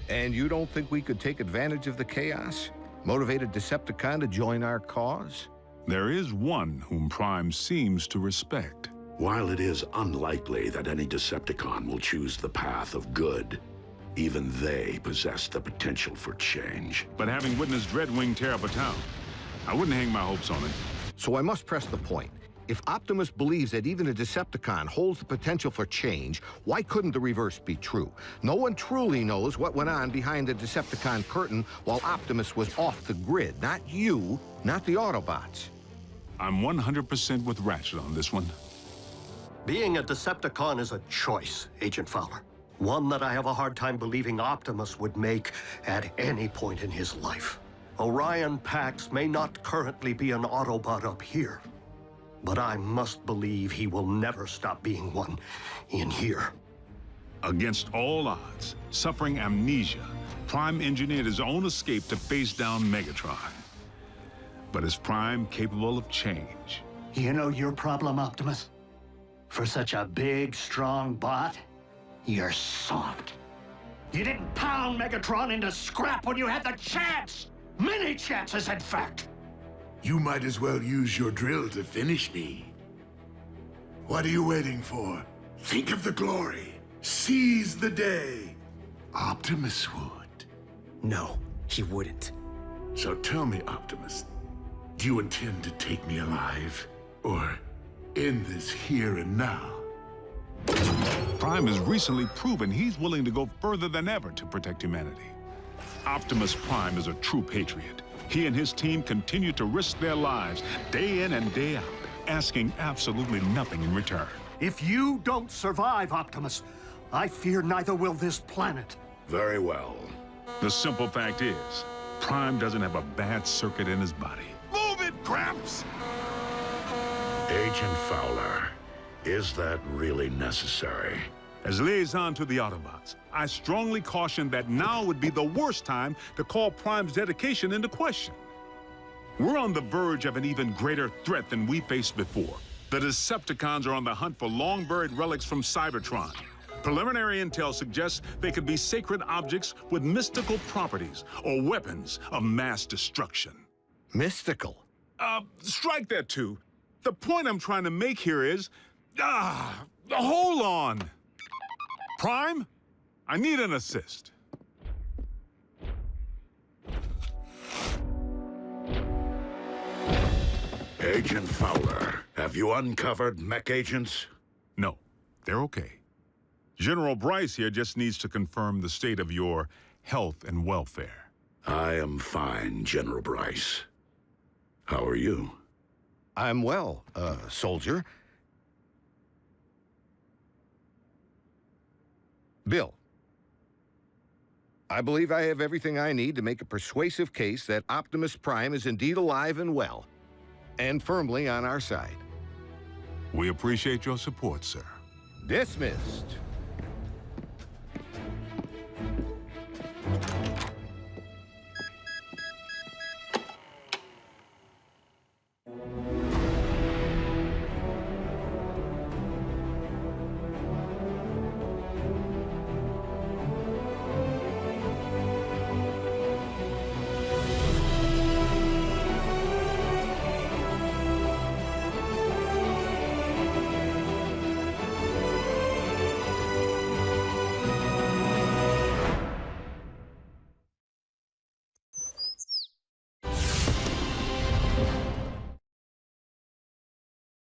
And you don't think we could take advantage of the chaos? Motivate a Decepticon to join our cause? There is one whom Prime seems to respect. While it is unlikely that any Decepticon will choose the path of good, even they possess the potential for change. But having witnessed Dreadwing tear up a town, I wouldn't hang my hopes on it. So I must press the point. If Optimus believes that even a Decepticon holds the potential for change, why couldn't the reverse be true? No one truly knows what went on behind the Decepticon curtain while Optimus was off the grid. Not you, not the Autobots. I'm 100% with Ratchet on this one. Being a Decepticon is a choice, Agent Fowler. One that I have a hard time believing Optimus would make at any point in his life. Orion Pax may not currently be an Autobot up here, but I must believe he will never stop being one in here. Against all odds, suffering amnesia, Prime engineered his own escape to face down Megatron. But is Prime capable of change? You know your problem, Optimus? For such a big, strong bot, you're soft. You didn't pound Megatron into scrap when you had the chance! Many chances, in fact! You might as well use your drill to finish me. What are you waiting for? Think of the glory. Seize the day. Optimus would. No, he wouldn't. So tell me, Optimus, do you intend to take me alive? Or end this here and now? Prime has recently proven he's willing to go further than ever to protect humanity. Optimus Prime is a true patriot. He and his team continue to risk their lives day in and day out, asking absolutely nothing in return. If you don't survive, Optimus, I fear neither will this planet. Very well. The simple fact is, Prime doesn't have a bad circuit in his body. Move it, Gramps! Agent Fowler, is that really necessary? As liaison to the Autobots, I strongly caution that now would be the worst time to call Prime's dedication into question. We're on the verge of an even greater threat than we faced before. The Decepticons are on the hunt for long-buried relics from Cybertron. Preliminary intel suggests they could be sacred objects with mystical properties or weapons of mass destruction. Mystical? Strike that too. The point I'm trying to make here is... hold on! Prime, I need an assist. Agent Fowler, have you uncovered mech agents? No, they're okay. General Bryce here just needs to confirm the state of your health and welfare. I am fine, General Bryce. How are you? I'm well, soldier. Bill, I believe I have everything I need to make a persuasive case that Optimus Prime is indeed alive and well, and firmly on our side. We appreciate your support, sir. Dismissed.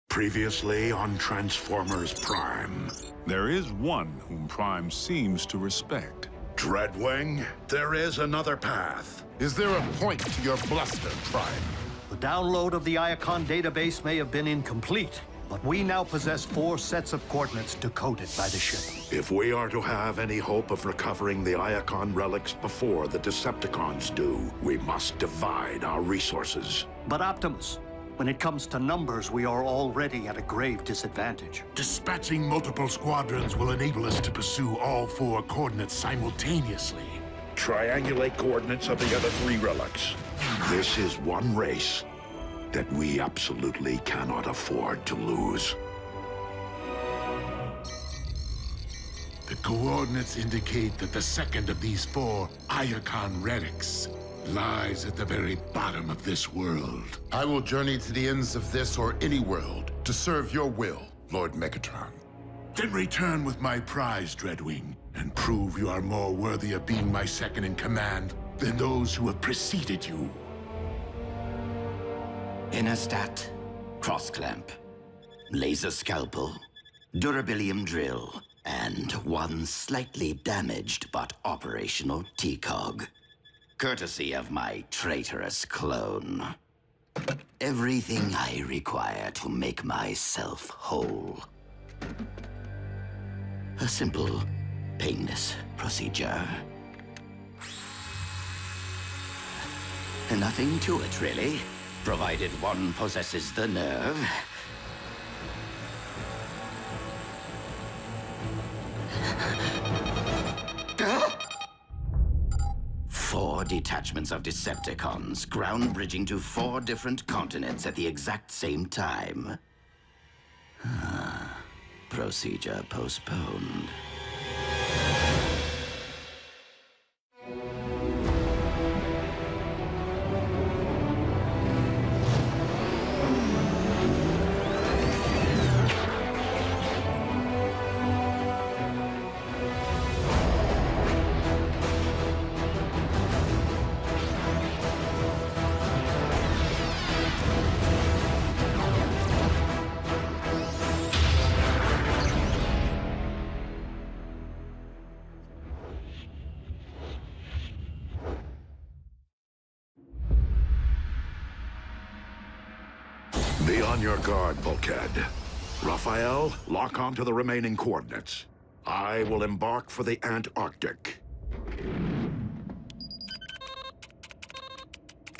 Previously on Transformers Prime. There is one whom Prime seems to respect. Dreadwing, there is another path. Is there a point to your bluster, Prime? The download of the Iacon database may have been incomplete, but we now possess 4 sets of coordinates decoded by the ship. If we are to have any hope of recovering the Iacon relics before the Decepticons do, we must divide our resources. But Optimus, when it comes to numbers, we are already at a grave disadvantage. Dispatching multiple squadrons will enable us to pursue all 4 coordinates simultaneously. Triangulate coordinates of the other 3 relics. This is one race that we absolutely cannot afford to lose. The coordinates indicate that the second of these 4 Iacon relics lies at the very bottom of this world. I will journey to the ends of this or any world to serve your will, Lord Megatron. Then return with my prize, Dreadwing, and prove you are more worthy of being my second in command than those who have preceded you. Innerstat, cross-clamp, laser scalpel, durabilium drill, and one slightly damaged but operational T-cog. Courtesy of my traitorous clone. Everything I require to make myself whole. A simple painless procedure. Nothing to it, really, provided one possesses the nerve. 4 detachments of Decepticons, ground bridging to 4 different continents at the exact same time. Procedure postponed. Be on your guard, Bulkhead. Raphael, lock on to the remaining coordinates. I will embark for the Antarctic.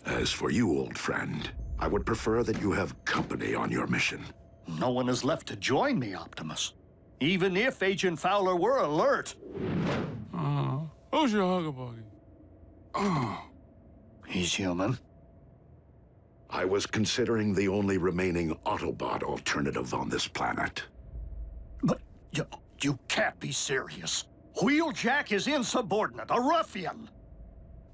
As for you, old friend, I would prefer that you have company on your mission. No one is left to join me, Optimus. Even if Agent Fowler were alert. Who's your hugger buddy? Oh. He's human. I was considering the only remaining Autobot alternative on this planet. But you can't be serious. Wheeljack is insubordinate, a ruffian.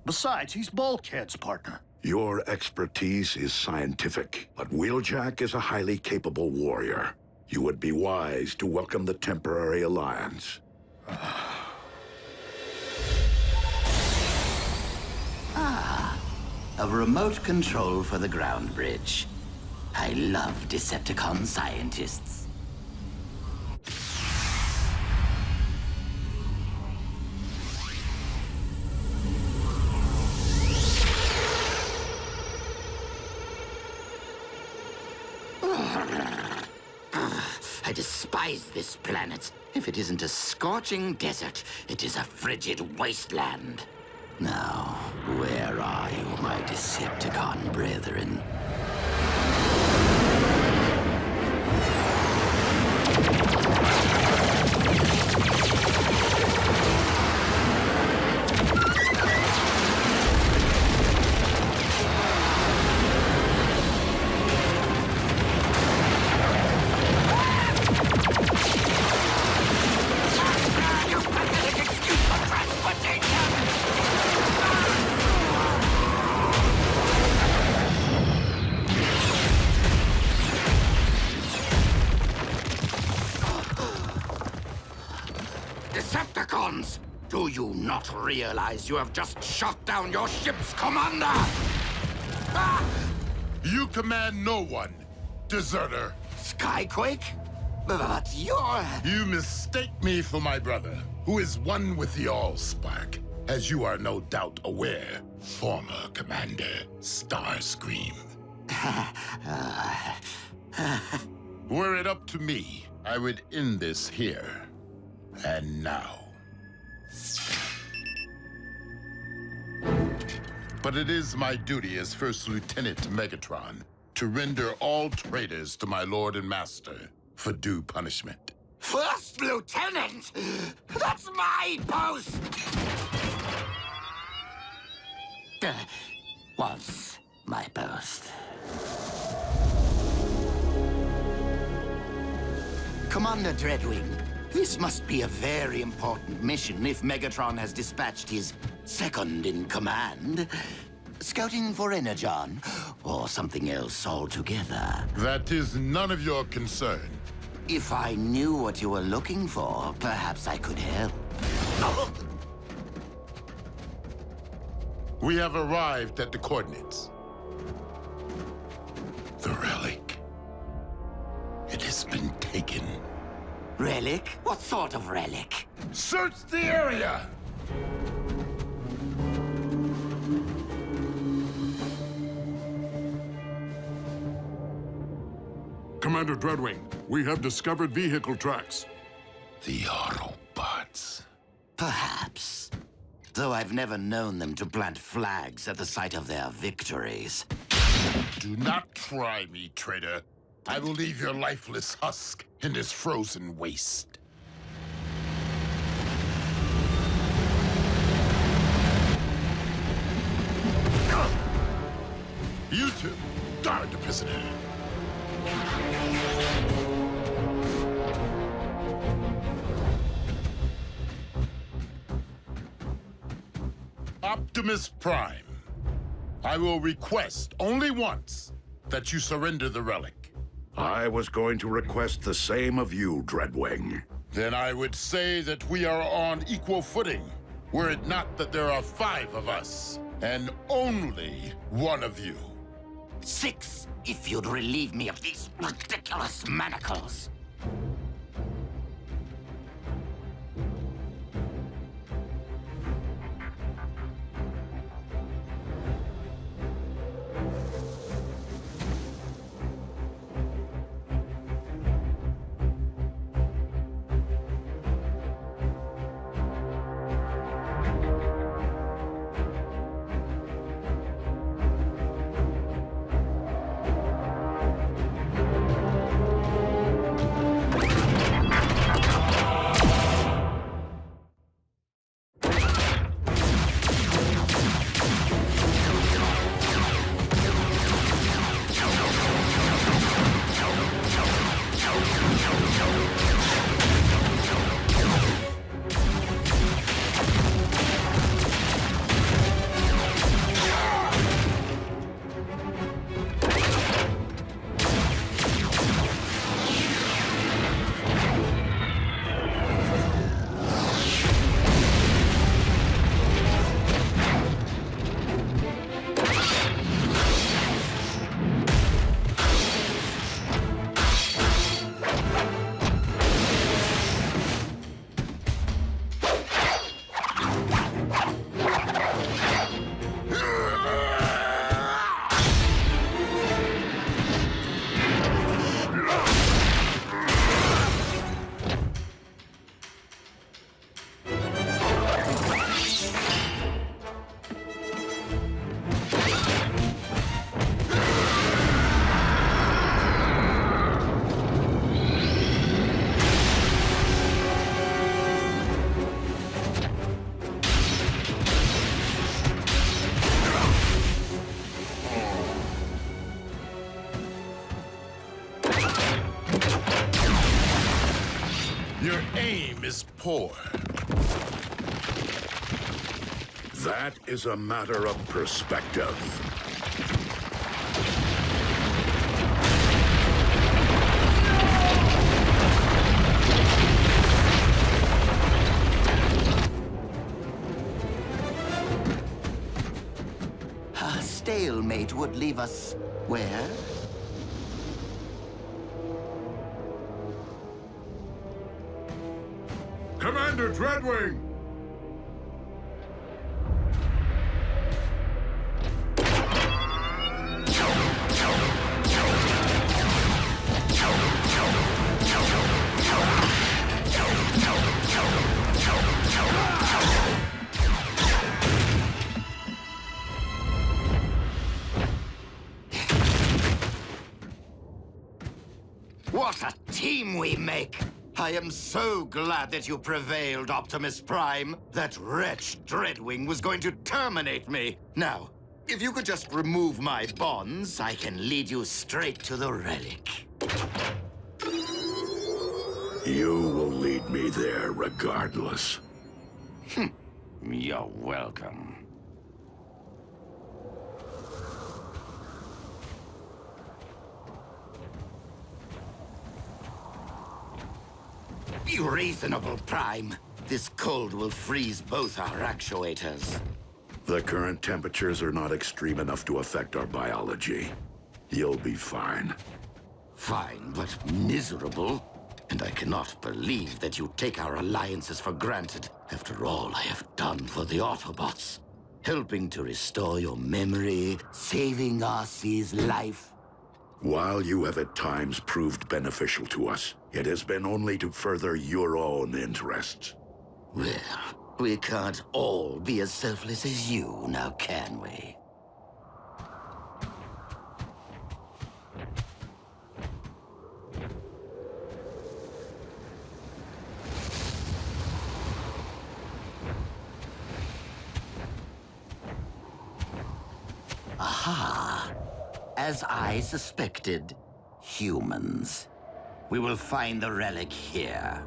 Besides, he's Bulkhead's partner. Your expertise is scientific, but Wheeljack is a highly capable warrior. You would be wise to welcome the temporary alliance. A remote control for the ground bridge. I love Decepticon scientists. I despise this planet. If it isn't a scorching desert, it is a frigid wasteland. Now, where are you, my Decepticon brethren? Decepticons! Do you not realize you have just shot down your ship's commander? You command no one, deserter. Skyquake? But you're... You mistake me for my brother, who is one with the Allspark, as you are no doubt aware, former Commander Starscream. Were it up to me, I would end this here. And now. But it is my duty as First Lieutenant Megatron to render all traitors to my Lord and Master for due punishment. First Lieutenant? That's my post! Was my post. Commander Dreadwing, this must be a very important mission if Megatron has dispatched his second-in-command. Scouting for Energon, or something else altogether. That is none of your concern. If I knew what you were looking for, perhaps I could help. We have arrived at the coordinates. The relic. It has been taken. Relic? What sort of relic? Search the area! Commander Dreadwing, we have discovered vehicle tracks. The Autobots. though I've never known them to plant flags at the site of their victories. Do not try me, traitor. I will leave your lifeless husk in this frozen waste. You two, guard the prisoner. Optimus Prime, I will request only once that you surrender the relic. I was going to request the same of you, Dreadwing. Then I would say that we are on equal footing, were it not that there are 5 of us, and only one of you. 6, if you'd relieve me of these ridiculous manacles. Your aim is poor. That is a matter of perspective. A stalemate would leave us where? Commander Dreadwing! What a team we make! I am so glad that you prevailed, Optimus Prime. That wretch Dreadwing was going to terminate me. Now, if you could just remove my bonds, I can lead you straight to the relic. You will lead me there regardless. You're welcome. Be reasonable, Prime. This cold will freeze both our actuators. The current temperatures are not extreme enough to affect our biology. You'll be fine. Fine, but miserable. And I cannot believe that you take our alliances for granted after all I have done for the Autobots. Helping to restore your memory, saving Arcee's life. While you have at times proved beneficial to us, it has been only to further your own interests. Well, We can't all be as selfless as you, now can we? Aha! As I suspected, humans. We will find the relic here.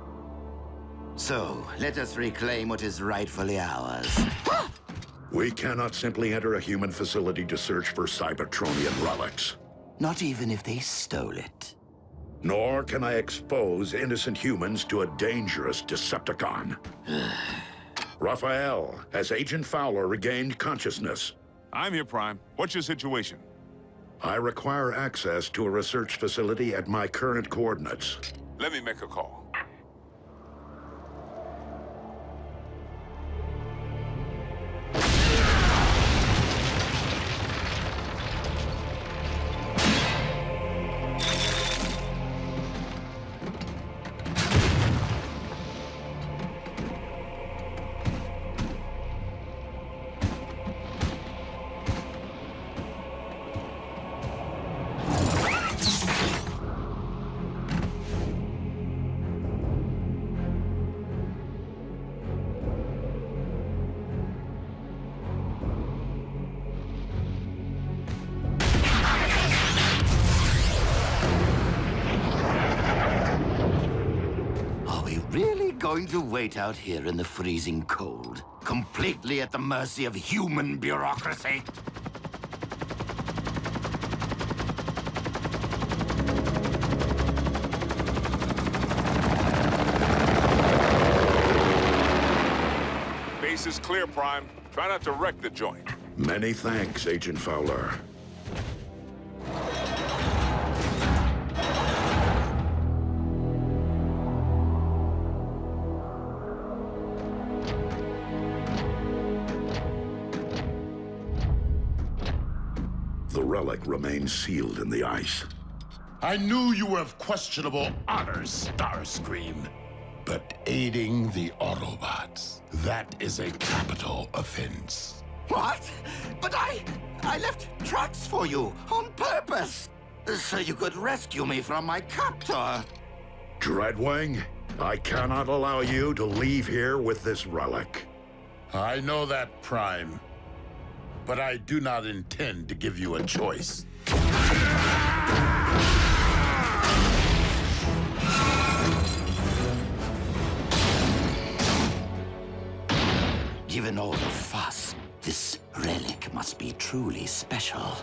So, let us reclaim what is rightfully ours. We cannot simply enter a human facility to search for Cybertronian relics. Not even if they stole it. Nor can I expose innocent humans to a dangerous Decepticon. Raphael, has Agent Fowler regained consciousness? I'm here, Prime. What's your situation? I require access to a research facility at my current coordinates. Let me make a call. Going to wait out here in the freezing cold, completely at the mercy of human bureaucracy? Base is clear, Prime. Try not to wreck the joint. Many thanks, Agent Fowler. The relic remains sealed in the ice. I knew you were of questionable honors, Starscream. But aiding the Autobots, that is a capital offense. What? But I left tracks for you on purpose, so you could rescue me from my captor. Dreadwing, I cannot allow you to leave here with this relic. I know that, Prime. But I do not intend to give you a choice. Given all the fuss, this relic must be truly special.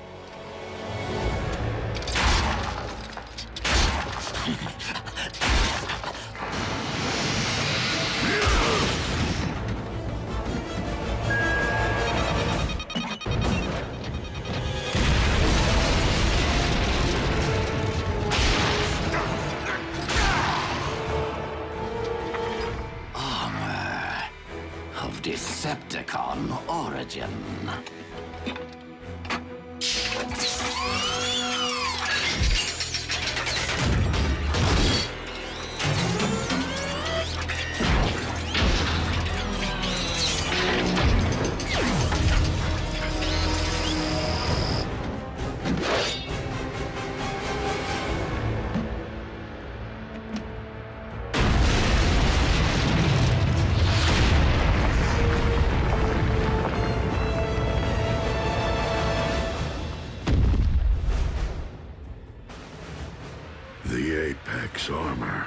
Decepticon origin. The Apex armor.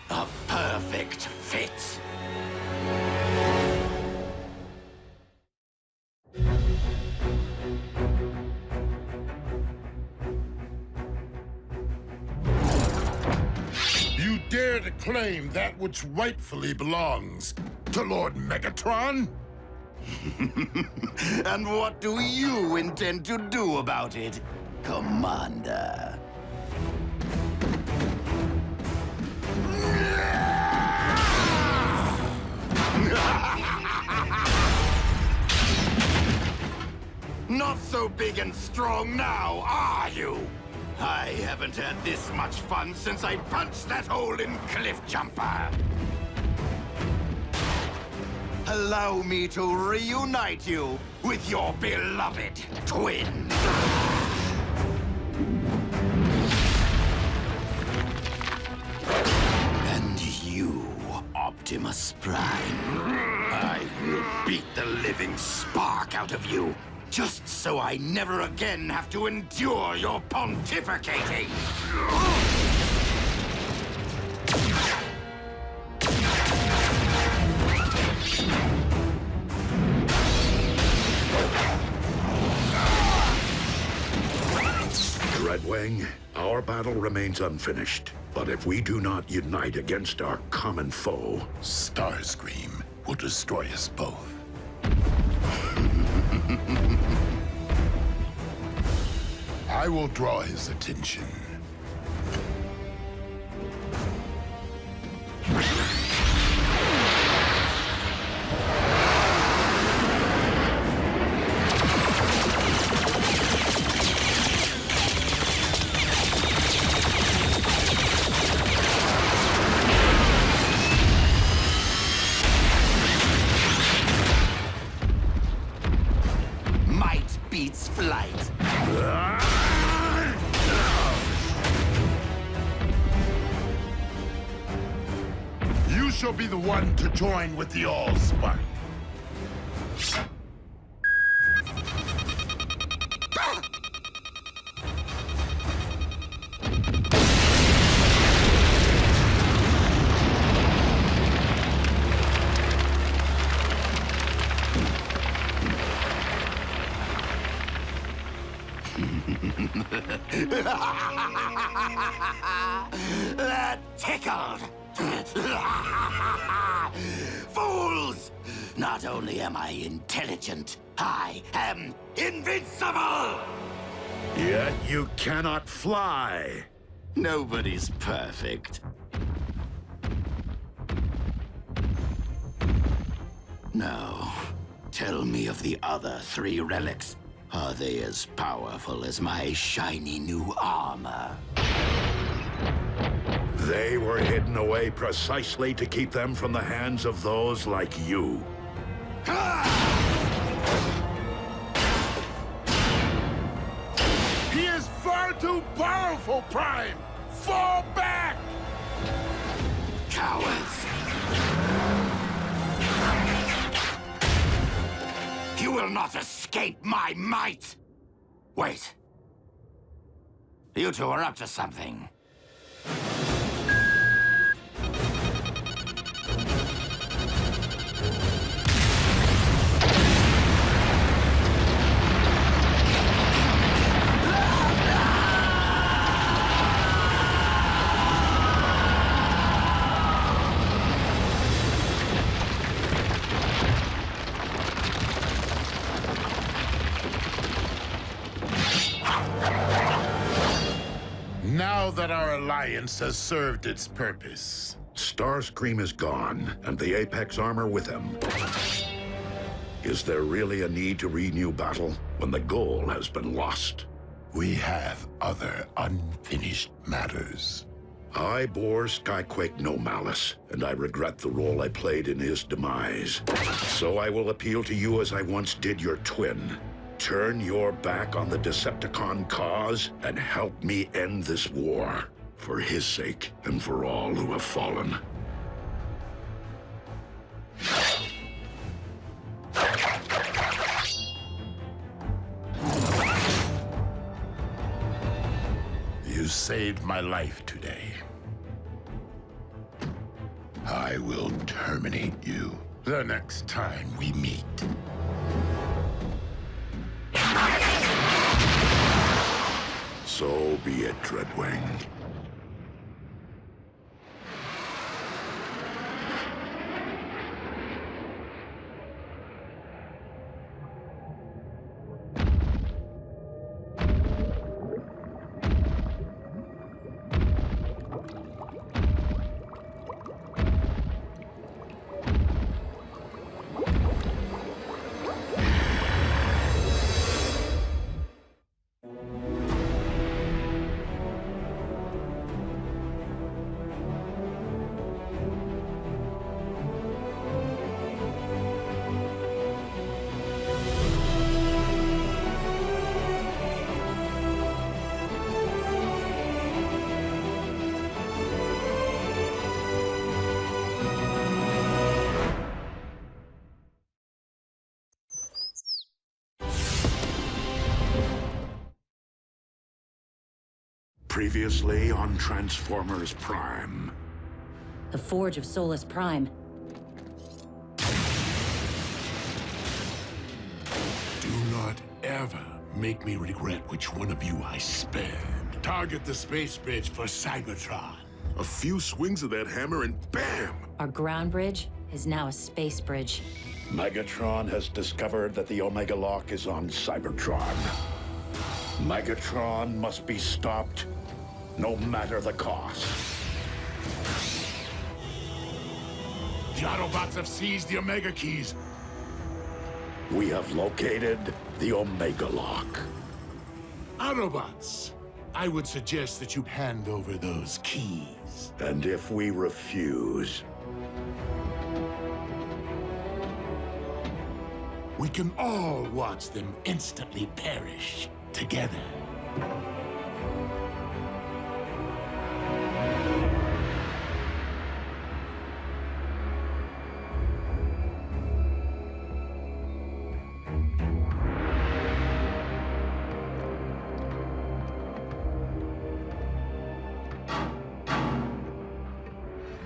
A perfect fit. You dare to claim that which rightfully belongs to Lord Megatron? And what do you intend to do about it, Commander? Not so big and strong now, are you? I haven't had this much fun since I punched that hole in Cliff Jumper. Allow me to reunite you with your beloved twin. And you, Optimus Prime. I will beat the living spark out of you, just so I never again have to endure your pontificating. Dreadwing, our battle remains unfinished. But if we do not unite against our common foe, Starscream will destroy us both. I will draw his attention. Might beats flight. You shall be the one to join with the Allspark. That tickled. Fools! Not only am I intelligent, I am invincible! yet you cannot fly. Nobody's perfect. Now, tell me of the other 3 relics. Are they as powerful as my shiny new armor? They were hidden away precisely to keep them from the hands of those like you. He is far too powerful, Prime! Fall back! Cowards! You will not escape my might! Wait. You two are up to something. Now that our alliance has served its purpose. Starscream is gone, and the Apex armor with him. Is there really a need to renew battle when the goal has been lost? We have other unfinished matters. I bore Skyquake no malice, and I regret the role I played in his demise. So I will appeal to you as I once did your twin. Turn your back on the Decepticon cause and help me end this war. For his sake and for all who have fallen. You saved my life today. I will terminate you the next time we meet. So be it, Dreadwing. Previously on Transformers Prime. The Forge of Solus Prime. Do not ever make me regret which one of you I spared. Target the space bridge for Cybertron. A few swings of that hammer and bam! Our ground bridge is now a space bridge. Megatron has discovered that the Omega Lock is on Cybertron. Megatron must be stopped, no matter the cost. The Autobots have seized the Omega Keys. We have located the Omega Lock. Autobots, I would suggest that you hand over those keys. And if we refuse, we can all watch them instantly perish together.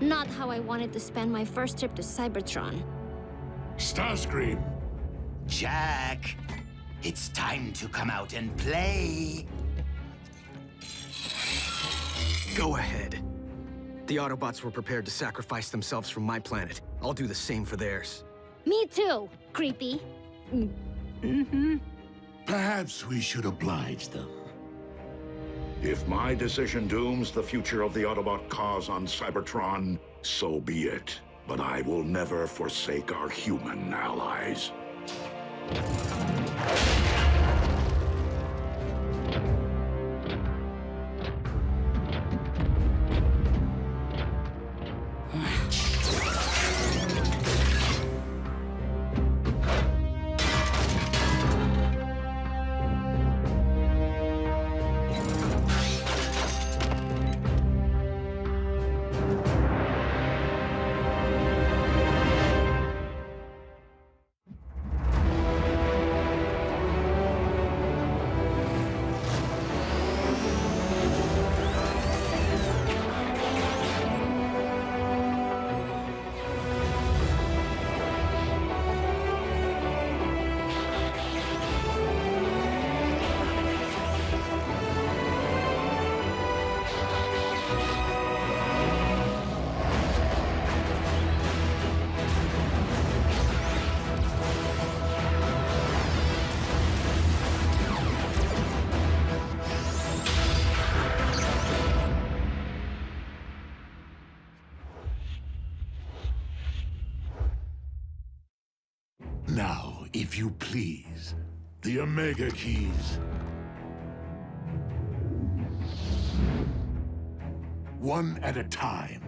Not how I wanted to spend my first trip to Cybertron. Starscream. Jack, it's time to come out and play. Go ahead. The Autobots were prepared to sacrifice themselves for my planet. I'll do the same for theirs. Me too, creepy. Perhaps we should oblige them. if my decision dooms the future of the Autobot cause on Cybertron, so be it. But I will never forsake our human allies. Now, if you please, the Omega Keys. One at a time.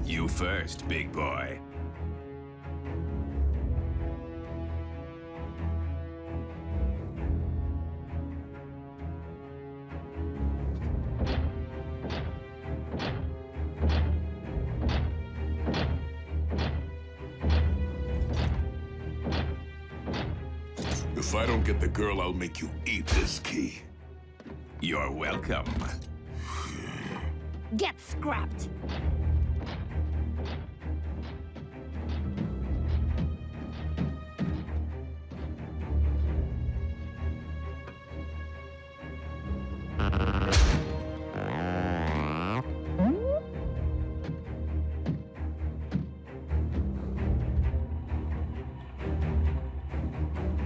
You first, big boy. If I don't get the girl, I'll make you eat this key. You're welcome. Get scrapped.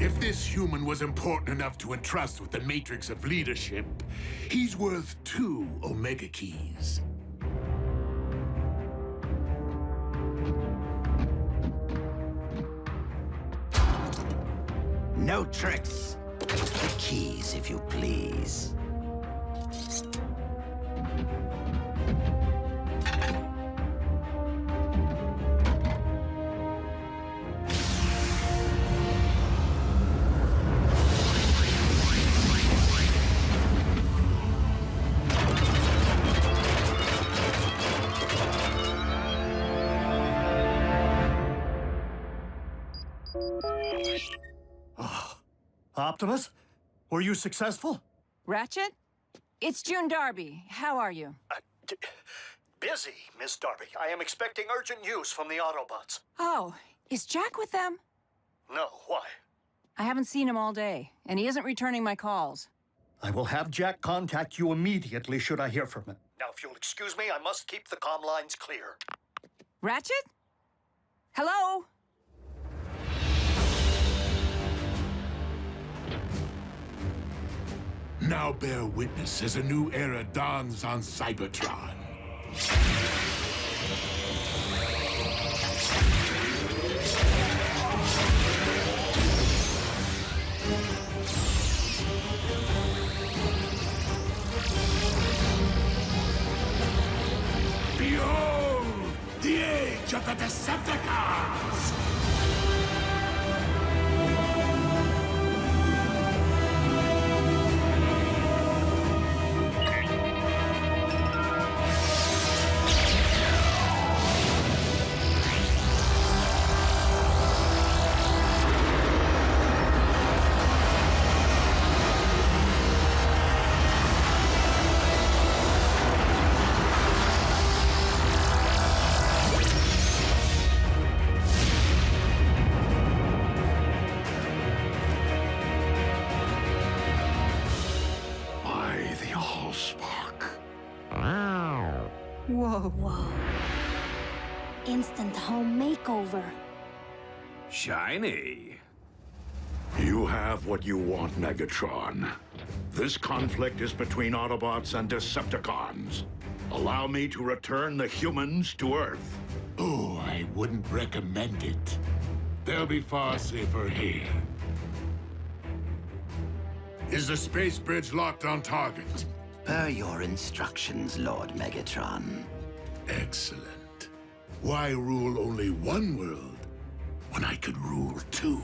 If this human was important enough to entrust with the matrix of leadership, he's worth 2 Omega Keys. No tricks. The keys, if you please. Optimus? Were you successful? Ratchet? It's June Darby. How are you? Busy, Miss Darby. I am expecting urgent news from the Autobots. Oh, is Jack with them? No, why? I haven't seen him all day, and he isn't returning my calls. I will have Jack contact you immediately should I hear from him. Now, if you'll excuse me, I must keep the comm lines clear. Ratchet? Hello? Now bear witness as a new era dawns on Cybertron. Behold, the age of the Decepticons! Whoa. Instant home makeover. Shiny. You have what you want, Megatron. This conflict is between Autobots and Decepticons. Allow me to return the humans to Earth. Oh, I wouldn't recommend it. They'll be far safer here. Is the space bridge locked on target? Per your instructions, Lord Megatron. Excellent. Why rule only one world when I could rule two?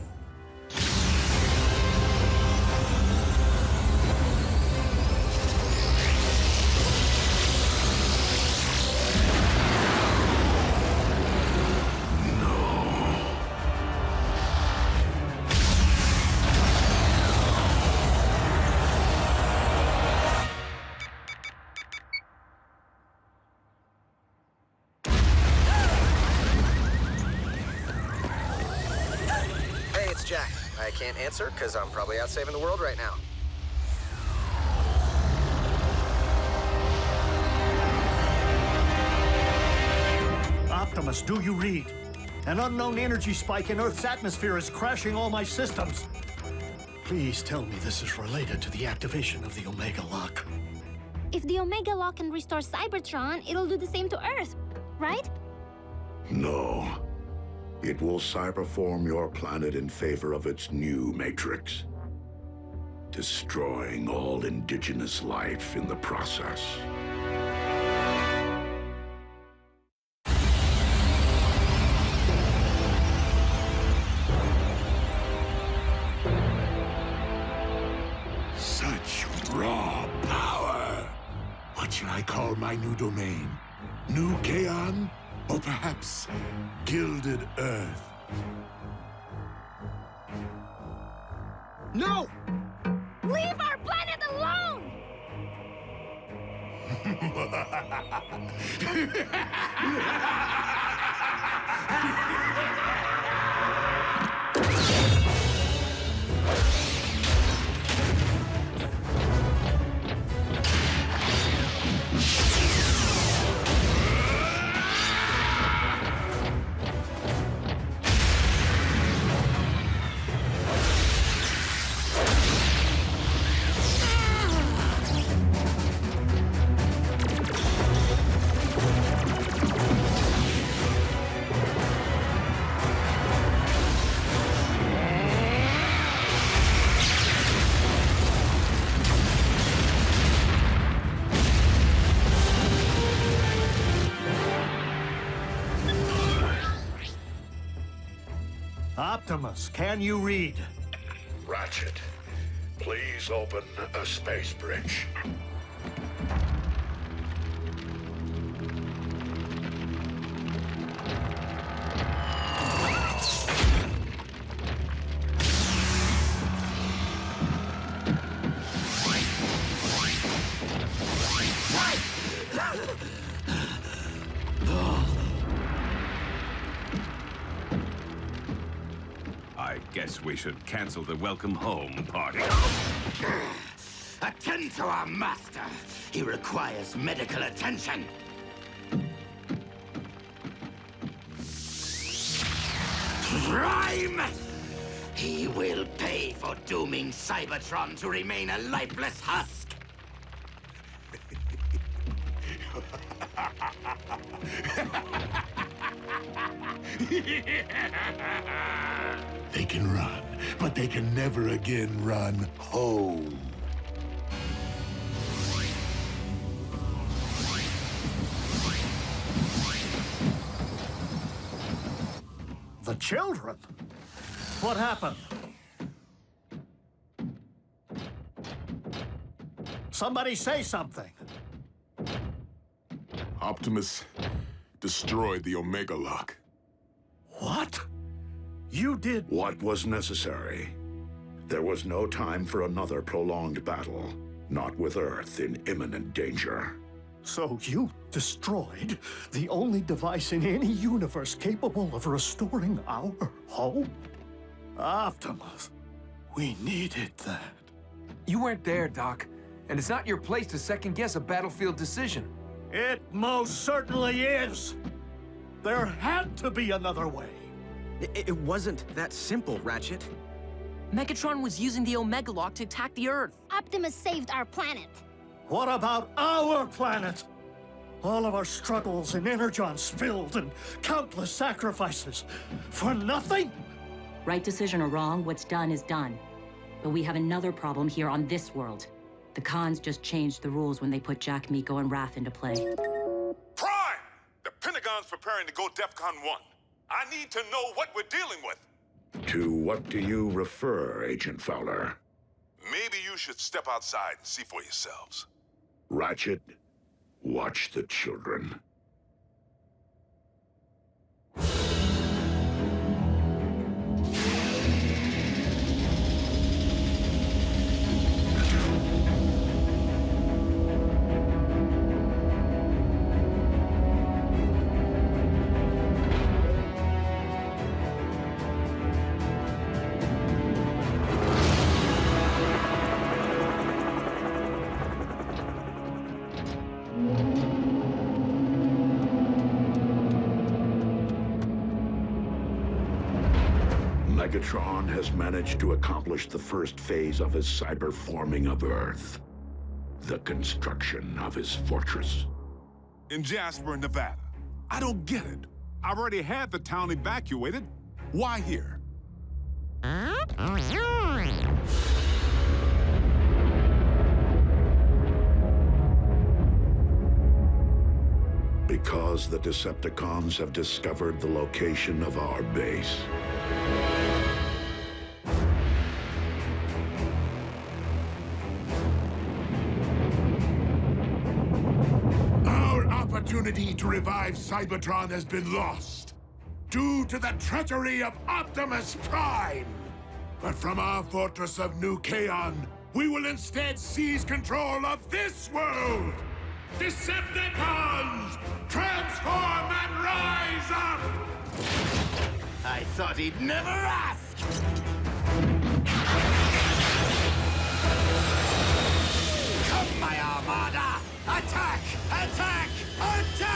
Jack. I can't answer because I'm probably out saving the world right now. Optimus, do you read? An unknown energy spike in Earth's atmosphere is crashing all my systems. Please tell me this is related to the activation of the Omega Lock. If the Omega Lock can restore Cybertron, it'll do the same to Earth, right? No. It will cyberform your planet in favor of its new matrix, destroying all indigenous life in the process. Such raw power! What should I call my new domain? New Kaon? Or perhaps Gilded Earth? No! Leave our planet alone! Optimus, can you read? Ratchet, please open a space bridge. guess we should cancel the welcome home party. Attend to our master. He requires medical attention. Prime! He will pay for dooming Cybertron to remain a lifeless husk. They can run, but they can never again run home. The children? What happened? Somebody say something. Optimus destroyed the Omega Lock. What? You did... What was necessary? There was no time for another prolonged battle, not with Earth in imminent danger. So you destroyed the only device in any universe capable of restoring our home? Optimus, we needed that. You weren't there, Doc. And it's not your place to second-guess a battlefield decision. It most certainly is. There had to be another way. It wasn't that simple, Ratchet. Megatron was using the Omega Lock to attack the Earth. Optimus saved our planet. What about our planet? All of our struggles and Energon spilled and countless sacrifices for nothing? Right decision or wrong, what's done is done. But we have another problem here on this world. The Khans just changed the rules when they put Jack, Miko, and Wrath into play. Prime! The Pentagon's preparing to go DEFCON 1. I need to know what we're dealing with. To what do you refer, Agent Fowler? Maybe you should step outside and see for yourselves. Ratchet, watch the children. Megatron has managed to accomplish the first phase of his cyber-forming of Earth. The construction of his fortress. In Jasper, Nevada. I don't get it. I've already had the town evacuated. Why here? Because the Decepticons have discovered the location of our base. Our opportunity to revive Cybertron has been lost, due to the treachery of Optimus Prime. But from our fortress of New Kaon, we will instead seize control of this world! Decepticons! Transform and rise up! I thought he'd never ask! Come, my Armada! Attack! Attack! Attack!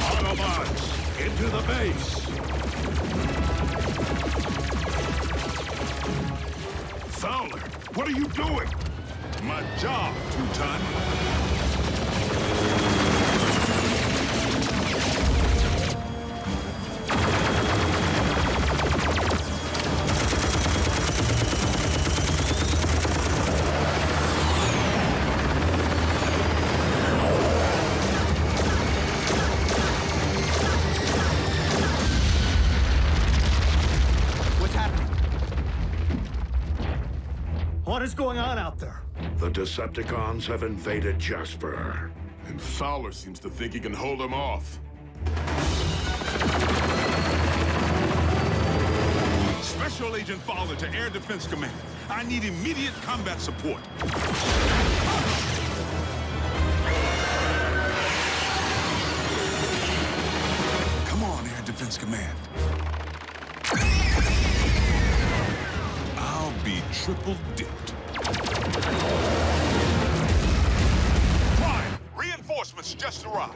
Autobots, into the base! Fowler, what are you doing? My job, Two-Ton. What is going on out there? The Decepticons have invaded Jasper. And Fowler seems to think he can hold them off. Special Agent Fowler to Air Defense Command. I need immediate combat support. Come on, Air Defense Command. I'll be triple dipped. Prime, reinforcements just arrived.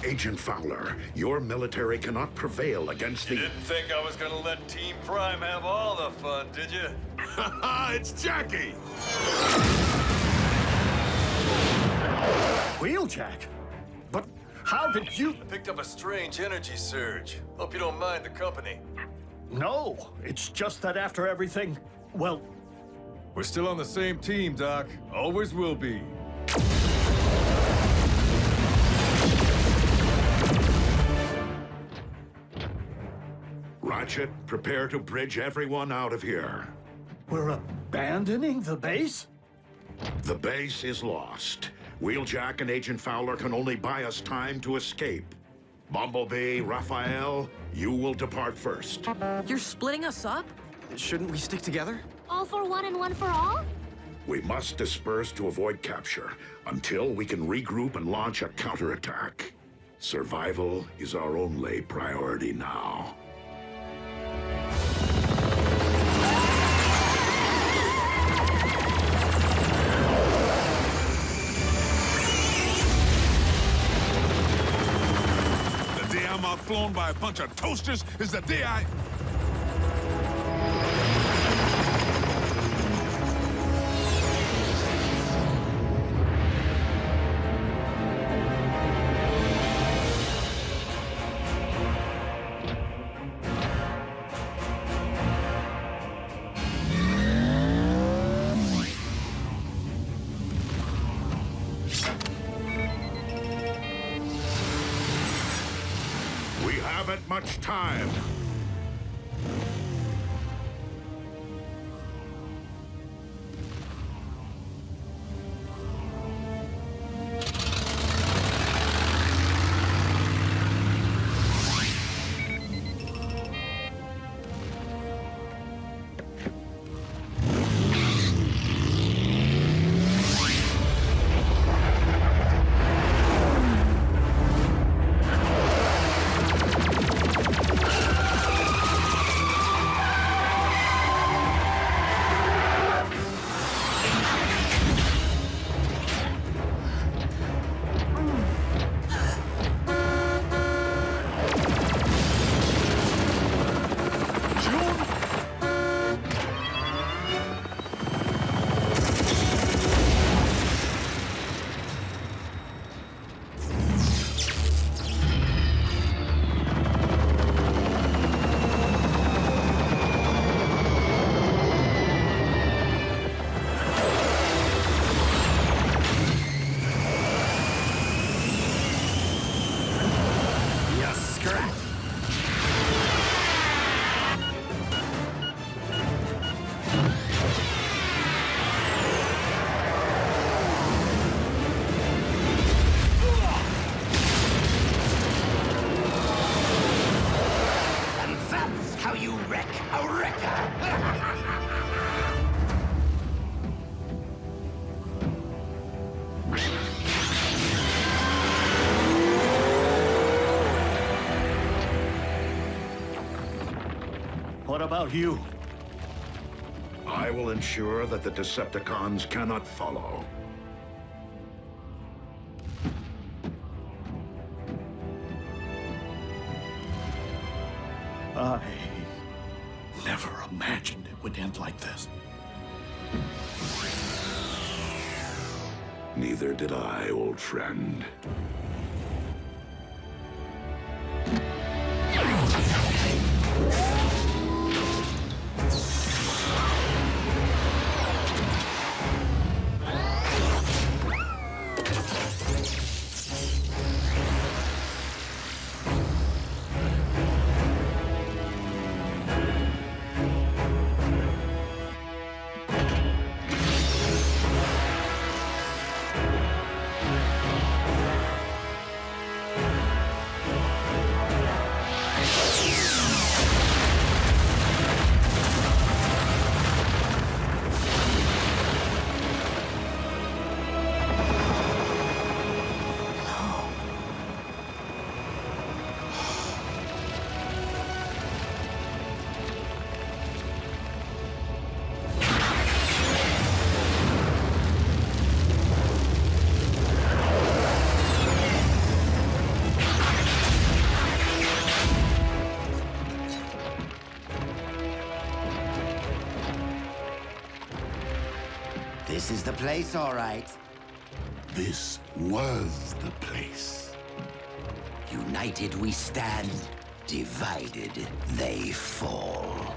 Agent Fowler, your military cannot prevail against the... You didn't think I was gonna let Team Prime have all the fun, did you? It's Jackie! Wheeljack? But how did you... I picked up a strange energy surge. Hope you don't mind the company. No, it's just that after everything, well... We're still on the same team, Doc. Always will be. Ratchet, prepare to bridge everyone out of here. We're abandoning the base? The base is lost. Wheeljack and Agent Fowler can only buy us time to escape. Bumblebee, Raphael, you will depart first. You're splitting us up? Shouldn't we stick together? All for one and one for all? We must disperse to avoid capture until we can regroup and launch a counterattack. Survival is our only priority now. The day I'm outflown by a bunch of toasters is the day I... Much time. What about you? I will ensure that the Decepticons cannot follow. I never imagined it would end like this. Neither did I, old friend. the place, all right. This was the place. United we stand, divided they fall.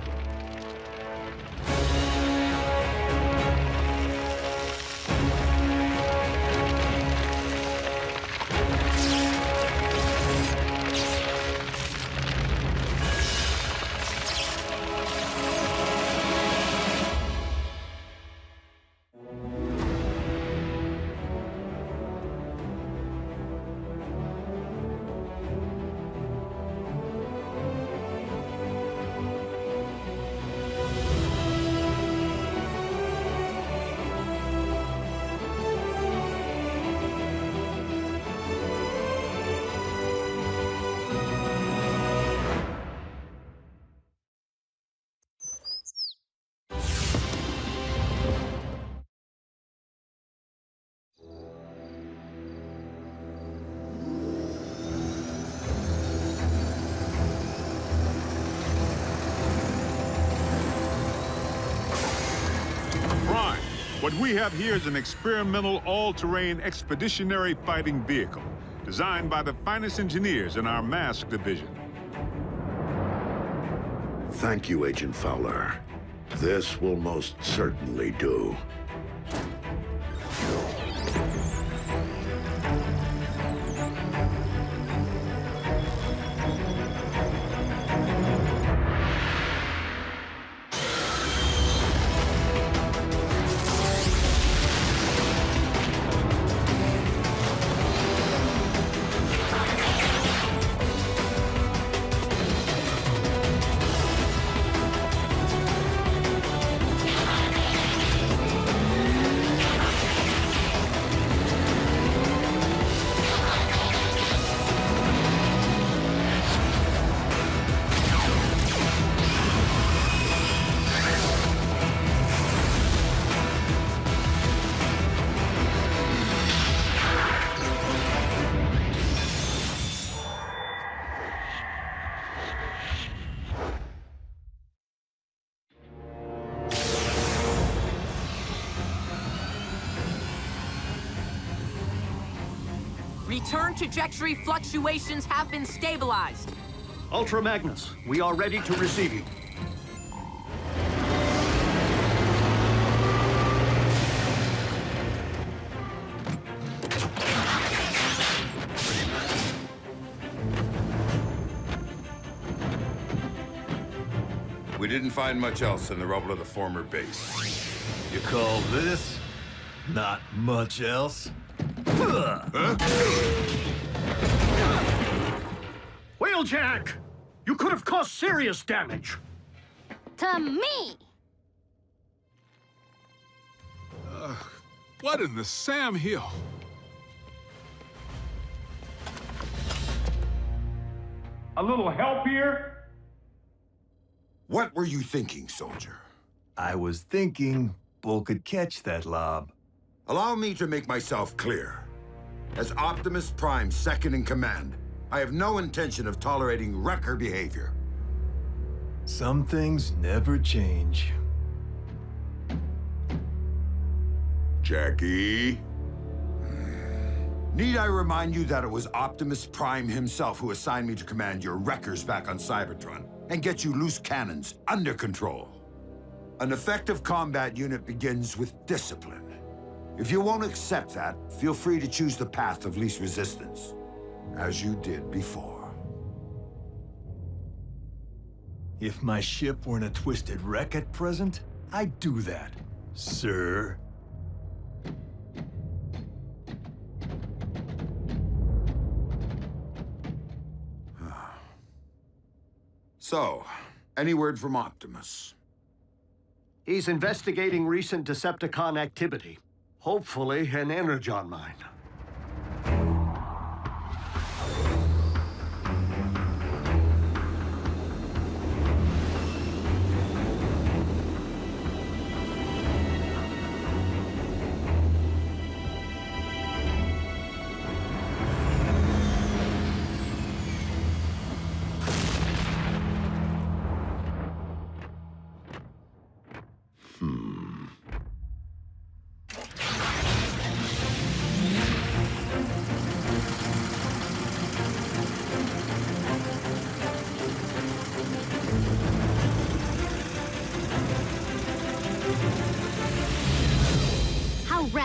What we have here is an experimental, all-terrain expeditionary fighting vehicle designed by the finest engineers in our mask division. Thank you, Agent Fowler. This will most certainly do. Return trajectory fluctuations have been stabilized. Ultra Magnus, we are ready to receive you. We didn't find much else in the rubble of the former base. You call this not much else? Wheeljack! You could have caused serious damage. To me! What in the Sam Hill? A little help here? What were you thinking, soldier? I was thinking Bull could catch that lob. Allow me to make myself clear. As Optimus Prime's second in command, I have no intention of tolerating wrecker behavior. Some things never change. Jackie? Need I remind you that it was Optimus Prime himself who assigned me to command your wreckers back on Cybertron and get you loose cannons under control? An effective combat unit begins with discipline. If you won't accept that, feel free to choose the path of least resistance, as you did before. If my ship weren't a twisted wreck at present, I'd do that, sir. So, any word from Optimus? He's investigating recent Decepticon activity. Hopefully, an Energon mine.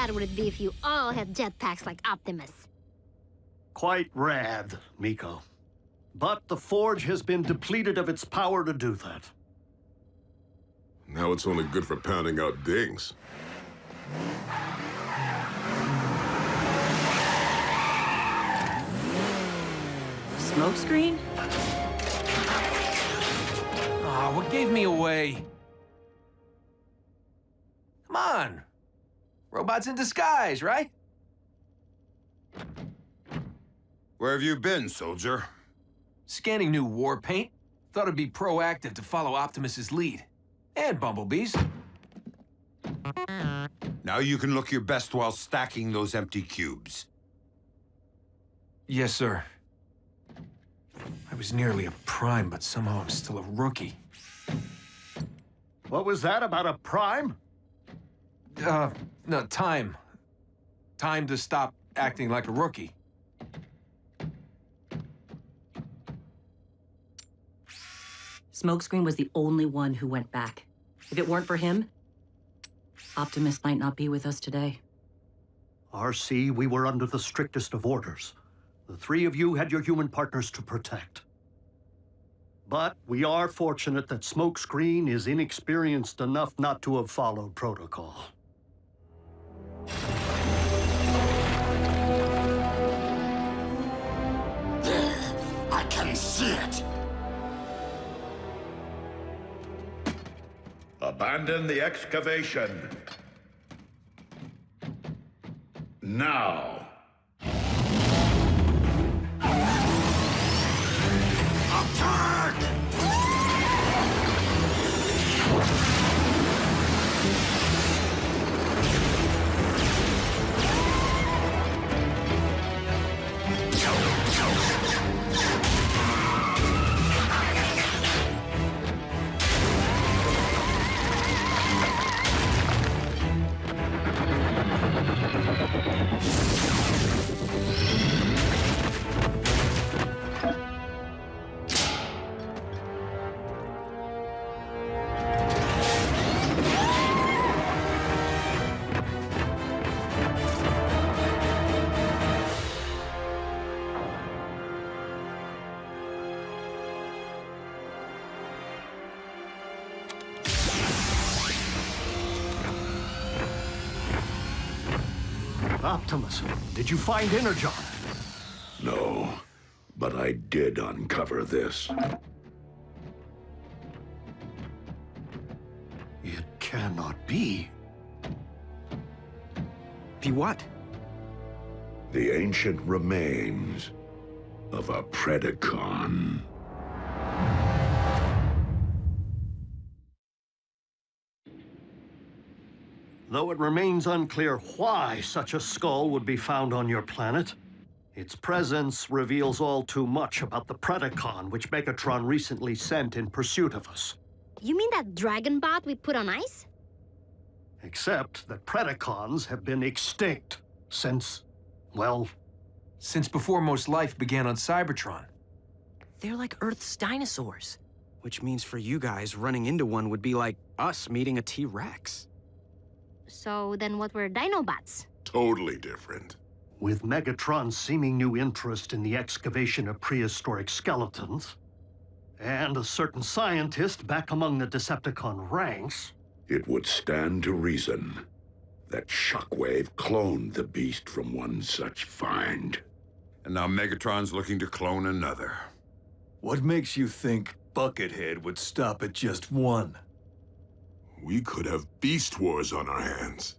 rad would it be if you all had jetpacks like Optimus? Quite rad, Miko. But the Forge has been depleted of its power to do that. Now it's only good for pounding out dings. Smokescreen? Ah, what gave me away? Come on. Robots in disguise, right? Where have you been, soldier? Scanning new war paint. Thought it'd be proactive to follow Optimus's lead. And Bumblebee's. Now you can look your best while stacking those empty cubes. Yes, sir. I was nearly a Prime, but somehow I'm still a rookie. What was that about a Prime? No, time. Time to stop acting like a rookie. Smokescreen was the only one who went back. If it weren't for him, Optimus might not be with us today. RC, we were under the strictest of orders. The three of you had your human partners to protect. But we are fortunate that Smokescreen is inexperienced enough not to have followed protocol. There, I can see it. Abandon the excavation. Now. Attack! Optimus, did you find Energon? No, but I did uncover this. It cannot be. The what? The ancient remains of a Predacon. Though it remains unclear why such a skull would be found on your planet, its presence reveals all too much about the Predacon which Megatron recently sent in pursuit of us. You mean that dragon bot we put on ice? Except that Predacons have been extinct since, well... Since before most life began on Cybertron. They're like Earth's dinosaurs. Which means for you guys, running into one would be like us meeting a T-Rex. So then what were Dinobots? Totally different. With Megatron's seeming new interest in the excavation of prehistoric skeletons, and a certain scientist back among the Decepticon ranks... It would stand to reason that Shockwave cloned the beast from one such find. And now Megatron's looking to clone another. What makes you think Buckethead would stop at just one? We could have beast wars on our hands.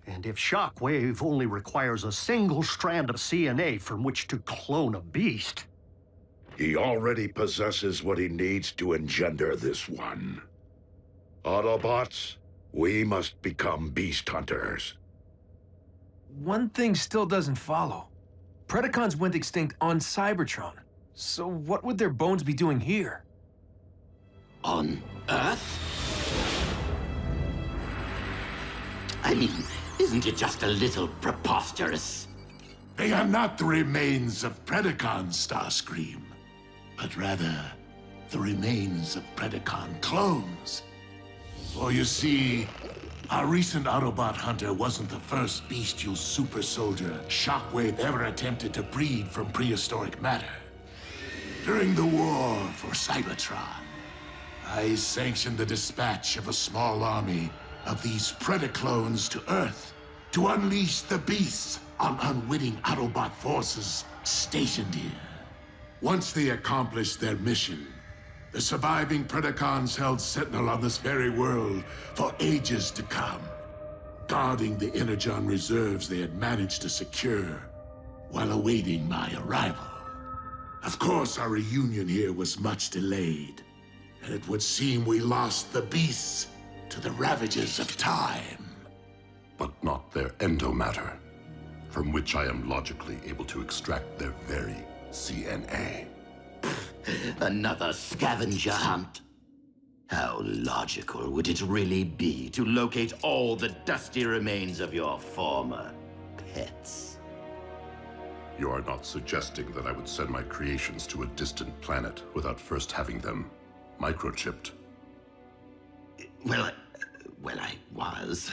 And if Shockwave only requires a single strand of CNA from which to clone a beast... He already possesses what he needs to engender this one. Autobots, we must become beast hunters. One thing still doesn't follow. Predacons went extinct on Cybertron. So what would their bones be doing here? On Earth? I mean, isn't it just a little preposterous? They are not the remains of Predacons, Starscream, but rather the remains of Predacon clones. For you see, Our recent Autobot hunter wasn't the first bestial super soldier Shockwave ever attempted to breed from prehistoric matter. During the war for Cybertron, I sanctioned the dispatch of a small army of these Predacons to Earth to unleash the beasts on unwitting Autobot forces stationed here. Once they accomplished their mission, the surviving Predacons held sentinel on this very world for ages to come, guarding the Energon reserves they had managed to secure while awaiting my arrival. Of course, our reunion here was much delayed, and it would seem we lost the beasts to the ravages of time. But not their endomatter, from which I am logically able to extract their very CNA. Another scavenger hunt? How logical would it really be to locate all the dusty remains of your former pets? You are not suggesting that I would send my creations to a distant planet without first having them microchipped? Well, I was.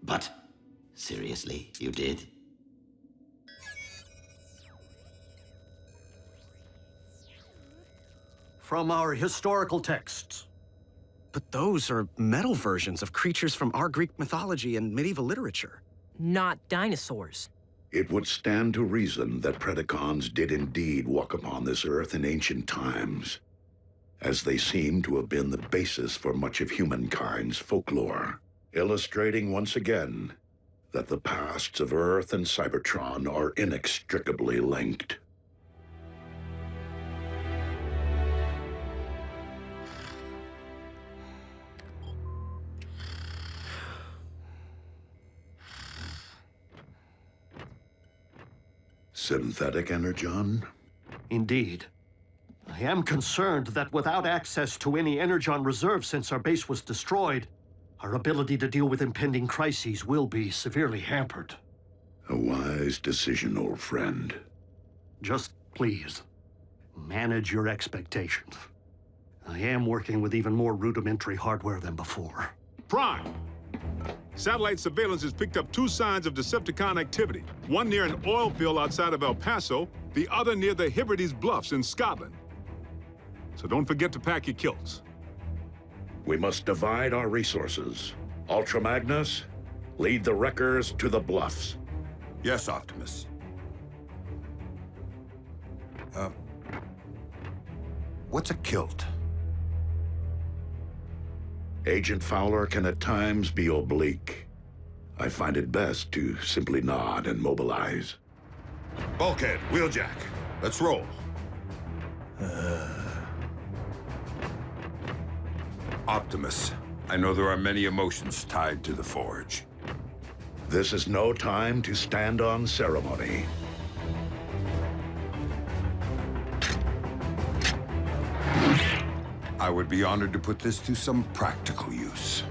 But seriously, you did? From our historical texts. But those are metal versions of creatures from our Greek mythology and medieval literature. Not dinosaurs. It would stand to reason that Predacons did indeed walk upon this earth in ancient times, as they seem to have been the basis for much of humankind's folklore, illustrating once again that the pasts of Earth and Cybertron are inextricably linked. Synthetic Energon? Indeed. I am concerned that without access to any Energon reserve since our base was destroyed, our ability to deal with impending crises will be severely hampered. A wise decision, old friend. Just please, manage your expectations. I am working with even more rudimentary hardware than before. Prime! Satellite surveillance has picked up 2 signs of Decepticon activity. One near an oil field outside of El Paso, the other near the Hebrides Bluffs in Scotland. So don't forget to pack your kilts. We must divide our resources. Ultra Magnus, lead the wreckers to the bluffs. Yes, Optimus. What's a kilt? Agent Fowler can at times be oblique. I find it best to simply nod and mobilize. Bulkhead, Wheeljack, let's roll. Optimus, I know there are many emotions tied to the Forge. This is no time to stand on ceremony. I would be honored to put this to some practical use.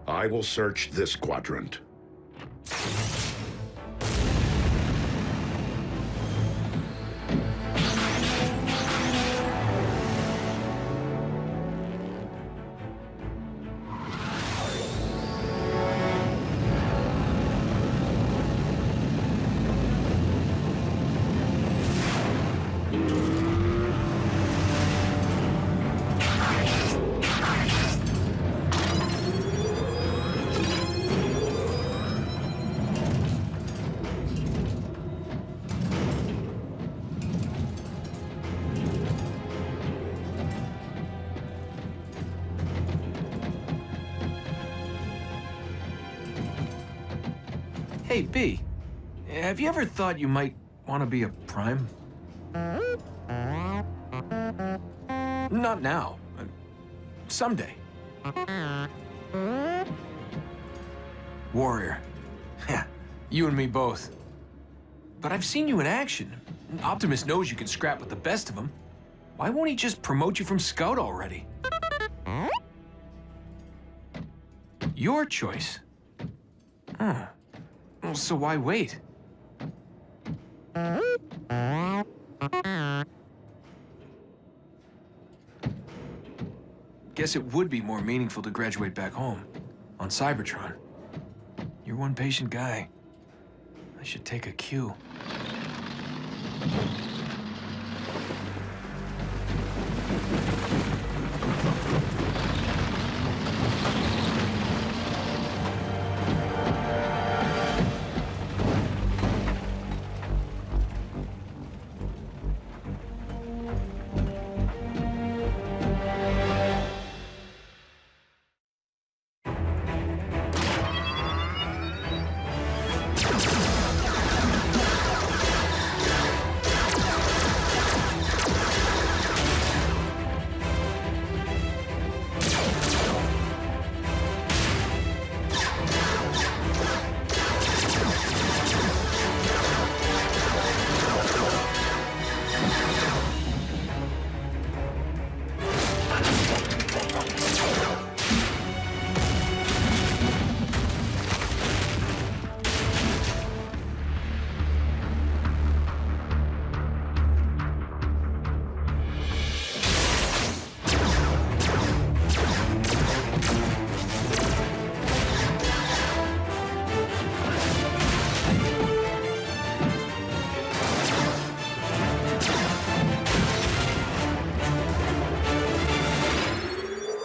I will search this quadrant. Hey, B, have you ever thought you might want to be a Prime? Not now. Someday. Warrior. Yeah, you and me both. But I've seen you in action. Optimus knows you can scrap with the best of them. Why won't he just promote you from Scout already? Your choice. Oh. Well, so why wait? Guess it would be more meaningful to graduate back home, on Cybertron. You're one patient guy. I should take a cue.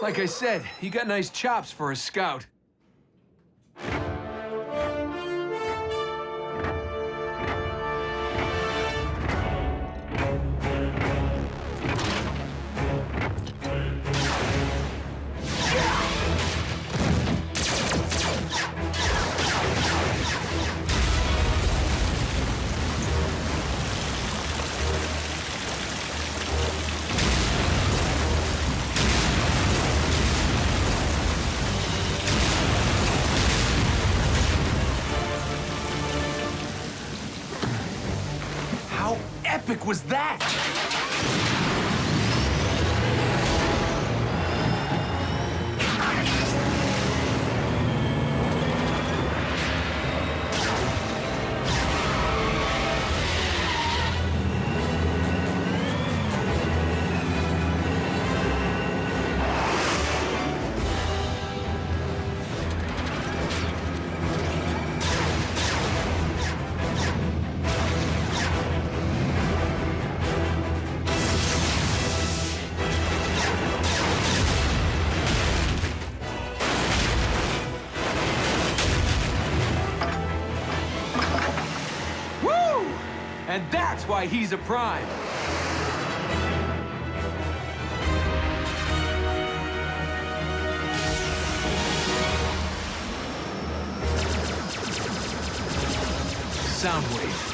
Like I said, you got nice chops for a scout. How epic was that? And that's why he's a Prime. Soundwave.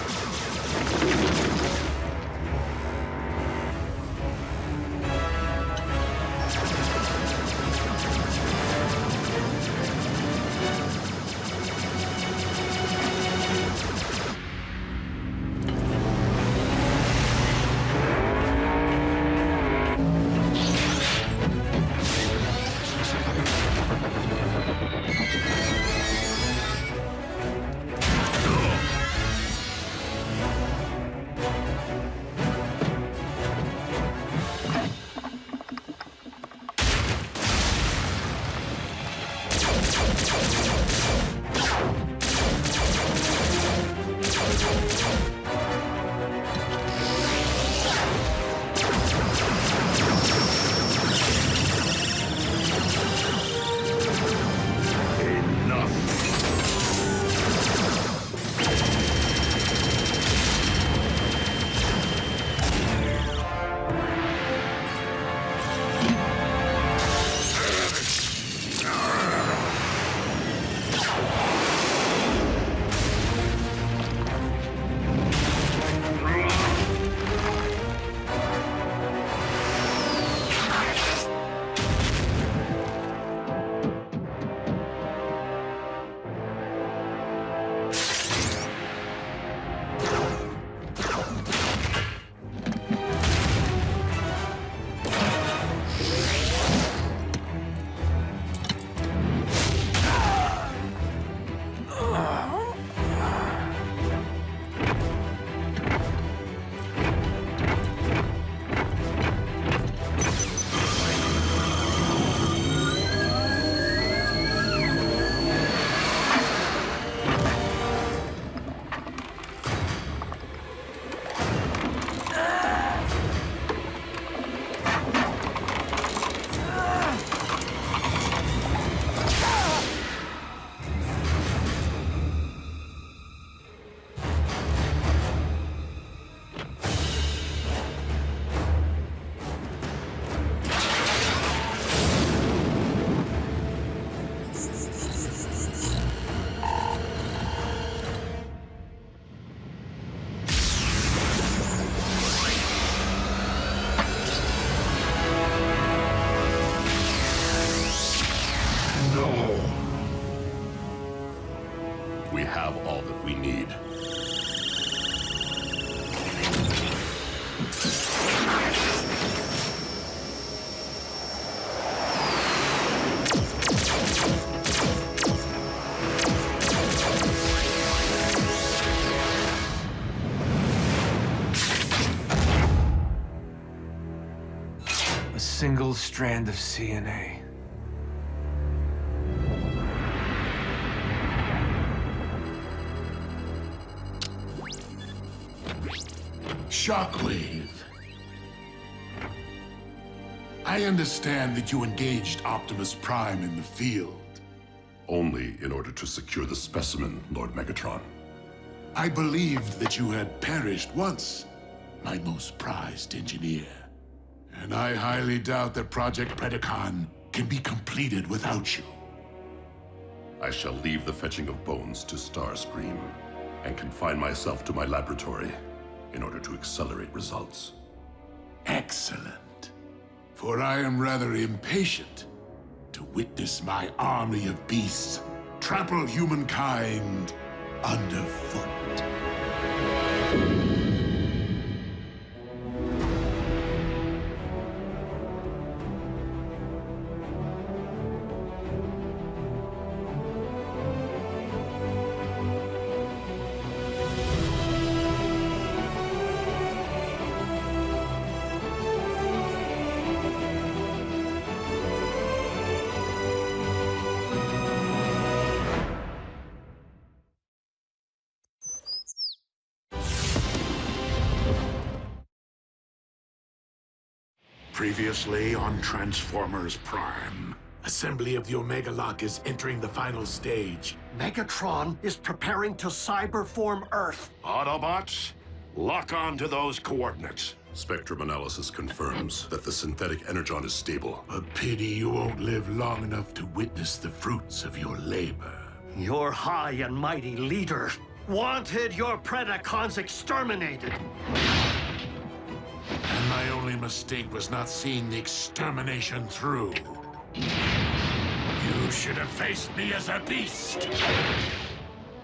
have all that we need. A single strand of CNA. Shockwave. I understand that you engaged Optimus Prime in the field. Only in order to secure the specimen, Lord Megatron. I believed that you had perished once, my most prized engineer. And I highly doubt that Project Predacon can be completed without you. I shall leave the fetching of bones to Starscream and confine myself to my laboratory in order to accelerate results. Excellent. For I am rather impatient to witness my army of beasts trample humankind underfoot. Previously on Transformers Prime. Assembly of the Omega Lock is entering the final stage. Megatron is preparing to cyberform Earth. Autobots, lock on to those coordinates. Spectrum analysis confirms that the synthetic Energon is stable. A pity you won't live long enough to witness the fruits of your labor. Your high and mighty leader wanted your Predacons exterminated. And my only mistake was not seeing the extermination through. You should have faced me as a beast.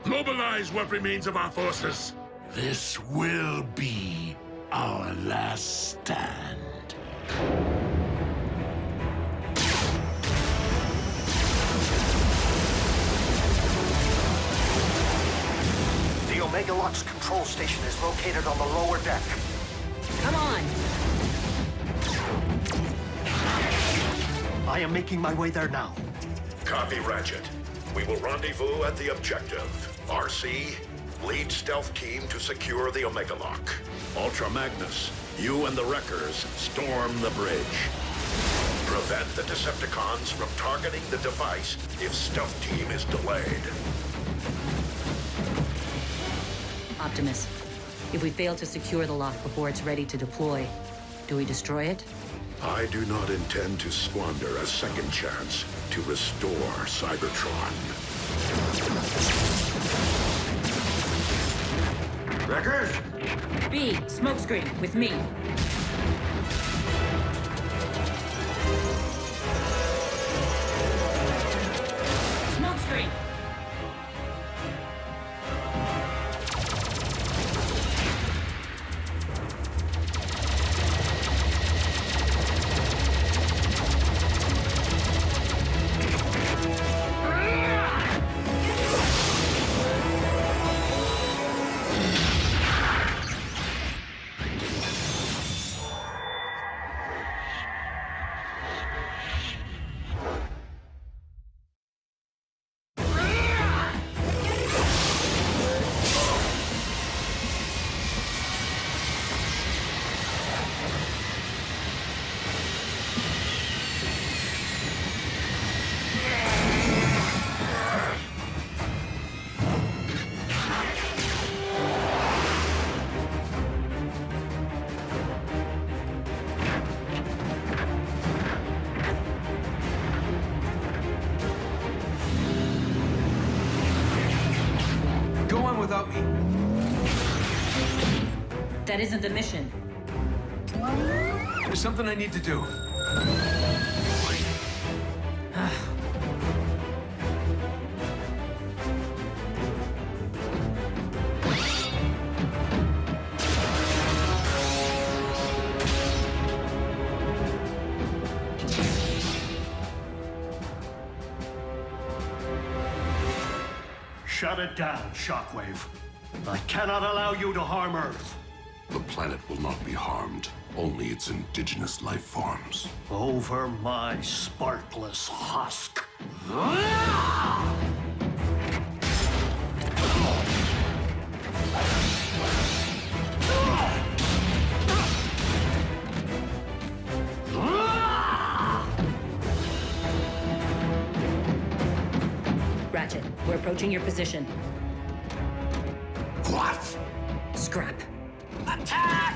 Mobilize what remains of our forces. This will be our last stand. The Omega Lock's control station is located on the lower deck. Come on! I am making my way there now. Copy, Ratchet. We will rendezvous at the objective. RC, lead stealth team to secure the Omega Lock. Ultra Magnus, you and the Wreckers storm the bridge. Prevent the Decepticons from targeting the device if stealth team is delayed. Optimus, if we fail to secure the lock before it's ready to deploy, do we destroy it? I do not intend to squander a second chance to restore Cybertron. Wreckers! B, smokescreen, with me. Smokescreen! Without me. That isn't the mission. There's something I need to do. Shut it down, Shockwave. I cannot allow you to harm Earth. The planet will not be harmed, only its indigenous life forms. Over my sparkless husk. Ratchet, we're approaching your position. What? Scrap. Attack!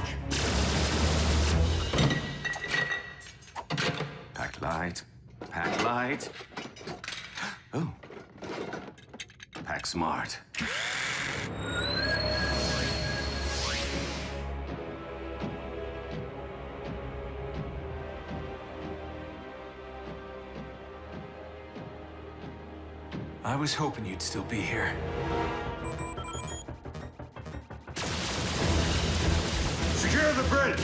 Pack light. Pack light. Oh. Pack smart. I was hoping you'd still be here. Secure the bridge!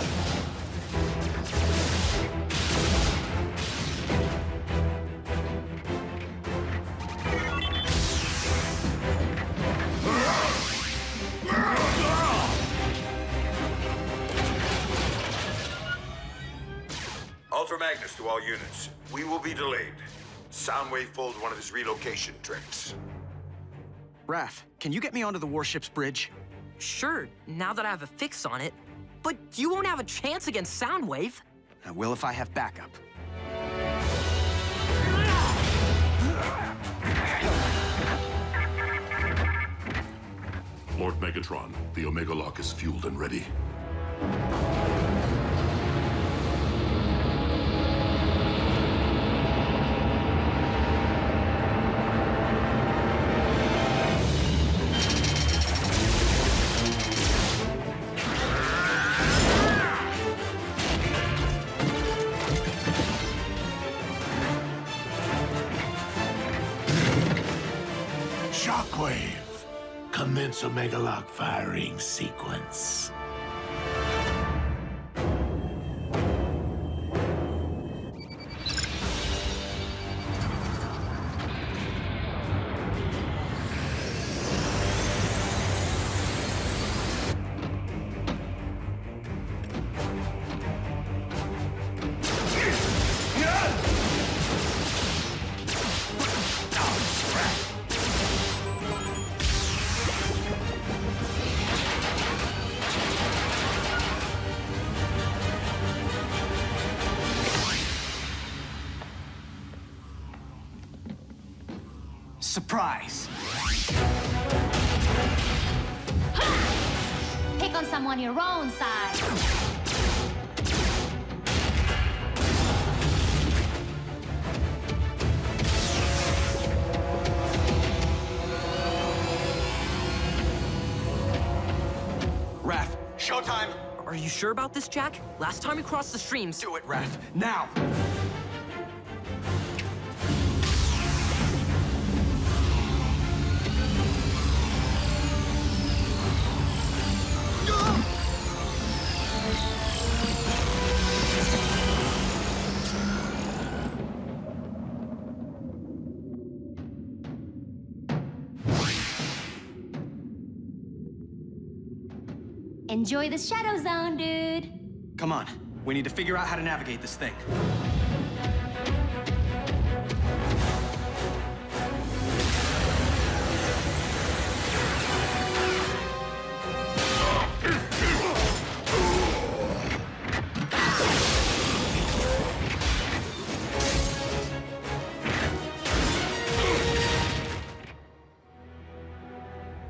Ultra Magnus to all units. We will be delayed. Soundwave pulled one of his relocation tricks. Raph, can you get me onto the warship's bridge? Sure, now that I have a fix on it. But you won't have a chance against Soundwave. I will if I have backup. Lord Megatron, the Omega Lock is fueled and ready. Shockwave! Commence Omega Lock firing sequence. Surprise! Pick on someone your own size. Raph, showtime! Are you sure about this, Jack? Last time we crossed the streams... Do it, Raph, now! Enjoy the Shadow Zone, dude. Come on, we need to figure out how to navigate this thing.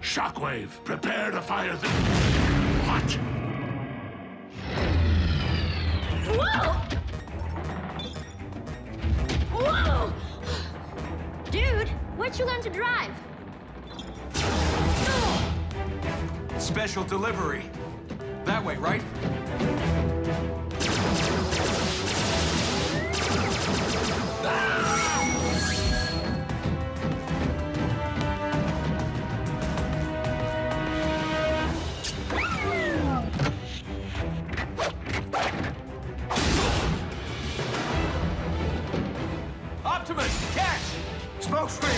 Shockwave, prepare to fire the... What? Whoa! Whoa! Dude, where'd you learn to drive? Special delivery. That way, right? Optimus, catch! Smoke screen!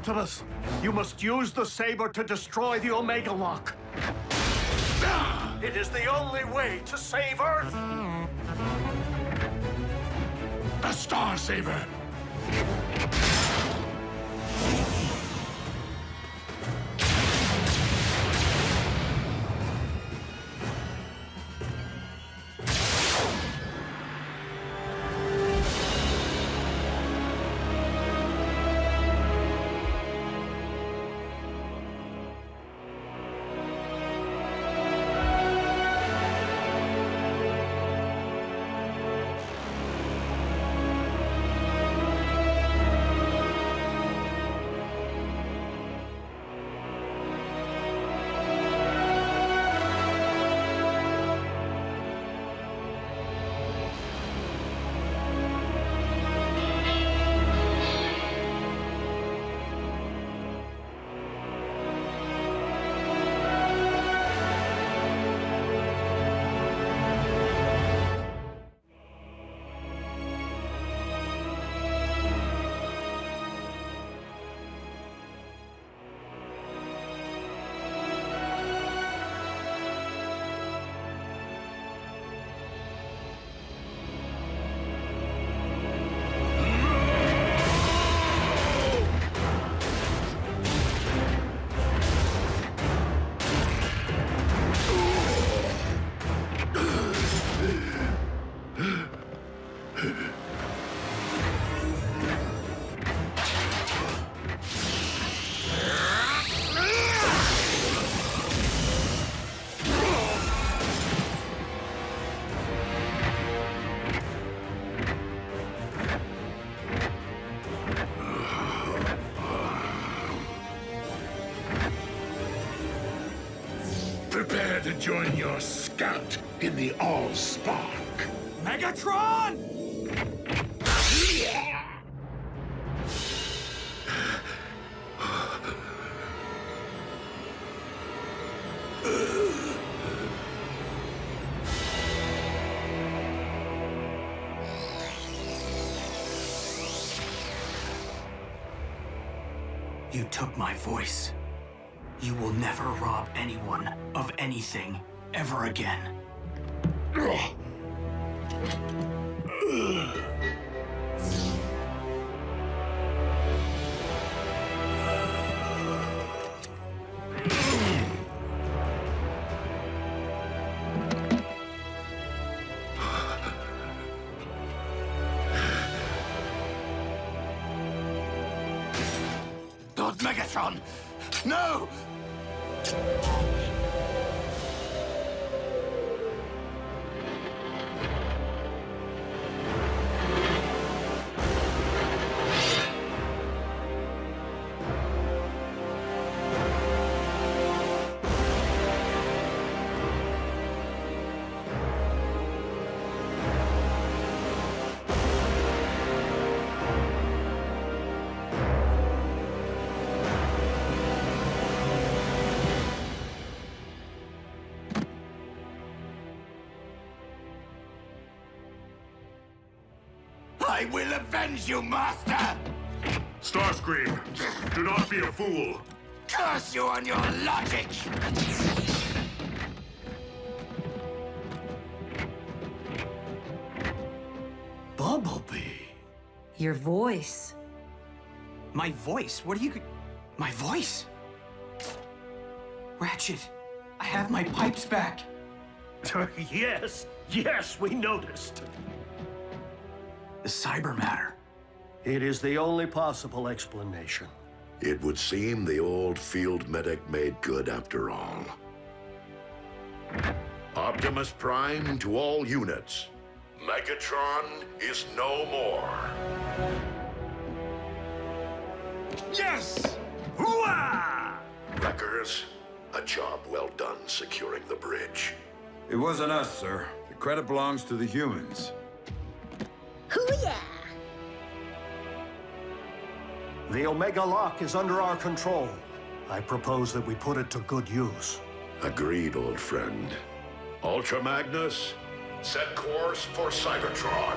Optimus, you must use the saber to destroy the Omega Lock. It is the only way to save Earth. The Star Saber! Prepare to join your scout in the All-Spark. Megatron! You took my voice. You will never rob anyone of anything ever again. Lord Megatron! No! I will avenge you, Master! Starscream, do not be a fool. Curse you on your logic! Bumblebee. Your voice. My voice? What are you... My voice? Ratchet, I have my pipes back. Yes, we noticed. The cyber matter. It is the only possible explanation. It would seem the old field medic made good after all. Optimus Prime to all units. Megatron is no more. Yes! Hooah! Wreckers, a job well done securing the bridge. It wasn't us, sir. The credit belongs to the humans. Hoo-yeah! The Omega Lock is under our control. I propose that we put it to good use. Agreed, old friend. Ultra Magnus, set course for Cybertron.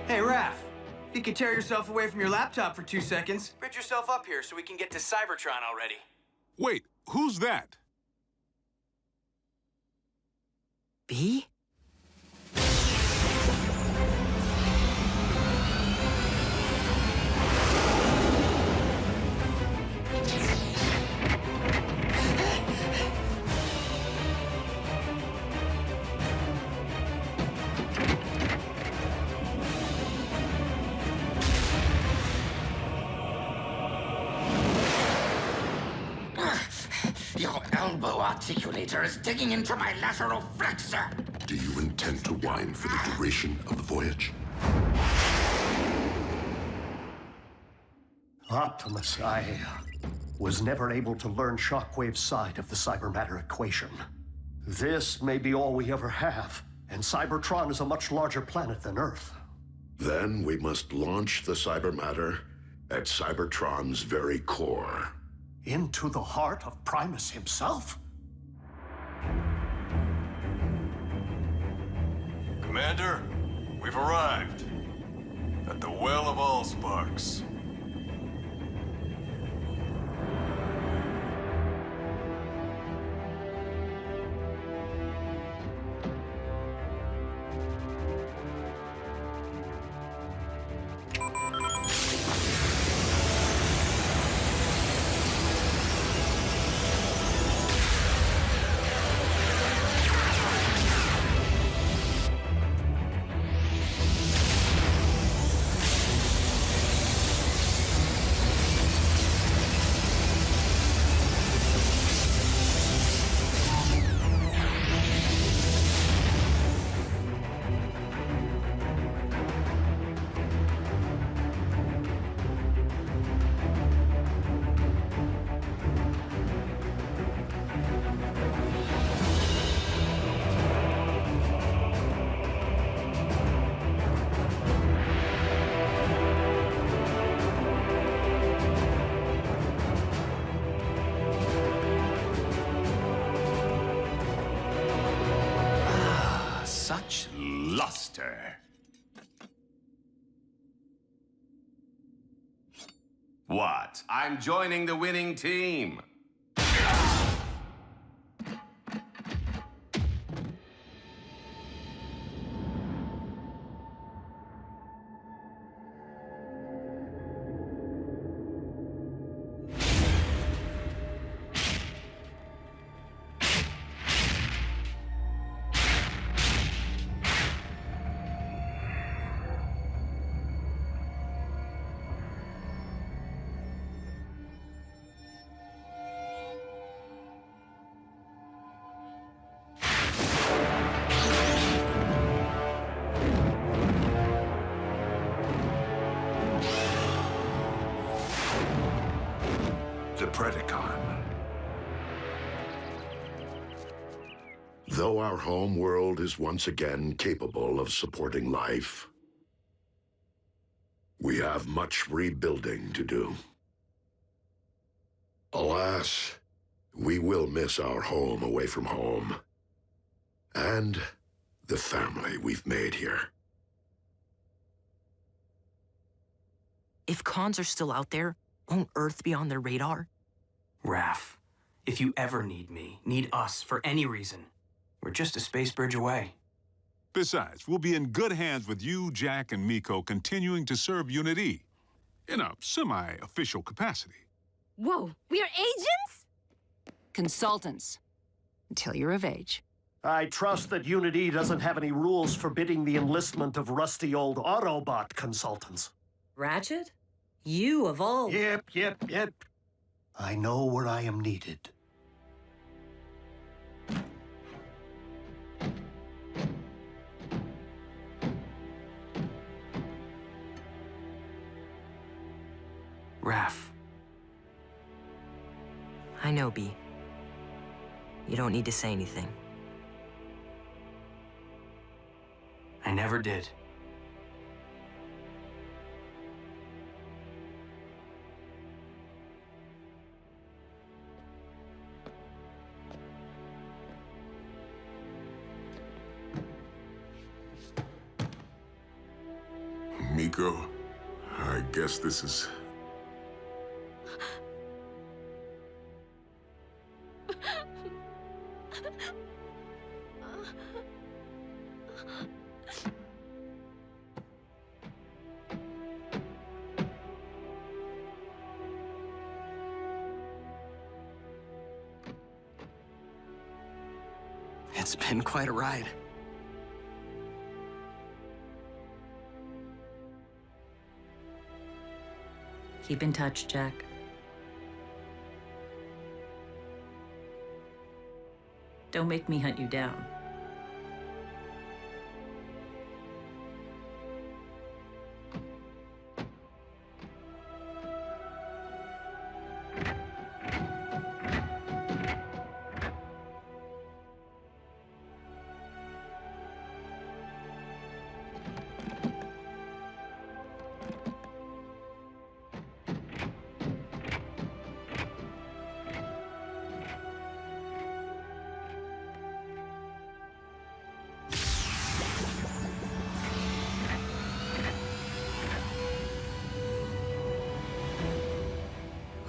Hey, Raph. If you could tear yourself away from your laptop for 2 seconds, bridge yourself up here so we can get to Cybertron already. Wait, who's that? B? Your elbow articulator is digging into my lateral flexor. Do you intend to whine for the duration of the voyage? Optimus, I was never able to learn Shockwave's side of the cybermatter equation. This may be all we ever have, and Cybertron is a much larger planet than Earth. Then we must launch the cybermatter at Cybertron's very core. Into the heart of Primus himself? Commander, we've arrived at the Well of Allsparks. Such luster. What? I'm joining the winning team. The Predacon. Though our home world is once again capable of supporting life, we have much rebuilding to do. Alas, we will miss our home away from home, and the family we've made here. If cons are still out there, won't Earth be on their radar? Raph, if you ever need me, need us for any reason, we're just a space bridge away. Besides, we'll be in good hands with you, Jack, and Miko continuing to serve Unit E in a semi-official capacity. Whoa, we are agents? Consultants. Until you're of age. I trust that Unit E doesn't have any rules forbidding the enlistment of rusty old Autobot consultants. Ratchet? You of all... Yep. I know where I am needed. Raph. I know, B. You don't need to say anything. I never did. Miko, I guess this is... It's been quite a ride. Keep in touch, Jack. Don't make me hunt you down.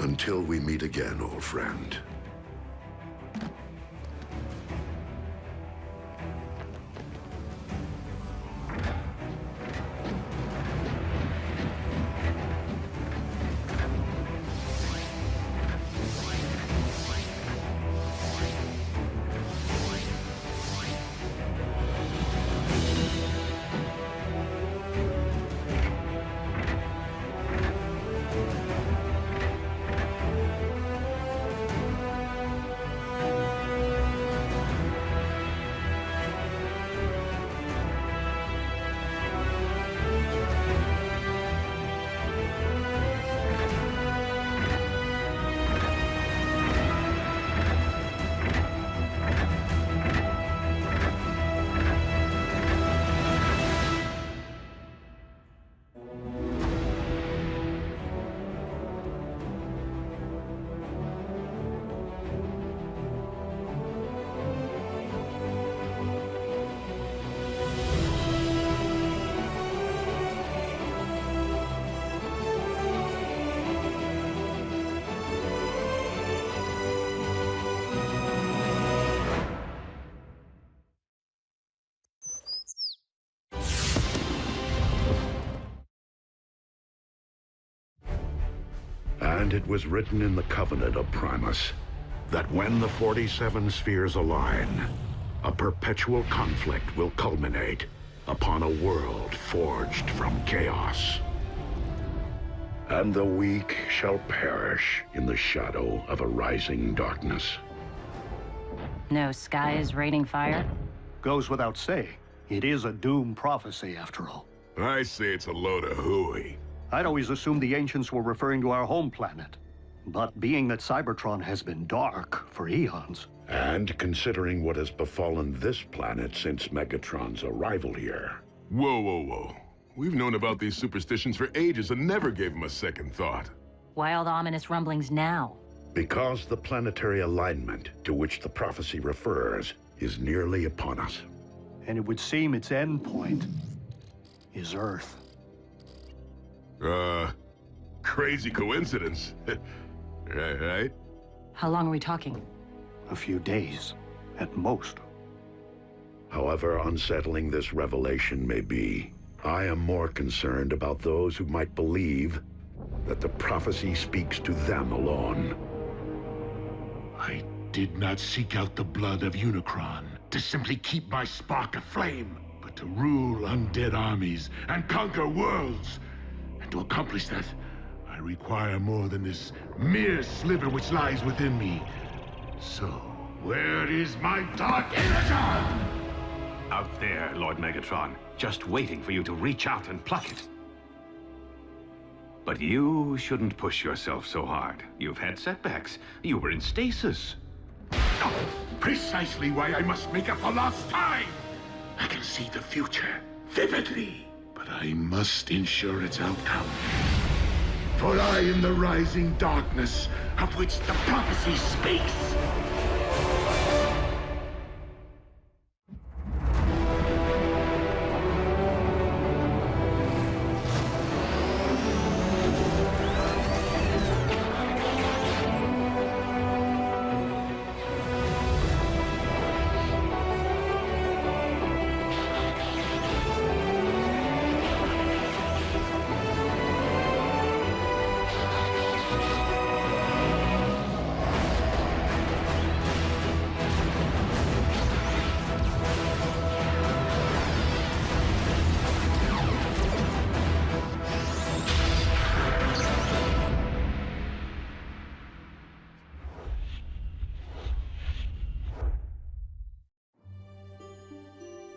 Until we meet again, old friend. And it was written in the Covenant of Primus that when the 47 spheres align, a perpetual conflict will culminate upon a world forged from chaos. And the weak shall perish in the shadow of a rising darkness. No sky is raining fire? Goes without saying. It is a doom prophecy, after all. I say it's a load of hooey. I'd always assumed the ancients were referring to our home planet. But being that Cybertron has been dark for eons... And considering what has befallen this planet since Megatron's arrival here... Whoa, whoa, whoa. We've known about these superstitions for ages and never gave them a second thought. Wild, ominous rumblings now. Because the planetary alignment to which the prophecy refers is nearly upon us. And it would seem its end point is Earth. Crazy coincidence. Right? How long are we talking? A few days, at most. However unsettling this revelation may be, I am more concerned about those who might believe that the prophecy speaks to them alone. I did not seek out the blood of Unicron to simply keep my spark aflame, but to rule undead armies and conquer worlds. And to accomplish that, I require more than this mere sliver which lies within me. So, where is my dark Energon? Out there, Lord Megatron, just waiting for you to reach out and pluck it. But you shouldn't push yourself so hard. You've had setbacks. You were in stasis. Precisely why I must make up for lost time. I can see the future vividly, but I must ensure its outcome. For I am the rising darkness of which the prophecy speaks.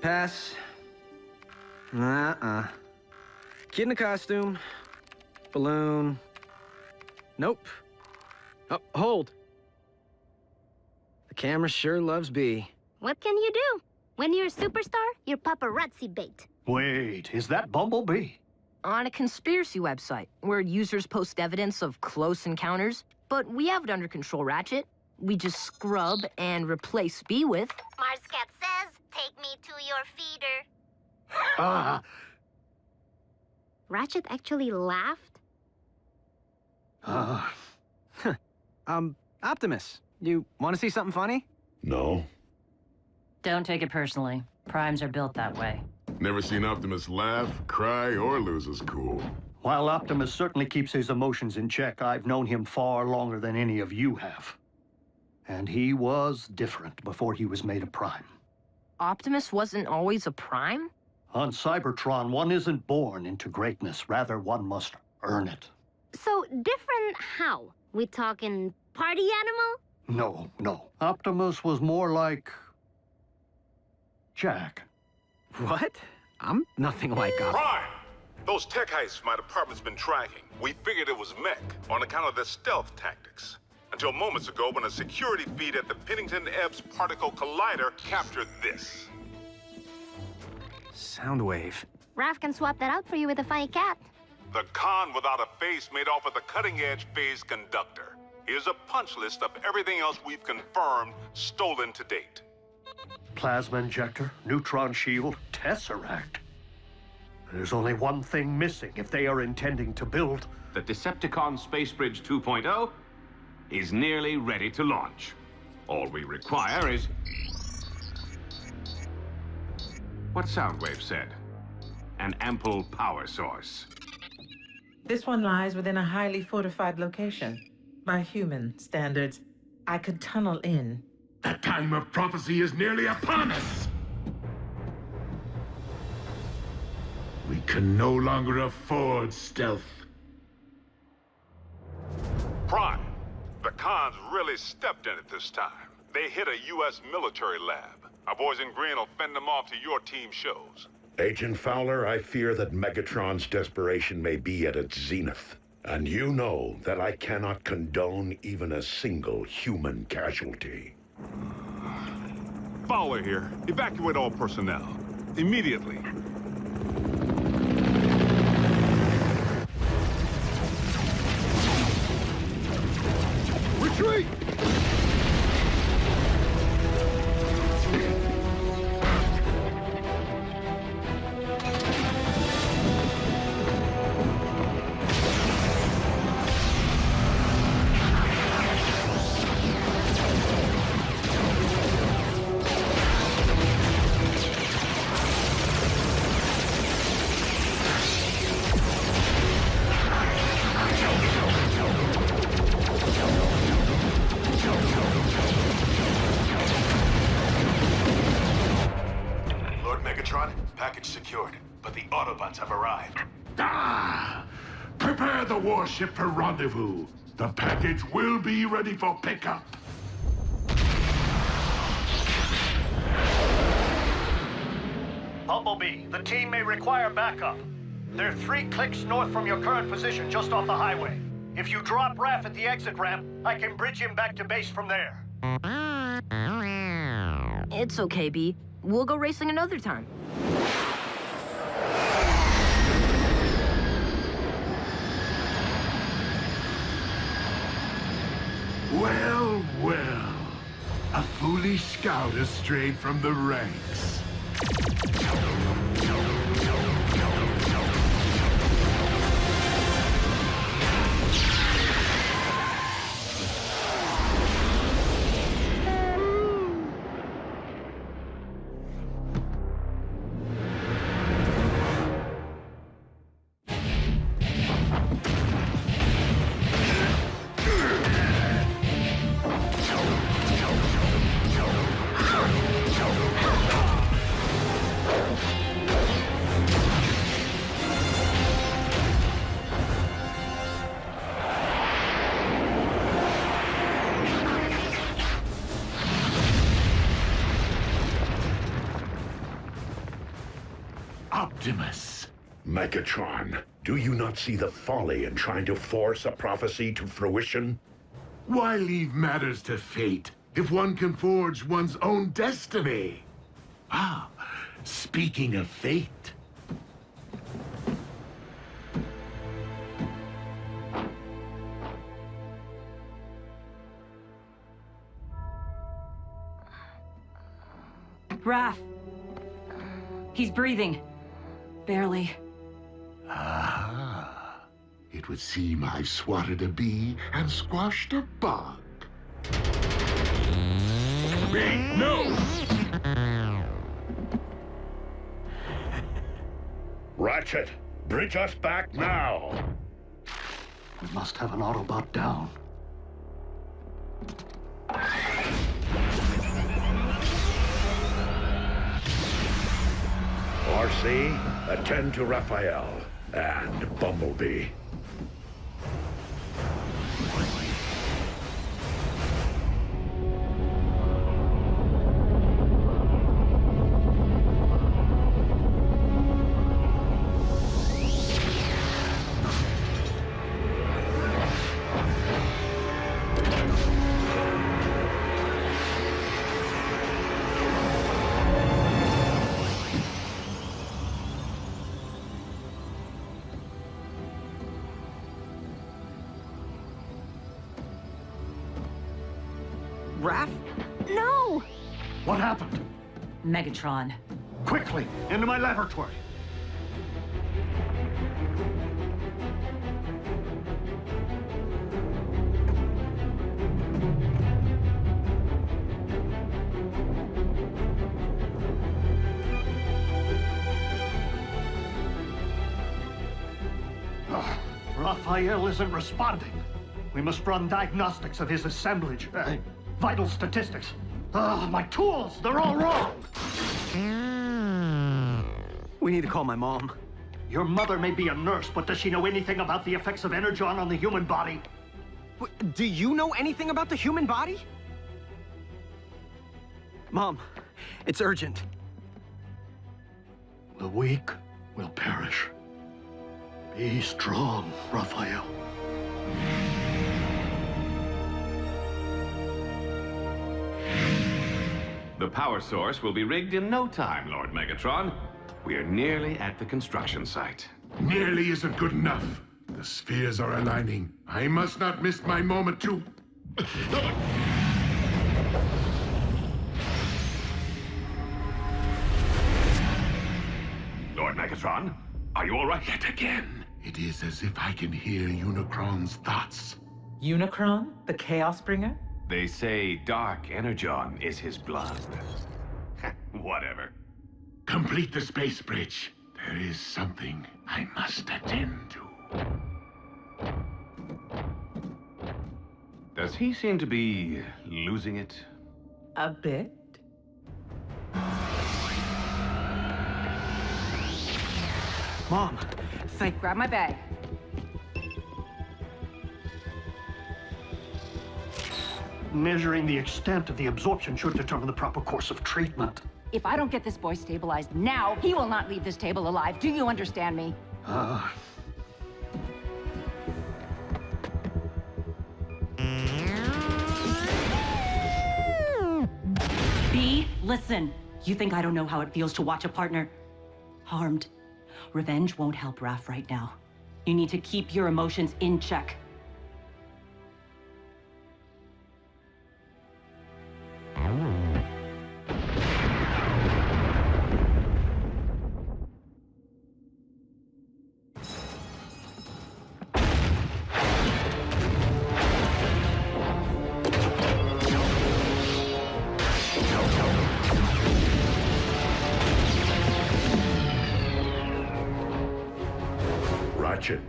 Pass. Kid in a costume. Balloon. Nope. Oh, hold. The camera sure loves B. What can you do? When you're a superstar, you're paparazzi bait. Wait, is that Bumblebee? On a conspiracy website, where users post evidence of close encounters. But we have it under control, Ratchet. We just scrub and replace B with... Marscat says, take me to your feeder. Ratchet actually laughed? Optimus, you want to see something funny? No. Don't take it personally. Primes are built that way. Never seen Optimus laugh, cry, or lose his cool. While Optimus certainly keeps his emotions in check, I've known him far longer than any of you have. And he was different before he was made a Prime. Optimus wasn't always a Prime? On Cybertron, one isn't born into greatness. Rather, one must earn it. So, different how? We talking party animal? No. Optimus was more like... Jack. What? I'm nothing like Optimus. Prime! Those tech heists my department's been tracking. We figured it was mech on account of their stealth tactics. Until moments ago when a security feed at the Pennington Ebbs Particle Collider captured this. Soundwave. Raph can swap that out for you with a funny cat. The con without a face made off with a cutting-edge phase conductor. Here's a punch list of everything else we've confirmed stolen to date. Plasma injector, neutron shield, Tesseract. There's only one thing missing if they are intending to build... The Decepticon Space Bridge 2.0 is nearly ready to launch. All we require is... what Soundwave said. An ample power source. This one lies within a highly fortified location. By human standards, I could tunnel in. The time of prophecy is nearly upon us! We can no longer afford stealth. Prime, the cons really stepped in it this time. They hit a U.S. military lab. Our boys in green will fend them off to your team shows. Agent Fowler, I fear that Megatron's desperation may be at its zenith. And you know that I cannot condone even a single human casualty. Fowler here. Evacuate all personnel. Immediately. Retreat! Package secured, but the Autobots have arrived. Prepare the warship for rendezvous. The package will be ready for pickup. Bumblebee, the team may require backup. They're 3 clicks north from your current position, just off the highway. If you drop Raph at the exit ramp, I can bridge him back to base from there. It's okay, B. We'll go racing another time. Well, well. A foolish scout has strayed from the ranks. Optimus. Megatron, do you not see the folly in trying to force a prophecy to fruition? Why leave matters to fate if one can forge one's own destiny? Ah, speaking of fate. Raph. He's breathing. Barely. Ah, it would seem I've swatted a bee and squashed a bug. No! Ratchet, bridge us back now! We must have an Autobot down. RC, attend to Raphael and Bumblebee. Raph? No! What happened? Megatron. Quickly, into my laboratory. Raphael isn't responding. We must run diagnostics of his assemblage. Vital statistics. My tools, they're all wrong. We need to call my mom. Your mother may be a nurse, but does she know anything about the effects of Energon on the human body? Do you know anything about the human body? Mom, it's urgent. The weak will perish. Be strong, Raphael. The power source will be rigged in no time, Lord Megatron. We are nearly at the construction site. Nearly isn't good enough. The spheres are aligning. I must not miss my moment to... Lord Megatron, are you all right? Yet again, it is as if I can hear Unicron's thoughts. Unicron, the Chaos Bringer? They say Dark Energon is his blood. Whatever. Complete the space bridge. There is something I must attend to. Does he seem to be losing it? A bit. Mom, Grab my bag. Measuring the extent of the absorption should determine the proper course of treatment. If I don't get this boy stabilized now, he will not leave this table alive. Do you understand me? B, listen. You think I don't know how it feels to watch a partner harmed? Revenge won't help Raph right now. You need to keep your emotions in check. Ratchet,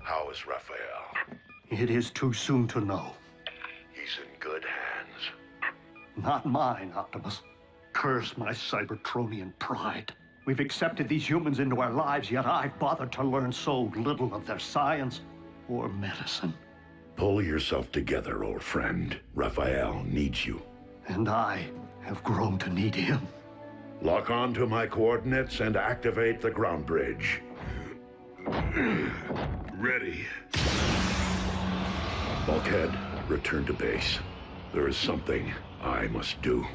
how is Raphael? It is too soon to know. He's in good hands. Not mine, Optimus. Curse my Cybertronian pride. We've accepted these humans into our lives, yet I've bothered to learn so little of their science or medicine. Pull yourself together, old friend. Raphael needs you. And I have grown to need him. Lock on to my coordinates and activate the ground bridge. Ready. Bulkhead, return to base. There is something I must do.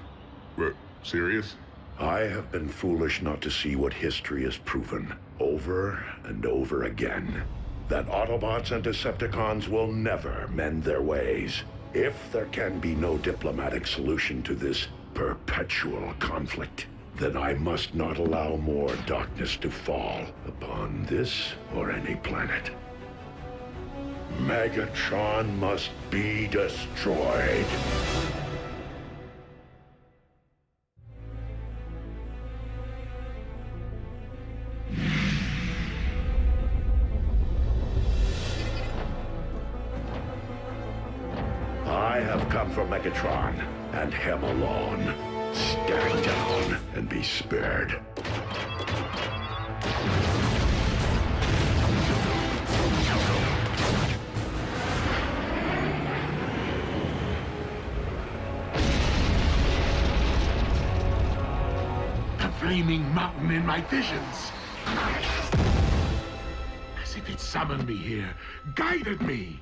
Serious? I have been foolish not to see what history has proven, over and over again. That Autobots and Decepticons will never mend their ways. If there can be no diplomatic solution to this perpetual conflict, then I must not allow more darkness to fall upon this or any planet. Megatron must be destroyed. I have come for Megatron, and him alone. Stand down and be spared. The flaming mountain in my visions. As if it summoned me here, guided me.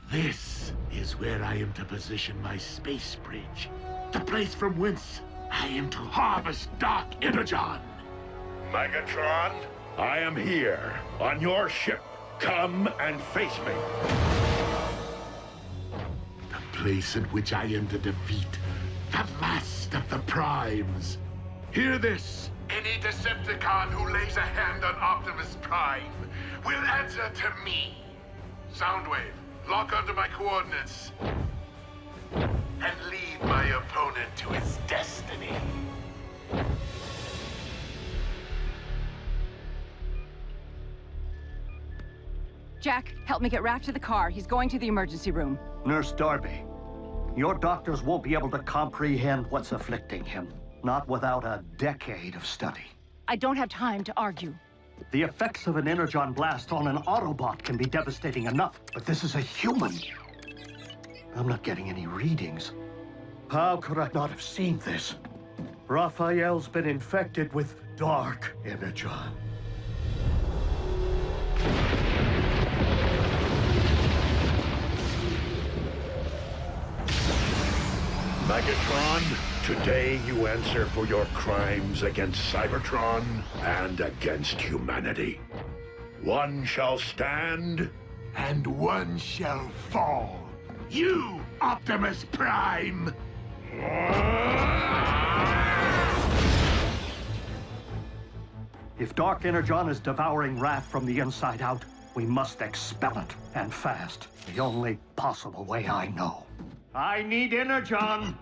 This is where I am to position my space bridge. The place from whence I am to harvest Dark Energon. Megatron, I am here, on your ship. Come and face me. The place in which I am to defeat the last of the Primes. Hear this. Any Decepticon who lays a hand on Optimus Prime will answer to me. Soundwave, lock onto my coordinates. And lead my opponent to his destiny. Jack, help me get Raph to the car. He's going to the emergency room. Nurse Darby, your doctors won't be able to comprehend what's afflicting him. Not without a decade of study. I don't have time to argue. The effects of an Energon blast on an Autobot can be devastating enough, but this is a human. I'm not getting any readings. How could I not have seen this? Raphael's been infected with Dark Energon. Megatron, today you answer for your crimes against Cybertron and against humanity. One shall stand, and one shall fall. You, Optimus Prime! If Dark Energon is devouring Raph from the inside out, we must expel it, and fast. The only possible way I know. I need Energon!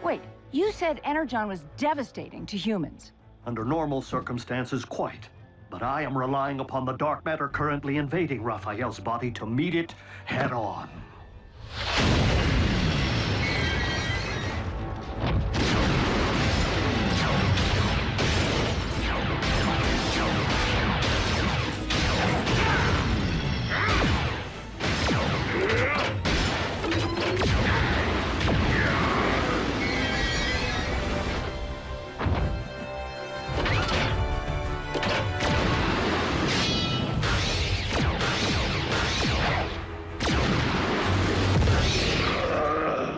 Wait, you said Energon was devastating to humans. Under normal circumstances, quite. But I am relying upon the dark matter currently invading Raphael's body to meet it head-on.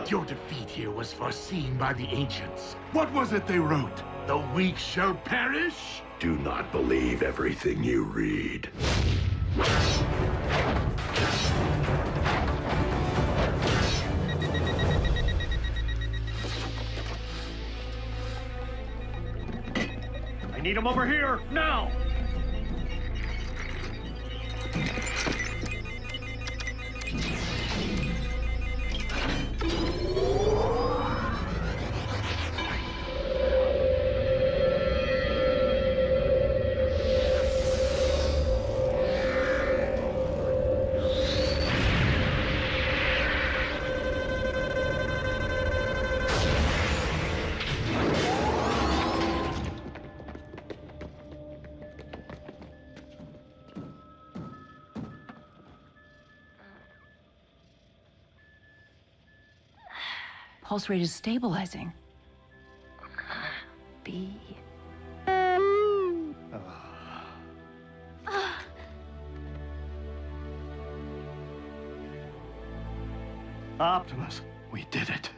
Your defeat here was foreseen by the ancients. What was it they wrote? The weak shall perish? Do not believe everything you read. I need him over here, now! Pulse rate is stabilizing. be. Optimus, we did it.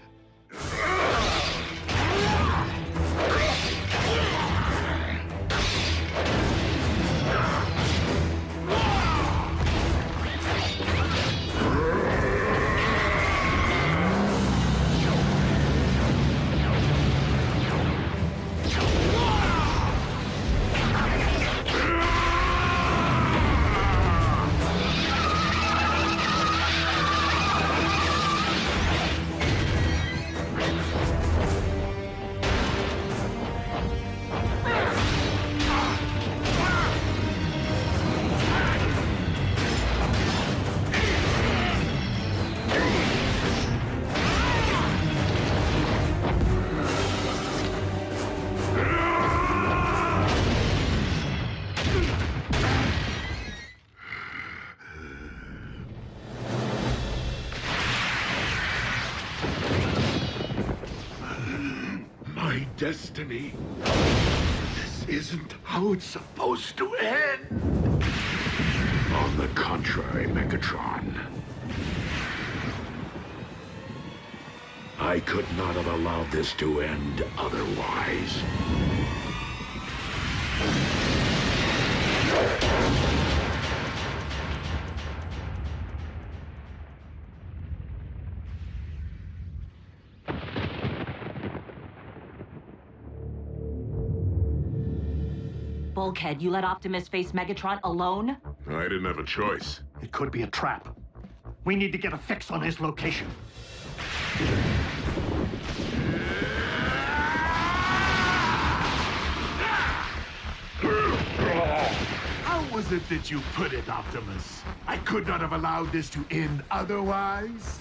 Destiny. This isn't how it's supposed to end. On the contrary, Megatron. I could not have allowed this to end otherwise. Bulkhead, you let Optimus face Megatron alone? I didn't have a choice. It could be a trap. We need to get a fix on his location. How was it that you put it, Optimus? I could not have allowed this to end otherwise?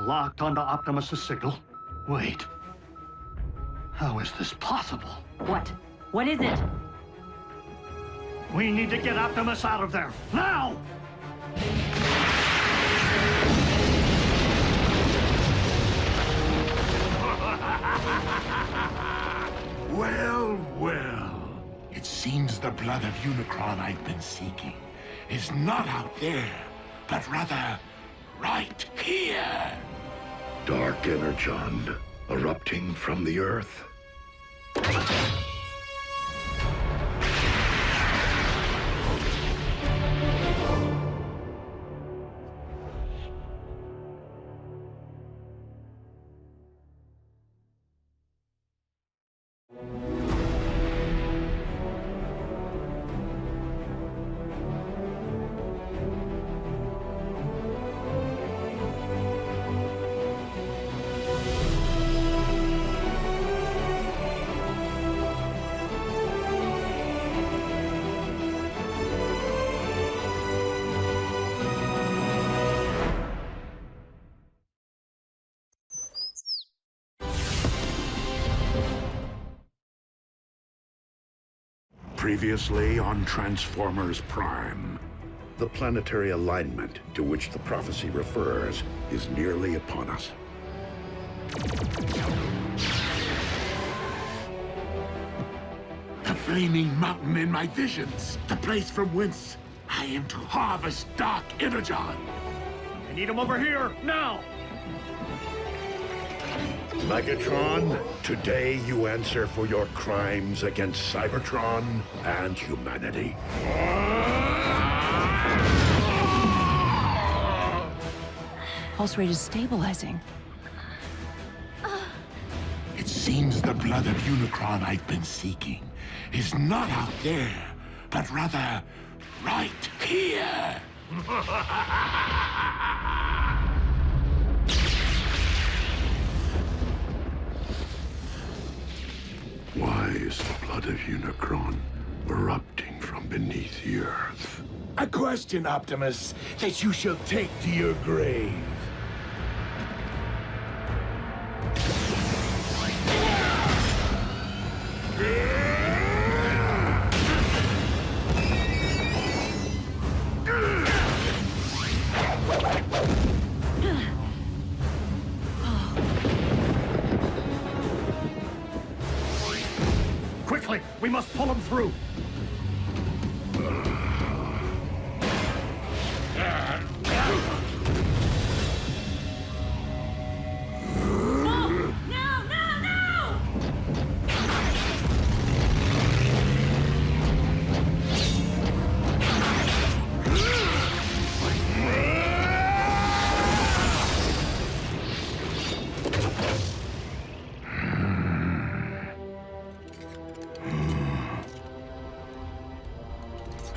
Locked onto Optimus's signal. Wait. How is this possible? What? What is it? We need to get Optimus out of there. Now! Well, well. It seems the blood of Unicron I've been seeking is not out there, but rather right here. Dark Energon erupting from the Earth. Previously on Transformers Prime. The planetary alignment to which the prophecy refers is nearly upon us. The flaming mountain in my visions, the place from whence I am to harvest Dark Energon. I need him over here, now! Megatron, today you answer for your crimes against Cybertron and humanity. Pulse rate is stabilizing. It seems the blood of Unicron I've been seeking is not out there, but rather right here. Why is the blood of Unicron erupting from beneath the Earth? A question, Optimus, that you shall take to your grave. Quickly, we must pull him through.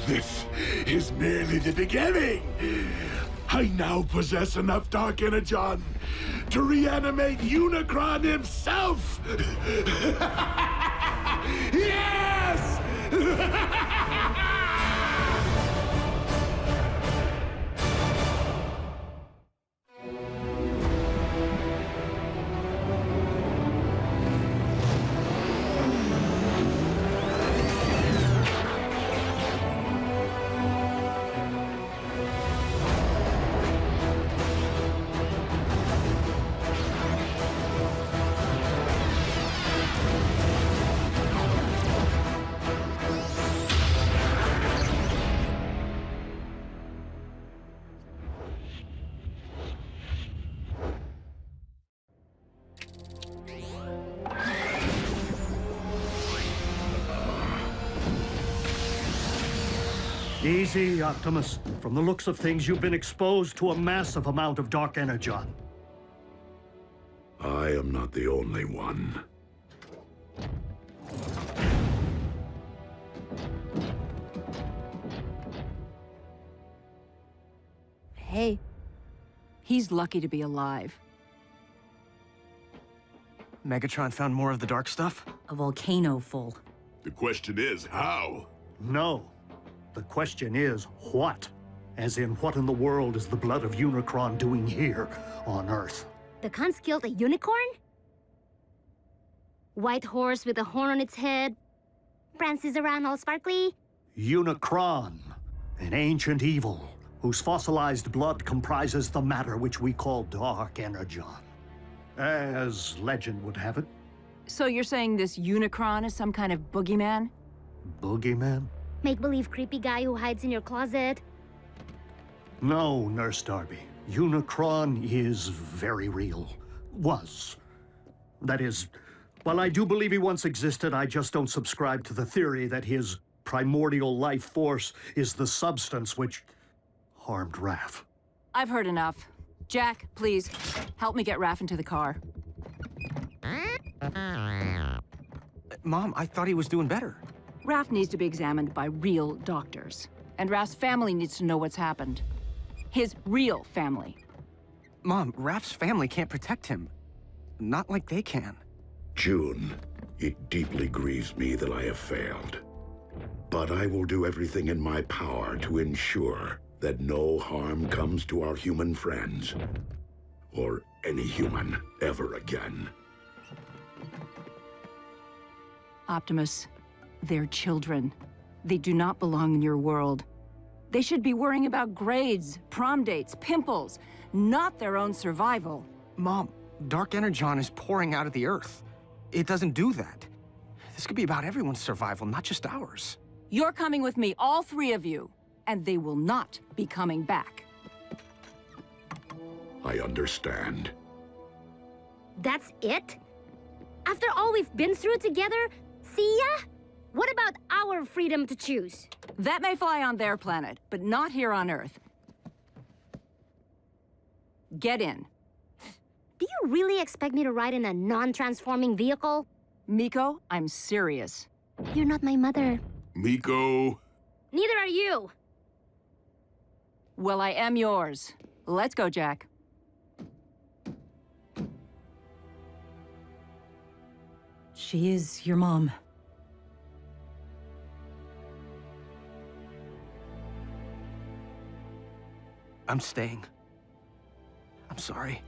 This is merely the beginning. I now possess enough Dark Energon to reanimate Unicron himself. Yes! Easy, Optimus. From the looks of things, you've been exposed to a massive amount of Dark Energon. I am not the only one. Hey, he's lucky to be alive. Megatron found more of the dark stuff? A volcano full. The question is, how? No. The question is, what? As in, what in the world is the blood of Unicron doing here on Earth? The Khans killed a unicorn? White horse with a horn on its head? Prances around all sparkly? Unicron, an ancient evil whose fossilized blood comprises the matter which we call Dark Energon. As legend would have it. So you're saying this Unicron is some kind of boogeyman? Boogeyman? Make-believe creepy guy who hides in your closet? No, Nurse Darby. Unicron is very real. Was. That is, while I do believe he once existed, I just don't subscribe to the theory that his primordial life force is the substance which harmed Raph. I've heard enough. Jack, please, help me get Raph into the car. Mom, I thought he was doing better. Raph needs to be examined by real doctors. And Raph's family needs to know what's happened. His real family. Mom, Raph's family can't protect him. Not like they can. June, it deeply grieves me that I have failed. But I will do everything in my power to ensure that no harm comes to our human friends. Or any human ever again. Optimus, they're children. They do not belong in your world. They should be worrying about grades, prom dates, pimples, not their own survival. Mom, Dark Energon is pouring out of the Earth. It doesn't do that. This could be about everyone's survival, not just ours. You're coming with me, all three of you, and they will not be coming back. I understand. That's it? After all we've been through together, see ya? What about our freedom to choose? That may fly on their planet, but not here on Earth. Get in. Do you really expect me to ride in a non-transforming vehicle? Miko, I'm serious. You're not my mother. Miko. Neither are you. Well, I am yours. Let's go, Jack. She is your mom. I'm staying. I'm sorry.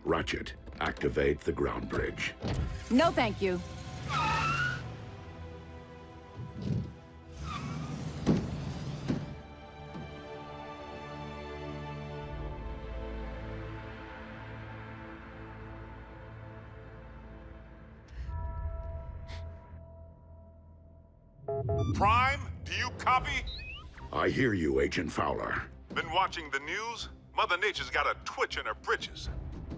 Ratchet, activate the ground bridge. No, thank you. Prime, do you copy? I hear you, Agent Fowler. Been watching the news? Mother Nature's got a twitch in her britches.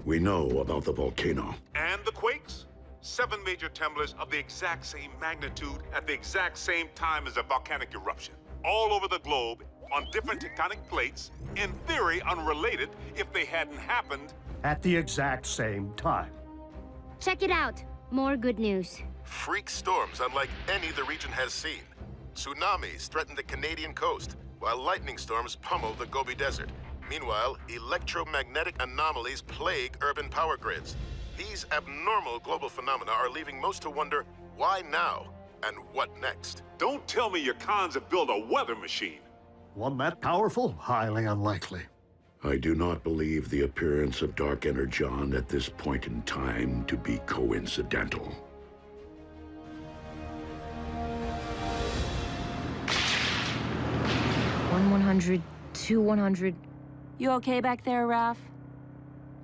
We know about the volcano. And the quakes? 7 major tremblers of the exact same magnitude at the exact same time as a volcanic eruption. All over the globe, on different tectonic plates, in theory unrelated if they hadn't happened. At the exact same time. Check it out. More good news. Freak storms unlike any the region has seen. Tsunamis threaten the Canadian coast, while lightning storms pummel the Gobi Desert. Meanwhile, electromagnetic anomalies plague urban power grids. These abnormal global phenomena are leaving most to wonder, why now? And what next? Don't tell me your cons have built a weather machine. One that powerful? Highly unlikely. I do not believe the appearance of Dark Energon at this point in time to be coincidental. 100, 100. You okay back there, Raph?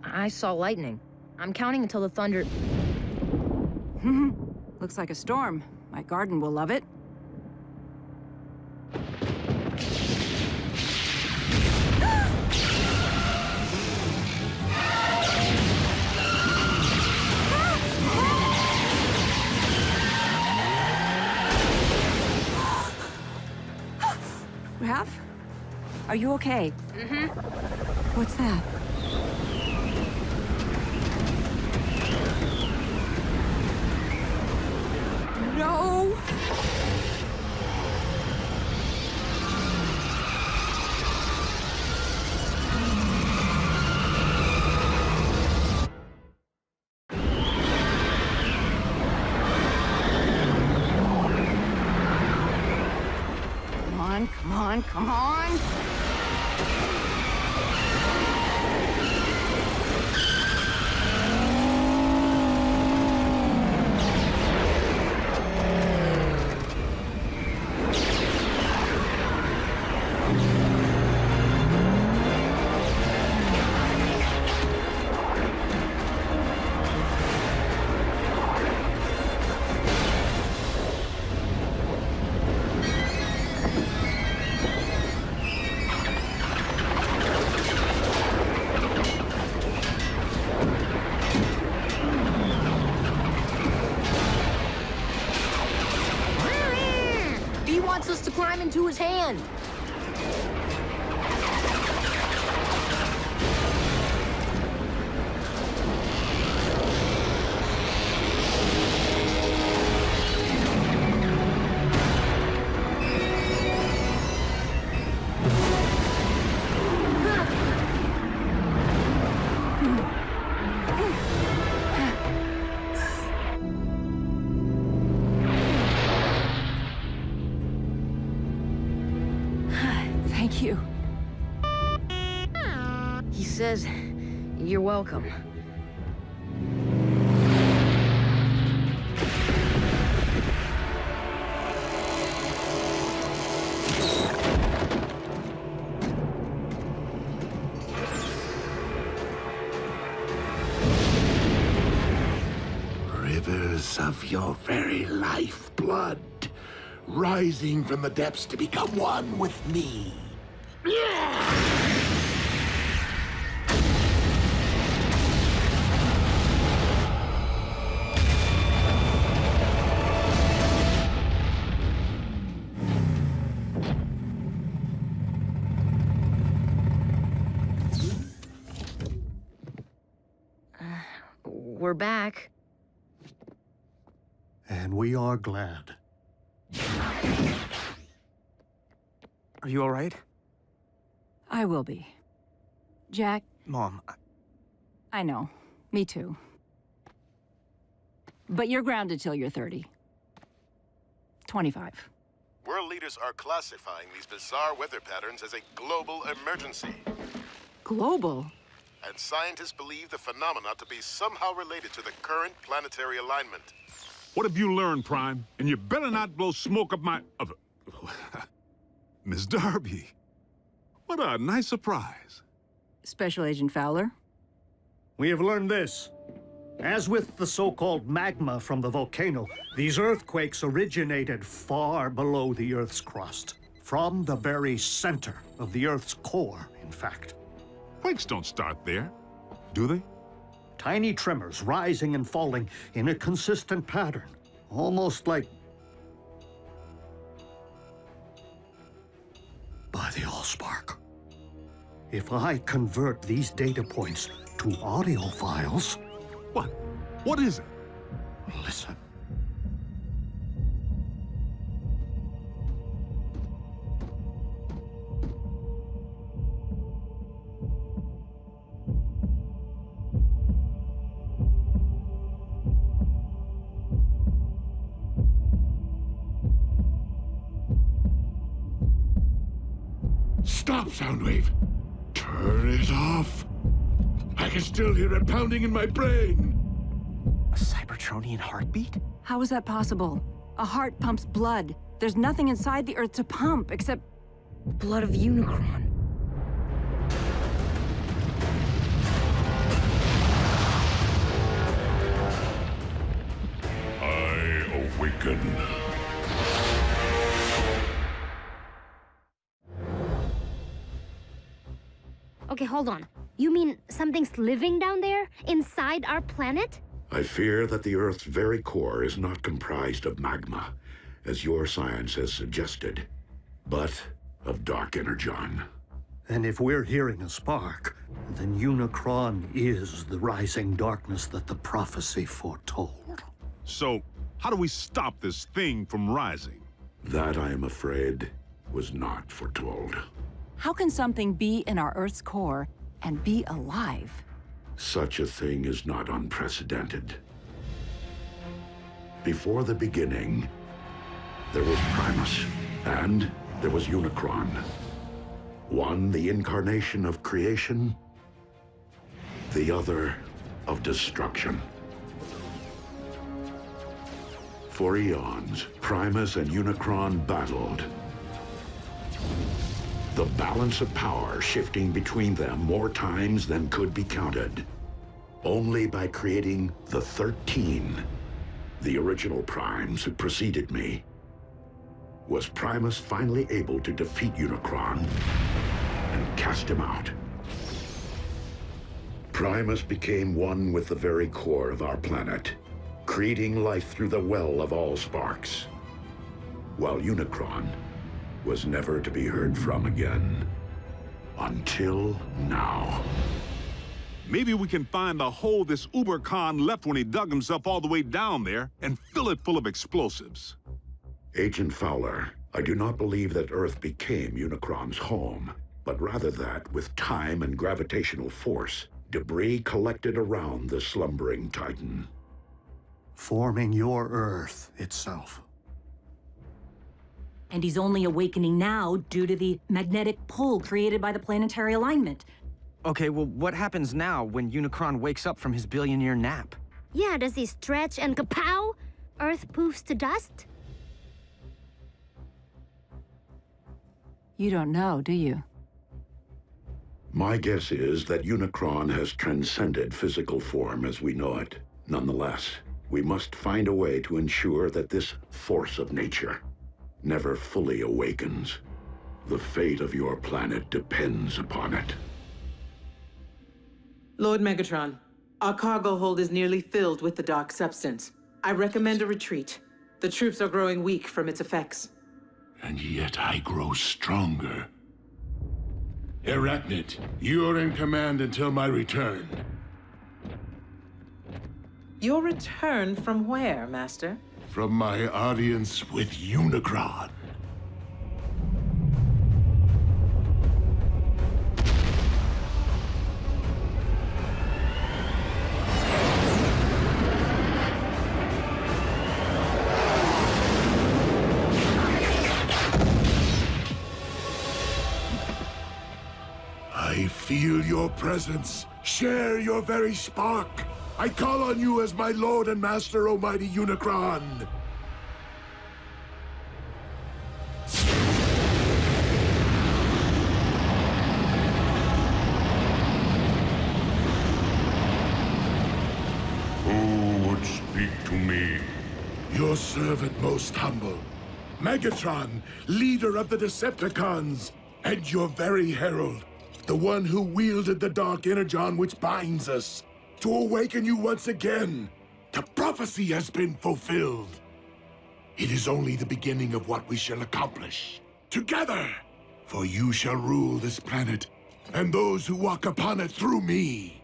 I saw lightning. I'm counting until the thunder... Looks like a storm. My garden will love it. Raph? Are you okay? What's that? No! Come on, come on! Climb into his hand. Thank you. He says, you're welcome. Rivers of your very lifeblood, rising from the depths to become one with me. we're back. And we are glad. Are you all right? I will be. Jack? Mom, I know. Me too. But you're grounded till you're 30. 25. World leaders are classifying these bizarre weather patterns as a global emergency. Global? And scientists believe the phenomena to be somehow related to the current planetary alignment. What have you learned, Prime? And you better not blow smoke up my... Miss Darby. What a nice surprise. Special Agent Fowler? We have learned this. As with the so-called magma from the volcano, these earthquakes originated far below the Earth's crust. From the very center of the Earth's core, in fact. Quakes don't start there, do they? Tiny tremors rising and falling in a consistent pattern. Almost like... by the Allspark. If I convert these data points to audio files... What? What is it? Listen. Stop, Soundwave! Turn it off! I can still hear it pounding in my brain! A Cybertronian heartbeat? How is that possible? A heart pumps blood. There's nothing inside the Earth to pump except... blood of Unicron. I awaken. Okay, hold on. You mean something's living down there? Inside our planet? I fear that the Earth's very core is not comprised of magma, as your science has suggested, but of dark Energon. And if we're hearing a spark, then Unicron is the rising darkness that the prophecy foretold. So, how do we stop this thing from rising? That, I am afraid, was not foretold. How can something be in our Earth's core and be alive? Such a thing is not unprecedented. Before the beginning, there was Primus, and there was Unicron. One, the incarnation of creation, the other, of destruction. For eons, Primus and Unicron battled. The balance of power shifting between them more times than could be counted. Only by creating the 13, the original Primes who preceded me, was Primus finally able to defeat Unicron and cast him out. Primus became one with the very core of our planet, creating life through the well of Allsparks, while Unicron was never to be heard from again. Until now. Maybe we can find the hole this Uber-Khan left when he dug himself all the way down there and fill it full of explosives. Agent Fowler, I do not believe that Earth became Unicron's home, but rather that, with time and gravitational force, debris collected around the slumbering Titan. Forming your Earth itself. And he's only awakening now due to the magnetic pull created by the planetary alignment. Okay, well, what happens now when Unicron wakes up from his billion-year nap? Yeah, does he stretch and kapow? Earth poofs to dust? You don't know, do you? My guess is that Unicron has transcended physical form as we know it. Nonetheless, we must find a way to ensure that this force of nature never fully awakens. The fate of your planet depends upon it. Lord Megatron, our cargo hold is nearly filled with the dark substance. I recommend a retreat. The troops are growing weak from its effects. And yet I grow stronger. Arachnid, you're in command until my return. Your return from where, Master? From my audience with Unicron. I feel your presence. Share your very spark. I call on you as my Lord and Master, Almighty Unicron. Who would speak to me? Your servant most humble. Megatron, leader of the Decepticons, and your very herald. The one who wielded the dark Energon which binds us. To awaken you once again. The prophecy has been fulfilled. It is only the beginning of what we shall accomplish. Together! For you shall rule this planet, and those who walk upon it through me.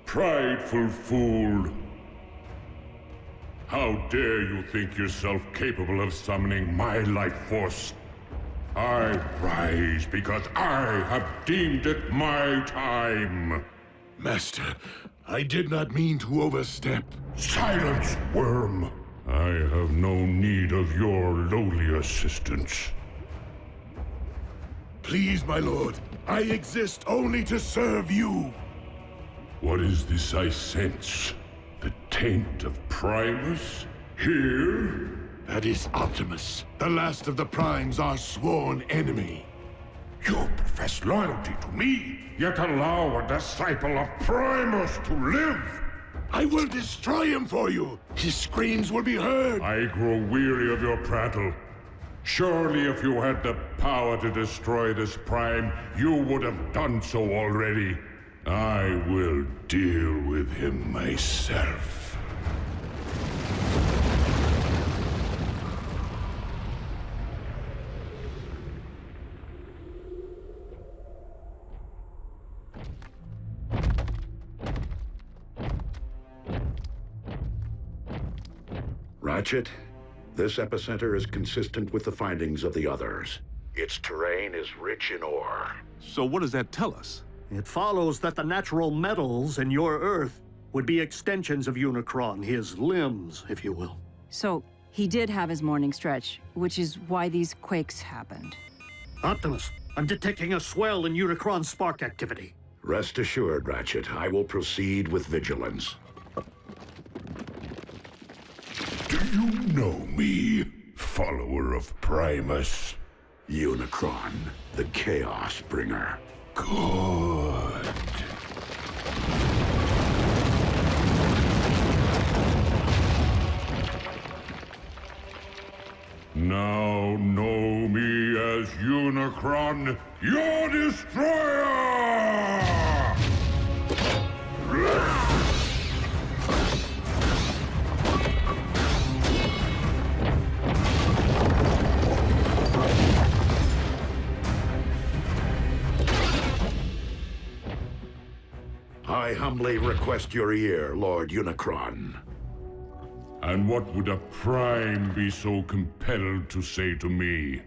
Prideful fool. How dare you think yourself capable of summoning my life force? I rise because I have deemed it my time. Master, I did not mean to overstep. Silence, worm! I have no need of your lowly assistance. Please, my lord, I exist only to serve you. What is this I sense? The taint of Primus? Here? That is Optimus, the last of the Primes, our sworn enemy. You profess loyalty to me, yet allow a disciple of Primus to live! I will destroy him for you! His screams will be heard! I grow weary of your prattle. Surely if you had the power to destroy this Prime, you would have done so already. I will deal with him myself. Ratchet, this epicenter is consistent with the findings of the others. Its terrain is rich in ore. So what does that tell us? It follows that the natural metals in your Earth would be extensions of Unicron, his limbs, if you will. So, he did have his morning stretch, which is why these quakes happened. Optimus, I'm detecting a swell in Unicron spark activity. Rest assured, Ratchet, I will proceed with vigilance. Do you know me, follower of Primus? Unicron, the Chaos Bringer. Good. Now know me as Unicron, your destroyer! I humbly request your ear, Lord Unicron. And what would a Prime be so compelled to say to me?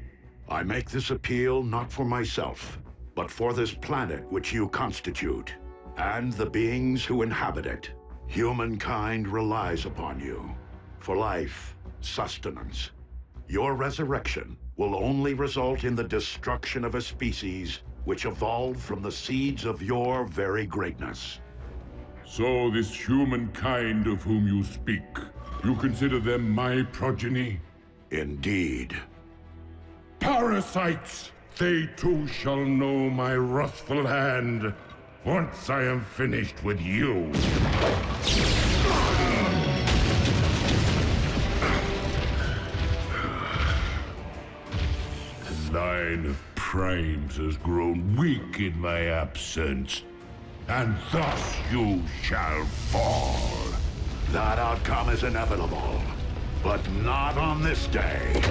I make this appeal not for myself, but for this planet which you constitute, and the beings who inhabit it. Humankind relies upon you for life, sustenance. Your resurrection will only result in the destruction of a species which evolved from the seeds of your very greatness. So this humankind of whom you speak, you consider them my progeny? Indeed. Parasites! They too shall know my wrathful hand, once I am finished with you. The line of Primes has grown weak in my absence, and thus you shall fall. That outcome is inevitable, but not on this day.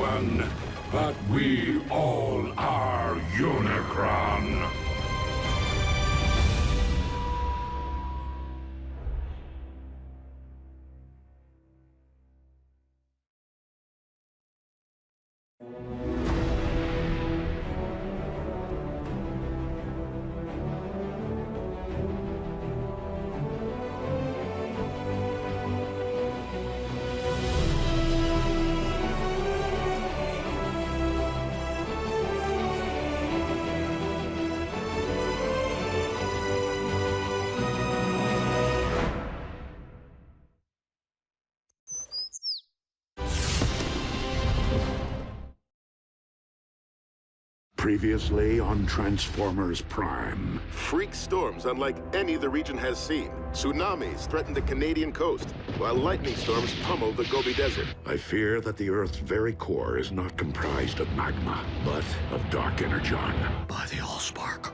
one, but we all are Unicron. Previously on Transformers Prime. Freak storms unlike any the region has seen. Tsunamis threaten the Canadian coast, while lightning storms pummel the Gobi Desert. I fear that the Earth's very core is not comprised of magma, but of dark energon. By the Allspark.